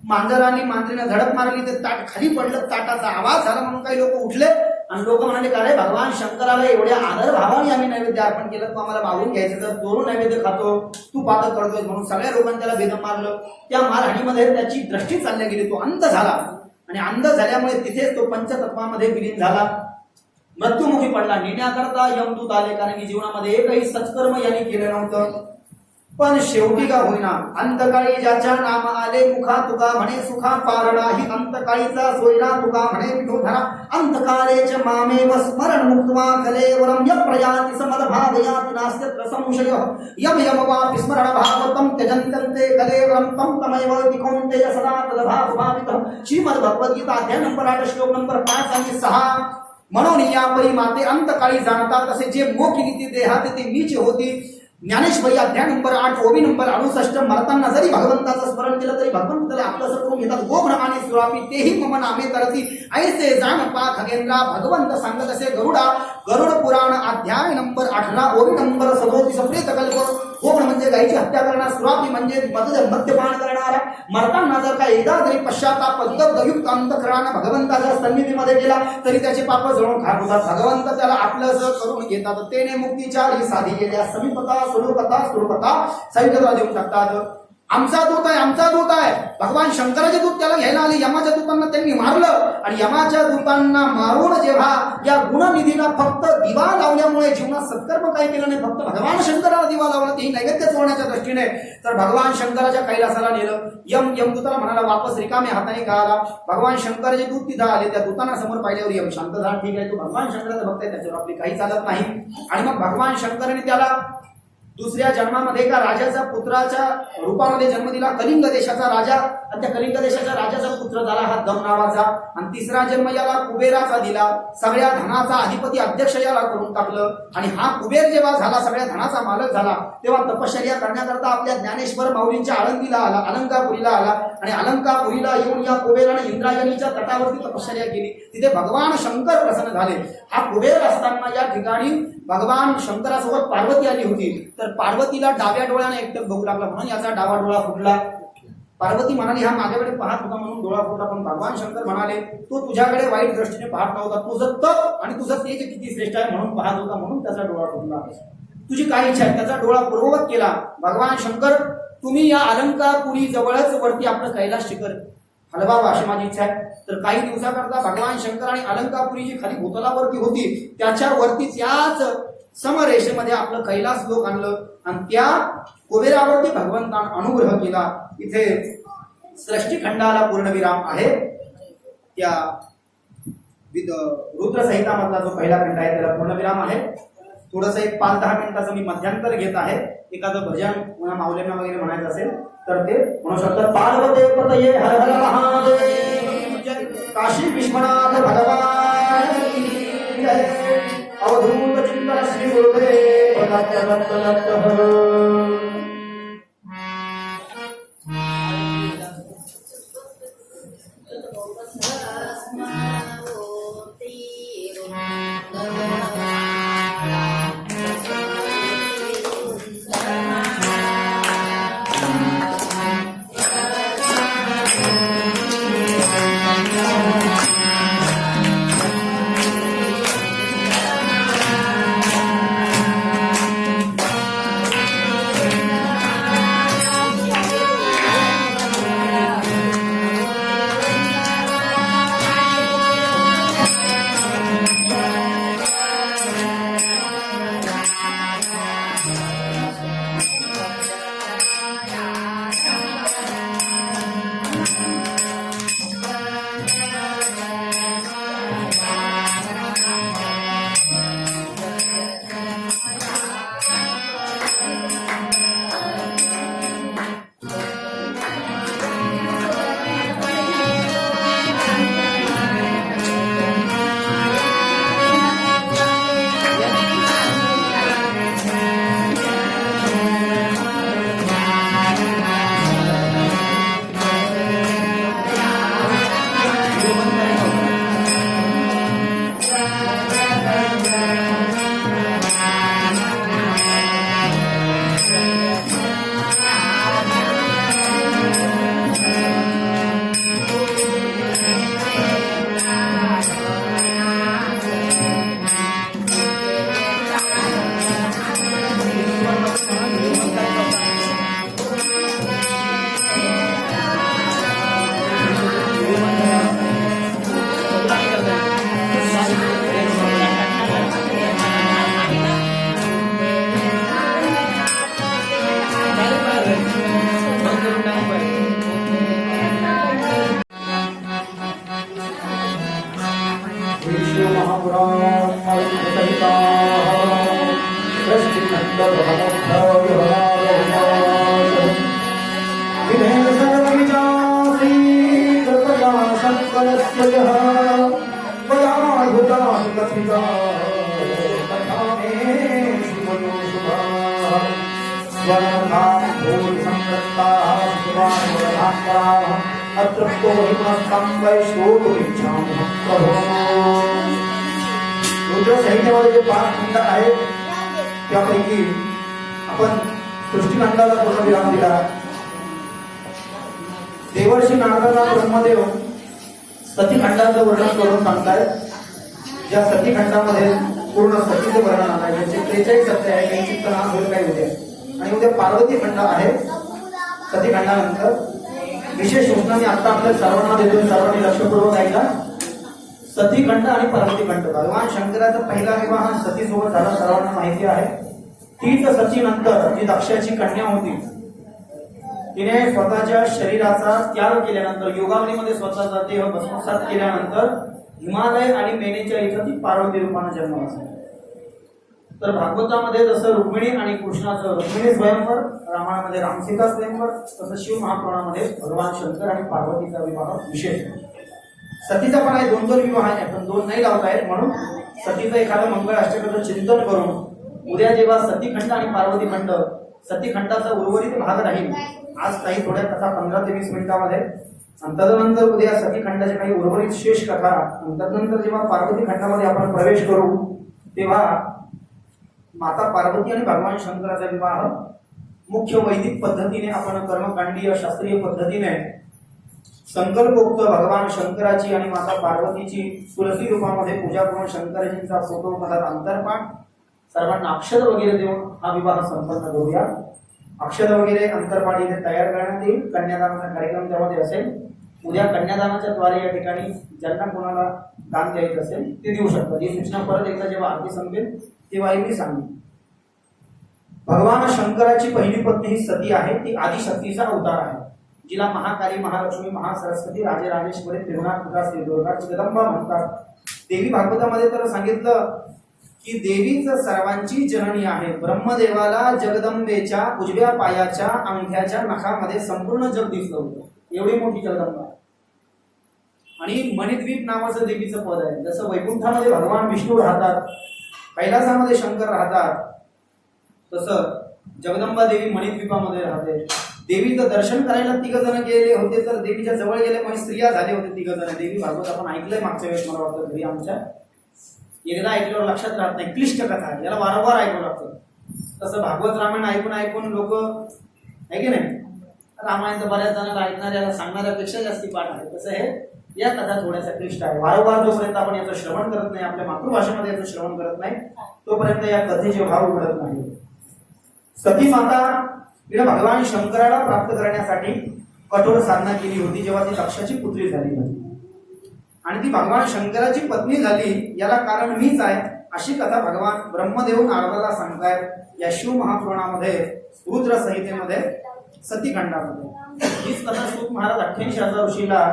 मांजराने मांजरीने धडक मारली, ते ताट खाली पडलं. ताटाचा आवाज झाला म्हणून काही लोक उठले आणि लोक म्हणाले, का रे भगवान शंकराला एवढ्या आदर भावाने आम्ही नैवेद्य अर्पण केलं, तू आम्हाला मागून घ्यायचं तर चोरून नैवेद्य खातो, तू पातळ करतोय. म्हणून सगळ्या लोकांनी त्याला बेदम मारलं. त्या मारहाणीमध्ये त्याची दृष्टी चालल्या गेली, तो अंध झाला. आणि अंध झाल्यामुळे तिथेच तो पंचतत्वामध्ये विलीन झाला, मृत्युमुखी पडला. नेण्याकरता यमदूत आले, कारण की जीवनामध्ये एकही सत्कर्म यांनी केलं नव्हतं. पण शेवटी का होईना, अंतकाळी ज्याच्या नाम आले मुखा, तुका म्हणे सुखा पारणा. ही अंतकाळीचा सोयरा, तुका म्हणे विठोधरा. अंतकाळेच मामेव स्मरण मुक्त्वा कलेवरम य प्रयाति समदभावयाति नास्त्यत्र संशय. यम यम वापि स्मरण भावतम त्यजन्तं ते कलेवरम तम तमैव विकौन्तेय सदा तदभावभावितः. श्रीमद् भगवद्गीता अध्याय नंबर 8 श्लोक नंबर 5 आणि 6. म्हणून या परी माते अंतकाळी जाणतात, तसे जे मोकिली ती देहात ती मीच होती. ज्ञानेश्वरी अध्याय नंबर 8 ओवी नंबर 68. मरताना जरी भगवंताचं स्मरण केलं तरी भगवंत त्याला आपलं करून घेतात. गोभ्र आणि सुरापी तेही मम नामे तरती, ऐसे जाण पा खगेंद्रा. भगवंत सांगत असे गरुडा. गरुड पुराण अध्याय नंबर 18 ओवी नंबर 37. प्रेत कल्प. गोभ्र म्हणजे गायीची हत्या करणार, सुरापी म्हणजे मद्यपान करणारा. मरताना जर का एकदा जरी पश्चाताप युक्त अंतकरणानं भगवंताच्या सन्निधीमध्ये गेला तरी त्याचे पाप जळून खाक होतात. भगवंत त्याला आपलं करून घेतात. तेने मुक्तीच्या ही साधी गेल्या. समीपता स्वरूपता सैन्यता देऊन टाकतात. आमचा दूत आहे, आमचा दूत आहे. भगवान शंकराचे दूत त्याला घ्यायला आले. यमाच्या दूतांना त्यांनी मारलं आणि यमाच्या दूतांना मारून जेव्हा या गुणनिधीला फक्त दिवा लावल्यामुळे जीवनात सत्कर्म काही केलं नाही, फक्त भगवान शंकराला दिवा लावला, तेही नैवेद्य चोरण्याच्या दृष्टीने, तर भगवान शंकराच्या कैलासाला नेलं. यमदूताला म्हणाला वापस रिकाम्या हाताने का आला. भगवान शंकराचे दूत तिथं आले. त्या दूतांना समोर पाहिल्यावर यम शांत झाला. ठीक आहे, तो भगवान शंकराचा भक्त आहे, त्याच्यावर आपली काही चालत नाही. आणि मग भगवान शंकराने त्याला दुसऱ्या जन्मामध्ये एका राजाचा पुत्राच्या रूपामध्ये जन्म दिला. कलिंग देशाचा राजा, आणि त्या कलिंग देशाच्या राजाचा पुत्र झाला हा दम नावाचा. आणि तिसरा जन्म याला कुबेराचा दिला. सगळ्या धनाचा अधिपती अध्यक्ष याला करून टाकलं. आणि हा कुबेर जेव्हा झाला, सगळ्या धनाचा मालक झाला, तेव्हा तपश्चर्या करण्याकरता आपल्या ज्ञानेश्वर माऊलींच्या आळंदीला आला, अलंकापुरीला आला. आणि अलंकापुरीला येऊन या कुबेराने इंद्रायणीच्या तटावरती तपश्चर्या केली. तिथे भगवान शंकर प्रसन्न झाले. हा कुबेर असताना या ठिकाणी भगवान शंकरासोबत पार्वती आली होती. तर पार्वतीला डाव्या डोळ्याने एकटक बघू लागला, म्हणून याचा डावा डोळा फुटला. पार्वती म्हणाली हा माझ्याकडे पाहत होता म्हणून डोळा फुटला. पण भगवान शंकर म्हणाले तो तुझ्याकडे वाईट दृष्टीने पाहत नव्हता, तुझं तप आणि तुझं तेज किती श्रेष्ठ आहे म्हणून पाहत होता, म्हणून त्याचा डोळा फुटला. तुझी काय इच्छा आहे? त्याचा डोळा पूर्ववत केला. भगवान शंकर तुम्ही या अलंकापुरी जवळच वरती आपलं कैलास शिखर हलवावं अशी माझी इच्छा आहे. तर काही दिवसाकरता भगवान शंकर आणि अलंकापुरी जी खाली भूतलावरती होती त्याच्यावरती त्याच समरेषेमध्ये आपलं कैलास लोक आणलं आणि त्या कुबेरावरती भगवंतानं अनुग्रह केला. इथे सृष्टिखंडाला पूर्णविराम आहे. त्या रुद्रसहितामधला जो पहिला खंड आहे त्याला पूर्णविराम आहे. थोडंसं एक 5-10 मिनिटाचं मी मध्यांतर घेत आहे. एखादं भजन पुन्हा माऊल्यांना वगैरे म्हणायचं असेल तर ते म्हणू शकतात. पार्वते पतये हर हर महादेव, काशी विश्वनाथ भगवान की जय. अवधूत चिंतन श्री गुरुदेव दत्त. शङ्करस्य यः बलाहुता कथिता तथा मे शिवयो शुभः स्वरथां भूरिसंवृत्ताः शिवानुरधान्ताः अतृप्तो हि पुनस्तं वै श्रोतुमिच्छामि प्रभो। रुद्र संहितेमध्ये जे 5 खंड आहेत त्यापैकी आपण सृष्टिखंडाला पूर्ण विराम दिला। देवर्षी नारदांना ब्रह्मदेव सतीखंडाचं वर्णन करून सांगतायत। ज्या सतीखंडामध्ये पूर्ण सतीचं वर्णन आहे, ज्याचे 43 सत्य आहे, त्यांची तर नाव होईल काही उद्या, आणि उद्या पार्वती खंड आहे। सतीखंडानंतर विशेष सूचना मी आता आपल्या सर्वांना देतो, सर्वांनी लक्षपूर्वक ऐका। सतीखंड आणि पार्वतीखंड, भगवान शंकराचा पहिला विवाह सतीसोबत झाला, सर्वांना माहिती आहे। तीच सतीनंतर जी दक्षाची कन्या होती, तिने स्वतःच्या शरीराचा त्याग केल्यानंतर, योगाग्नीमध्ये स्वतःचा देह भस्मसात केल्यानंतर हिमालय आणि मेनेच्या इथं ती पार्वती रूपाने जन्म असेल। तर भागवतामध्ये जसं रुक्मिणी आणि कृष्णाचं रुक्मिणी स्वयंवर, रामायणामध्ये रामसीता स्वयंवर, तसं शिव महापुराणामध्ये भगवान शंकर आणि पार्वतीचा विवाह विशेष। सतीचा पण आहे 2 विवाह आहे, पण 2 नाही लावता येत, म्हणून सतीचं एखादं मंगळ अष्टकाचं चिंतन करून उद्या जेव्हा सतीखंड आणि पार्वतीखंड, सतीखंडाचा उर्वरित भाग राहील, आज काही थोड्या कथा 15 ते 20 मिनिटांमध्ये, तदनंतर उद्या सतीखंडाच्या काही उर्वरित शेष कथा, तदनंतर जेव्हा पार्वती खंडामध्ये आपण प्रवेश करू तेव्हा माता पार्वती आणि भगवान शंकराचा विवाह मुख्य वैदिक पद्धतीने, आपण कर्मकांडीय शास्त्रीय पद्धतीने संकल्पोक्त भगवान शंकराची आणि माता पार्वतीची तुलसी रूपामध्ये पूजा करून शंकरजींचा फोटो मधात अंतरपाठ, सर्वांना अक्षर वगैरे देऊन हा विवाह संपन्न करूया। अक्षर वगैरे अंतरपाठ इथे तयार करण्यात येईल, कन्यादानाचा कार्यक्रम त्यामध्ये असेल। उद्या कन्यादानाच्या द्वारे या ठिकाणी ज्यांना कोणाला दान द्यायचं असेल ते देऊ शकतात। ही सूचना परत एकदा जेव्हा आरती संपेल तेव्हा मी सांगेन। भगवान शंकराची पहिली पत्नी ही सती आहे, ती आदिशक्तीचा अवतार आहे, जिला महाकाली, महालक्ष्मी, महासरस्वती, राजराजेश्वरी, त्रिगुणात्मिका, श्री दुर्गा, जगदंबा म्हणतात। देवी भागवतामध्ये तर सांगितलं की देवीच सर्वांची जननी आहे। ब्रह्मदेवाला जगदंबेच्या उजव्या पायाच्या अंगठ्याच्या नखामध्ये संपूर्ण जग दिसलं होतं, एवढी मोठी जगदंबा। आणि मणिद्वीप नावाचं देवीचं पद आहे। जसं वैकुंठामध्ये भगवान विष्णू राहतात, कैलासामध्ये शंकर राहतात, तसं जगदंबा देवी मणिद्वीपामध्ये राहते। देवीचं दर्शन करायला 3 जण गेले होते, तर देवीच्या जवळ गेले पण स्त्रिया झाले होते 3 जण। देवी भागवत आपण ऐकलंय मागच्या वेळेस, मला वाटतं घरी आमच्या, एकदा ऐकल्यावर लक्षात राहत नाही, क्लिष्ट कथा आहे, याला वारंवार ऐकावं लागतं। तसं भागवत रामायण ऐकून लोक आहे की नाही, रामायण तर बऱ्याच जणांना ऐकणाऱ्याला सांगणाऱ्यापेक्षा जास्ती पाठ आहे, तसं हे या कथा थोड्याशा क्लिष्ट आहे। वारंवार जोपर्यंत आपण याचं श्रवण करत नाही, आपल्या मातृभाषेमध्ये याचं श्रवण करत नाही, तोपर्यंत या कथेचे भाव उघडत नाही। सती माता तिने भगवान शंकराला प्राप्त करण्यासाठी कठोर साधना केली होती, जेव्हा ती दक्षाची पुत्री झाली होती आणि ती भगवान शंकराची पत्नी झाली, याला कारण मीच आहे, अशी कथा भगवान ब्रह्मदेव नारदाला सांगतायत या शिव महापुराणामध्ये, रुद्र संहितेमध्ये, सतीखंडामध्ये। हीच कथा सूत महाराज 88,000 ऋषीला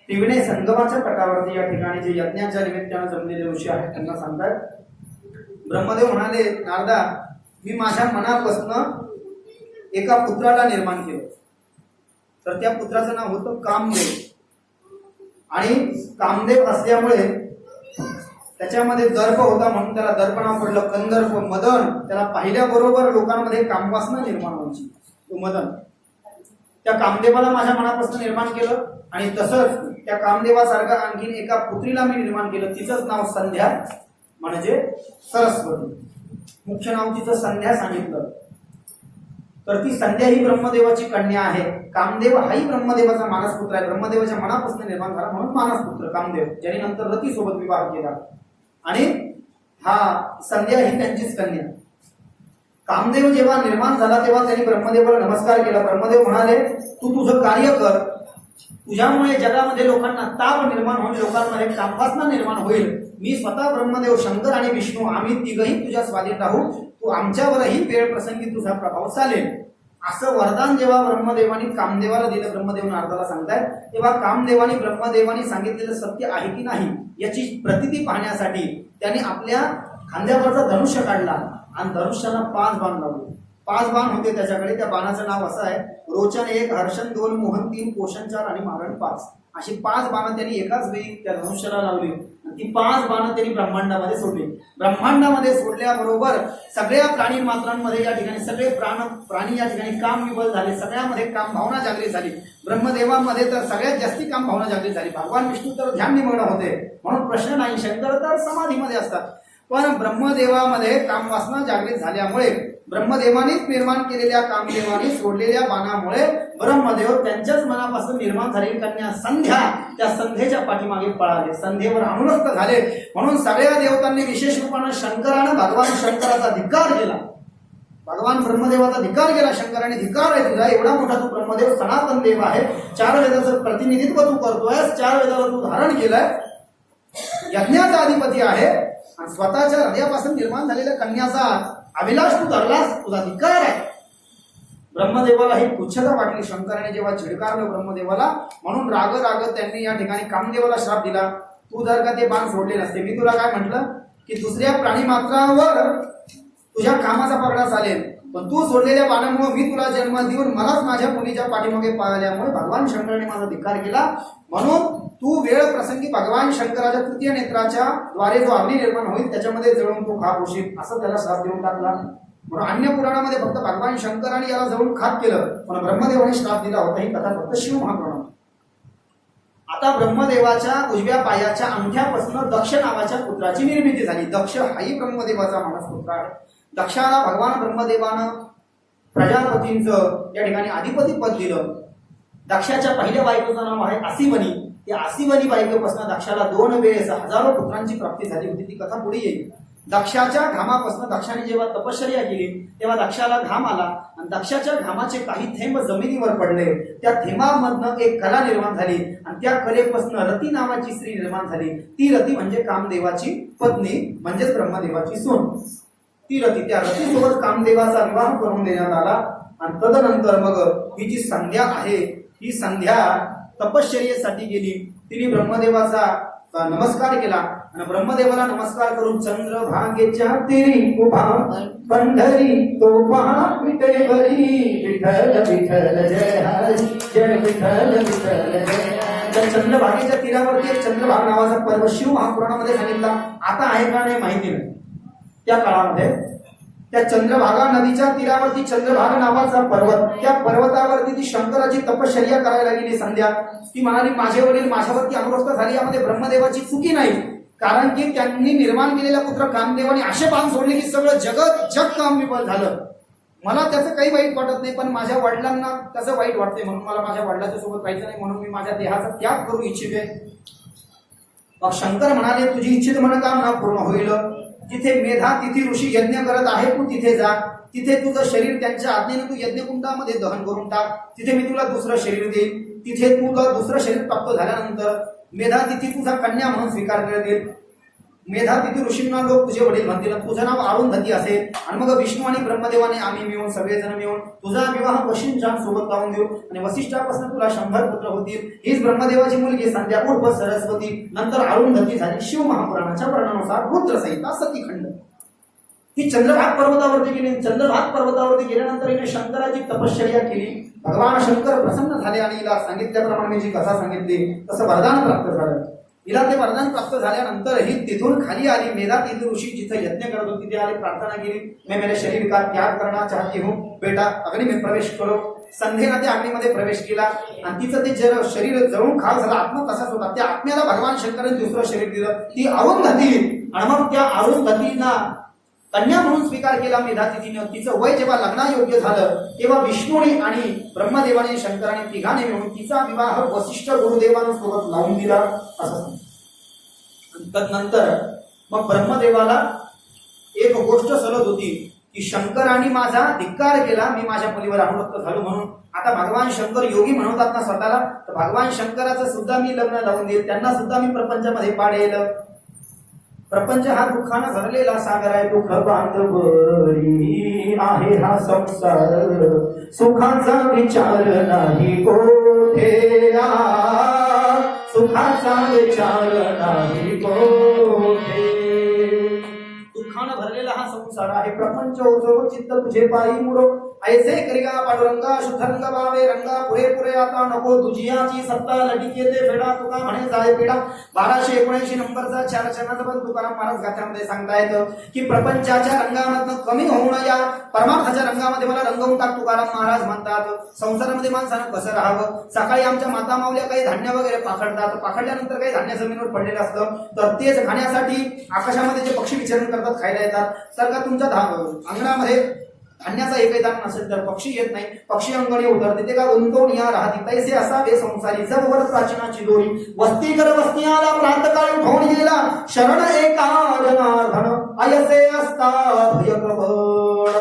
त्रिवेणी संगमाच्या तटावरती या ठिकाणी जे यज्ञाच्या निमित्ताने जमलेले ऋषी आहेत त्यांना सांगतात। ब्रह्मदेव म्हणाले, नारदा, मी माझ्या मनापासून एका पुत्राला निर्माण केलं, तर त्या पुत्राचं नाव होतं कामदेव। आणि कामदेव असल्यामुळे त्याच्यामध्ये दर्प होता, म्हणून त्याला दर्प नाव पडलं। कंदर्प, मदन, त्याला पाहिल्याबरोबर लोकांमध्ये कामवासना निर्माण व्हायची, तो मदन। त्या कामदेवाला माझ्या मनापासून निर्माण केलं, आणि तसंच त्या कामदेवासारखा आणखीन एका पुत्रीला मी निर्माण केलं, तिचंच नाव संध्या, म्हणजे सरस्वती। मुख्य नाव तिचं संध्या सांगितलं। तर ती संध्या ही ब्रह्मदेवाची कन्या आहे। कामदेव हाही ब्रह्मदेवाचा मानसपुत्र आहे, ब्रह्मदेवाच्या मनापासून निर्माण झाला म्हणून मानसपुत्र कामदेव, ज्याने नंतर रती सोबत विवाह केला, आणि हा संध्या ही त्यांचीच कन्या। कामदेव जेव्हा निर्माण झाला तेव्हा त्यांनी ब्रह्मदेवाला नमस्कार केला। ब्रह्मदेव म्हणाले, तू तुझं कार्य कर, तुझ्यामुळे जगामध्ये लोकांना ताप निर्माण होऊन लोकांमध्ये कामवासना निर्माण होईल। मी स्वतः ब्रह्मदेव, शंकर आणि विष्णू आम्ही तिघही तुझ्या स्वाधीन राहू, तू आमच्यावरही वेळ प्रसंगी तुझा प्रभाव चालेल, असं वरदान जेव्हा ब्रह्मदेवानी कामदेवाला दिलं, ब्रह्मदेव नारदाला सांगतायत, तेव्हा कामदेवानी ब्रह्मदेवानी सांगितलेलं सत्य आहे की नाही याची प्रतिती पाहण्यासाठी त्यांनी आपल्या खांद्यावरचा धनुष्य काढला आणि धनुष्याला 5 बाण लावले। 5 बाण होते त्याच्याकडे, त्या बाणाचं नाव असं आहे, रोचन 1, हर्षण 2, मोहन 3, पोषण 4 आणि मारण 5, अशी 5 बाणं त्यांनी एकाच वेळी त्या धनुष्याला लावली. ती 5 बाणं त्यांनी ब्रह्मांडामध्ये सोडली. ब्रह्मांडामध्ये सोडल्याबरोबर सगळ्या प्राणी मात्रांमध्ये या ठिकाणी सगळे प्राणी या ठिकाणी काम विबल झाले. सगळ्यामध्ये काम भावना जागृत झाली. ब्रह्मदेवामध्ये तर सगळ्यात जास्ती काम भावना जागृत झाली. भगवान विष्णू तर ध्यान निमग्न होते म्हणून प्रश्न नाही. शंकर तर समाधीमध्ये असतात. पण ब्रह्मदेवामध्ये कामवासना जागृत झाल्यामुळे ब्रह्मदेवानेच निर्माण केलेल्या कामदेवाने सोडलेल्या बाणामुळे ब्रह्मदेव त्यांच्याच मनापासून निर्माण झालेली कन्या संध्या त्या संध्येच्या पाठीमागे पळाले. संध्येवर अनुरक्त झाले. म्हणून सगळ्या देवतांनी विशेष रूपाने शंकरानं भगवान शंकराचा धिक्कार केला. भगवान ब्रह्मदेवाचा धिक्कार केला. शंकराने धिक्कार आहे तुझा, एवढा मोठा तू ब्रह्मदेव सनातन देव आहे, 4 वेदाचं प्रतिनिधित्व तू करतोय, 4 वेदाला तू धारण केलंय, यज्ञाचा अधिपती आहे आणि स्वतःच्या हृदयापासून निर्माण झालेल्या कन्याचा अभिलाष तू धरलास, तुझा धिक्कार आहे. ब्रह्मदेवाला ही पुच्छता वाटली. शंकराने जेव्हा झिडकारलं ब्रह्मदेवाला, म्हणून राग त्यांनी या ठिकाणी कामदेवाला श्राप दिला. तू जर का ते बाण सोडले नसते, मी तुला काय म्हटलं की दुसऱ्या प्राणी मात्रावर तुझ्या कामाचा पगडा चालेल, पण तू सोडलेल्या बाणामुळे मी तुला जन्म देऊन मलाच माझ्या मुलीच्या पाठीमागे पाळल्यामुळे भगवान शंकराने माझा धिक्कार केला. म्हणून तू वेळ प्रसंगी भगवान शंकराच्या तृतीय नेत्राच्या द्वारे जो अग्नी निर्माण होईल त्याच्यामध्ये जळून तू खाक होशील, असं त्याला श्राप देऊन टाकला. म्हणून अन्य पुराणामध्ये फक्त भगवान शंकराने याला जळून खाक केलं, पण ब्रह्मदेवाने श्राप दिला होता. ही कथा फक्त शिव महापुराणात. आता ब्रह्मदेवाच्या उजव्या पायाच्या अंगठ्यापासून दक्ष नावाच्या पुत्राची निर्मिती झाली. दक्ष हाही ब्रह्मदेवाचा मानस पुत्र आहे. दक्षाला भगवान ब्रह्मदेवानं प्रजापतींचं या ठिकाणी अधिपती पद दिलं. दक्षाच्या पहिल्या बायकोचं नाव आहे आसिवनी. त्या आसिवनी बायकोपासून दक्षाला 2 वेळेस हजारो पुत्रांची प्राप्ती झाली होती. ती कथा पुढे येईल. दक्षाच्या घामापासून दक्षाने जेव्हा तपश्चर्या केली तेव्हा दक्षाला घाम आला आणि दक्षाच्या घामाचे काही थेंब जमिनीवर पडले. त्या थेंबामधनं एक कला निर्माण झाली आणि त्या कलेपासून रती नावाची स्त्री निर्माण झाली. ती रती म्हणजे कामदेवाची पत्नी, म्हणजेच ब्रह्मदेवाची सून. ती रती, त्या रतीसोबत कामदेवाचा विवाह करून देण्यात आला. आणि तदनंतर मग ही जी संध्या आहे, ही संध्या तपश्चर्येसाठी गेली. तिने ब्रह्मदेवाचा नमस्कार केला आणि ब्रह्मदेवाला नमस्कार करून चंद्रभागेच्या तेरी उभा पंढरी तो पहा विठ्ठली विठ्ठल विठ्ठल जय हरी जय विठ्ठल विठ्ठल जय. त्या चंद्रभागेच्या तीरावरती एक चंद्रभाग नावाचा पर्वत शिव महापुराणामध्ये सांगितला. आता आहे का नाही माहिती नाही. त्या काळामध्ये त्या चंद्रभागा नदीच्या तीरावरती चंद्रभागा नावाचा पर्वत, त्या पर्वतावरती ती शंकराची तपश्चर्या करायला गेली संध्या. ती म्हणाली माझे वडील माझ्यावरती अनुरक्त झाली, यामध्ये ब्रह्मदेवाची चुकी नाही, कारण की त्यांनी निर्माण केलेला पुत्र कामदेवाने असे बाण सोडले की सगळं जग काम विफल झालं. मला त्याचं काही वाईट वाटत नाही, पण माझ्या वडिलांना त्याचं वाईट वाटते, म्हणून मला माझ्या वडिलांच्या सोबत राहायचं नाही, म्हणून मी माझ्या देहाचा त्याग करू इच्छिते. मग शंकर म्हणाले तुझी इच्छित मनोकामना पूर्ण होईल. जिथे मेधा तिथे ऋषी यज्ञ करत आहे तू तिथे जा. तिथे तुझं शरीर त्यांच्या आज्ञेने तू यज्ञकुंडामध्ये दहन करून टाक. तिथे मी तुला दुसरं शरीर देईल. तिथे तुला दुसरं शरीर प्राप्त झाल्यानंतर मेधा तिथे तुझा कन्या म्हणून स्वीकार करतील. मेधा तिथे ऋषींना लोक तुझे वडील म्हणतील. तुझं नाव अरुंधती असेल आणि मग विष्णू आणि ब्रह्मदेवाने आम्ही मिळून सगळेजण मिळून तुझा विवाह वशिष्ठां सोबत लावून देऊ आणि वशिष्ठापासून तुला 100 पुत्र होतील. हीच ब्रह्मदेवाची मुलगी संध्या उर्फ सरस्वती नंतर अरुंधती झाली. शिव महापुराणाच्या वर्णनानुसार रुद्रसहिता सतीखंड. ही चंद्रभाग पर्वतावरती गेली. चंद्रभाग पर्वतावरती गेल्यानंतर हिने शंकराची तपश्चर्या केली. भगवान शंकर प्रसन्न झाले आणि हिला सांगितल्याप्रमाणे मी जी कथा सांगितली तसं वरदान प्राप्त झालं. हिला ते वरदान प्राप्त झाल्यानंतर ही तिथून खाली आली. मेधा तिथे ऋषी जिथे यज्ञ करत होती तिथे आली, प्रार्थना केली, मैं मेरे शरीर का त्याग करना चाहती हूँ बेटा, अग्नि में प्रवेश करो. संध्येनं त्या अग्नीमध्ये प्रवेश केला आणि तिचं ते शरीर जळून खाक झालं. आत्मा तसाच होता. त्या आत्म्याला भगवान शंकराने दुसरं शरीर दिलं, ती अरुंधती. आणि मग त्या अरुंधतींना कन्या म्हणून स्वीकार केला मेधा तिथीनं. तिचं वय जेव्हा लग्नायोग्य झालं तेव्हा विष्णूने आणि ब्रह्मदेवाने शंकराने तिघाने मिळून तिचा विवाह वसिष्ठ गुरुदेवांसोबत लावून दिला असं. तदनंतर मग ब्रह्मदेवाला एक गोष्ट सलत होती की शंकराने माझा धिक्कार केला, मी माझ्या मुलीवर अनुरक्त झालो म्हणून. आता भगवान शंकर योगी म्हणतात ना स्वतःला, तर भगवान शंकराचं सुद्धा मी लग्न लावून देईल, त्यांना सुद्धा मी प्रपंचामध्ये पाडेल. प्रपंच हा दुःखानं भरलेला सागर आहे. दुःख बांधवरी आहे हा संसार, सुखाचा विचार नाही कोठे, सुखाचा विचार नाही कोठे. दुःखानं भरलेला हा संसार संसार आहे प्रपंच ओझो चित्त तुझे पायी मुडो ऐसे करिगा पांडुरंगा शुद्धरंग बावे रंगा पुरे पुरे आता नको दुजियाची सत्ता लटिके ते फेडा तुका म्हणे जाय पेडा 1279 नंबरचा 4 चरणाचा पण तुकाराम महाराज गाथ्यामध्ये सांगतायत की प्रपंचाच्या रंगामधनं कमी होऊ नया परमार्थाच्या रंगामध्ये मला रंगवून टाक तुकाराम महाराज म्हणतात. संसारामध्ये माणसानं कसं राहावं. सकाळी आमच्या माता मावल्या काही धान्य वगैरे पाखडतात, पाखडल्यानंतर काही धान्य जमिनीवर पडलेलं असतं तर तेच खाण्यासाठी आकाशामध्ये जे पक्षी विचरण करतात खायला येतात. तर का तुमच्या अंगणामध्ये धान्याचा एकही दान नसेल तर पक्षी येत नाही, पक्षी अंगणी उतरते ते का गुंतवून या राहते तैसे असावे संसारी जबवर प्राचीनाची दोरी वस्ती कर वस्ती आला प्रांत काळ उठवून गेला शरण एका जनार्दन अयसे असता भय प्रबळ.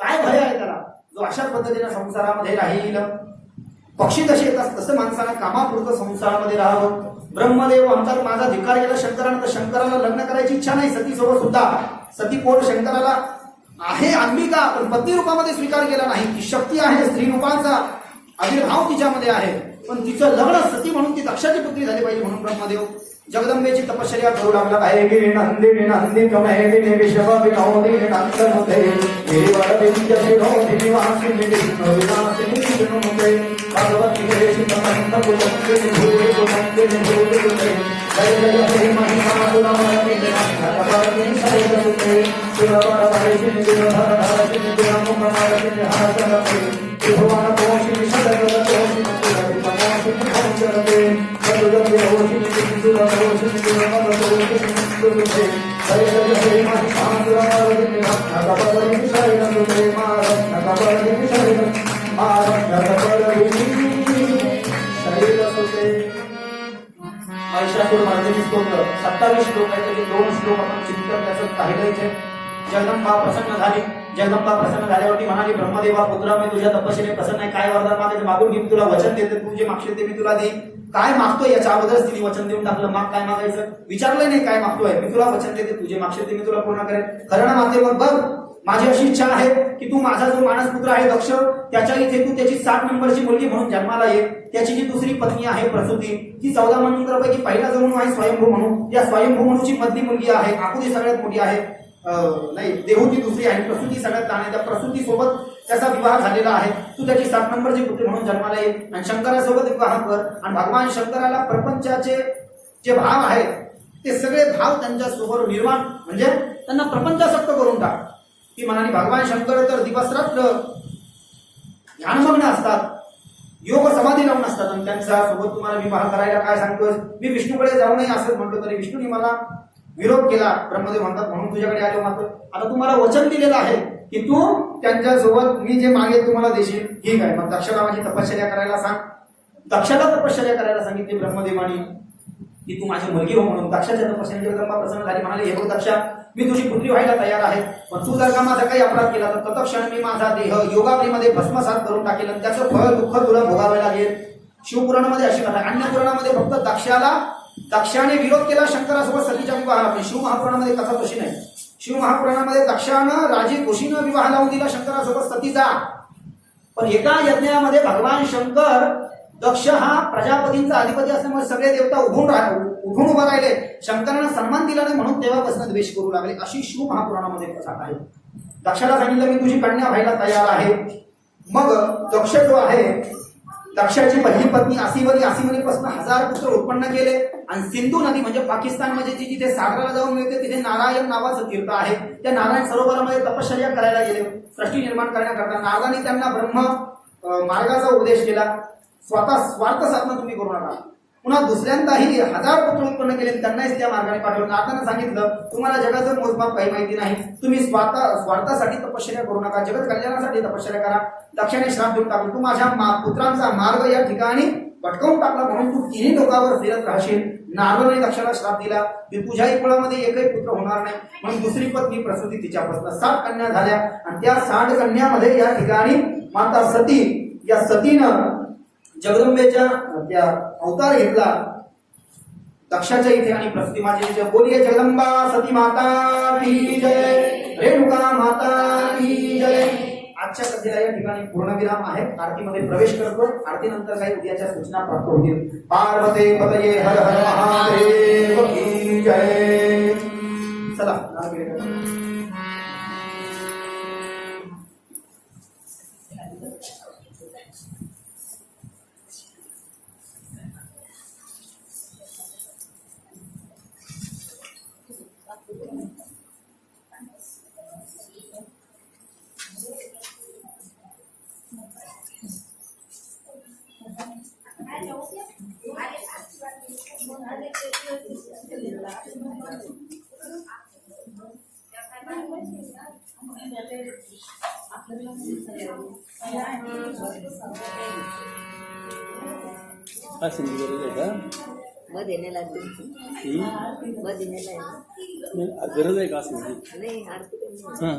काय भय आहे त्याला जो अशा पद्धतीने संसारामध्ये राहील. पक्षी जसे येतात तसं माणसाला कामापुरतं संसारामध्ये राहावं. ब्रह्मदेव म्हणतात माझा धिक्कार केला शंकरानं तर शंकराला लग्न करायची इच्छा नाही सतीसोबत सुद्धा. सती कोण शंकराला आहे अंबिका पण पती रूपामध्ये स्वीकार केला नाही. ती शक्ती आहे स्त्री रूपाचा आविर्भाव तिच्यामध्ये आहे पण तिचं लग्न सती म्हणून ती दक्षाची पुत्री झाली पाहिजे म्हणून ब्रह्मदेव जगदंबेची तपश्चर्या करू लागला आहे. गिरी नंदी नंदी कमहे गिरी विश्व विनोदी नंदनते गिरी वरदित्य विनोदी निवासी विनोदी विनोदी भगवती देशी तमंत पुलंते भूरि पुलंते भूरि पुलंते जय जय हे महिमा सुरमणि नमः सैलसुते सुरवर वरेशिनि गुरुधर धरशिनि गुरुमुखमारशिनि हासनते त्रिभुवन पोषिनि सदगत पोषिनि कुलति तमोषिनि भंजरते सदगत रोषिनि सुररोषिनि गुरुमदरोषिनि सुरुते जय जय हे महिमा सुरमणि नमः सैलसुते मारत्नकबलिनि सैलसुते महिषासुर मर्दिनी स्तोत्र 27 श्लोक आहे त्याचे 2 श्लोक आपण चिंतन त्याचं पाहिलंच आहे. जगदंबा प्रसन्न झाली. जगदंबा प्रसन्न झाल्यावरती म्हणाली ब्रह्मदेवा पुत्रा मी तुझ्या तपश्चर्येने प्रसन्न आहे. काय वरदान मागायचं मागून घेऊन तुला वचन देते तू जे मागशील ते मी तुला देईन. काय मागतोय याच्या अगोदरच तिने वचन देऊन टाकलं. माग काय मागायचं विचारलं नाही काय मागतोय. मी तुला वचन देते तुझे मागशील ते मी तुला पूर्ण करेन. खरं ना माते मग बघ माझी अशी इच्छा आहे की तू माझा जो मानसपुत्र आहे दक्ष त्याच्या इथे तू त्याची 7 नंबरची मुलगी म्हणून जन्माला ये. त्याची जी दुसरी पत्नी आहे प्रसूती ती 14 मनवंतरापैकी पहिला जन्म आहे स्वयंभू म्हणून. या स्वयंभू म्हणूची मधली मुलगी आहे आकुती सगळ्यात मोठी आहे नाही देहूती दुसरी आहे प्रसूती सगळ्यात लहान आहे. त्या प्रसूती सोबत त्याचा विवाह झालेला आहे. तू त्याची 7 नंबरची पुत्री म्हणून जन्माला ये आणि शंकरासोबत विवाह कर. आणि भगवान शंकराला प्रपंचाचे जे भाव आहेत ते सगळे भाव त्यांच्या सोबत निर्माण म्हणजे त्यांना प्रपंचासक्त करून टाक. ती म्हणाली भगवान शंकर तर दिवसरात्र ध्यानमग्न असतात योग समाधी लावून असतात आणि त्यांच्या सोबत तुम्हाला विवाह करायला काय सांगतोय. मी विष्णूकडे जाऊ नये असं म्हटलं तरी विष्णूने मला विरोध केला. ब्रह्मदेव म्हणतात म्हणून तुझ्याकडे आलो मात्र आता तुम्हाला वचन दिलेलं आहे की तू त्यांच्यासोबत मी जे मागेल तुम्हाला देशील. ठीक आहे मग दक्षाला माझी तपश्चर्या करायला सांग. दक्षाला तपश्चर्या करायला सांगितली ब्रह्मदेवानी की तू माझी मुलगी हो म्हणून. दक्षाच्या तपश्चर्याची जगदंबा प्रसन्न झाली. म्हणाले हे बघ दक्षा मी तुझी पुत्री व्हायला तयार आहे पण तू जर का माझा काही अपराध केला तर तत्क्षण मी माझा देह योगाग्नीमध्ये भस्मसात करून टाकेल आणि त्याचं फळ दुःख तुला भोगावे लागेल. शिवपुराणामध्ये अशी कथा. अन्य पुराणामध्ये फक्त दक्षाने विरोध केला शंकरासोबत सतीच्या विवाहाला. शिव महापुराणामध्ये कथा तशी नाही. शिव महापुराणामध्ये दक्षानं राजे कुशीनं विवाह लावून दिला शंकरासोबत सतीचा. पण एका यज्ञामध्ये भगवान शंकर दक्ष हा प्रजापतींचा अधिपती असल्यामुळे सगळे देवता उठून उभा राहिले. शंकरांना सन्मान दिला नाही म्हणून तेव्हापासून द्वेष करू लागले. अशी शिव महापुराणामध्ये कथा आहे. दक्षाला सांगितलं मी तुझी कन्या व्हायला तयार आहे. मग दक्ष जो आहे दक्षाची पहिली पत्नी आसिमनीपासून 1000 पुत्र उत्पन्न केले आणि सिंधू नदी म्हणजे पाकिस्तान मध्ये जिथे सागराला जाऊन मिळते तिथे नारायण नावाचं तीर्थ आहे. त्या नारायण सरोवरामध्ये तपश्चर्या करायला गेले सृष्टी निर्माण करण्याकरता. नारदांनी त्यांना ब्रह्म मार्गाचा उपदेश केला. स्वतः स्वार्थ साधना तुम्ही करू नका. पुन्हा दुसऱ्यांदाही 1000 पुत्र उत्पन्न केले त्यांनाच त्या मार्गाने पाठवलं. नारदांना सांगितलं तुम्हाला जगाचं मोजमाप काही माहिती नाही. तुम्ही स्वार्थासाठी तपश्चर्या करू नका जगत कल्याणासाठी तपश्चर्या करा. दक्षाने श्राप देऊन टाकला तू माझ्या पुत्रांचा मार्ग या ठिकाणी भटकावून टाकला म्हणून तू 3 लोकांवर फिरत राहशील. नारदाने दक्षाला श्राप दिला की तुझ्याही कुळामध्ये एकही पुत्र होणार नाही म्हणून दुसरी पत्नी प्रसूती तिच्यापासून 60 कन्या झाल्या आणि त्या 60 कन्यामध्ये या ठिकाणी माता सती या सतीनं जगदंबेच्या त्या अवतार घेतला दक्षाच्या इथे आणि प्रसूती माझे बोलिये जगदंबा सती माता की जय रेणुका माता की जय. आजच्या कथेला या ठिकाणी पूर्णविराम आहे. आरतीमध्ये प्रवेश करतो. आरतीनंतर काही उद्याच्या सूचना प्राप्त होतील. पार्वते पतये हर हर महादेव की जय. चला हा सिंधी गरज आहे का मग देण्याला मग देण्याला गरज आहे का सिंधी नाही आरती हां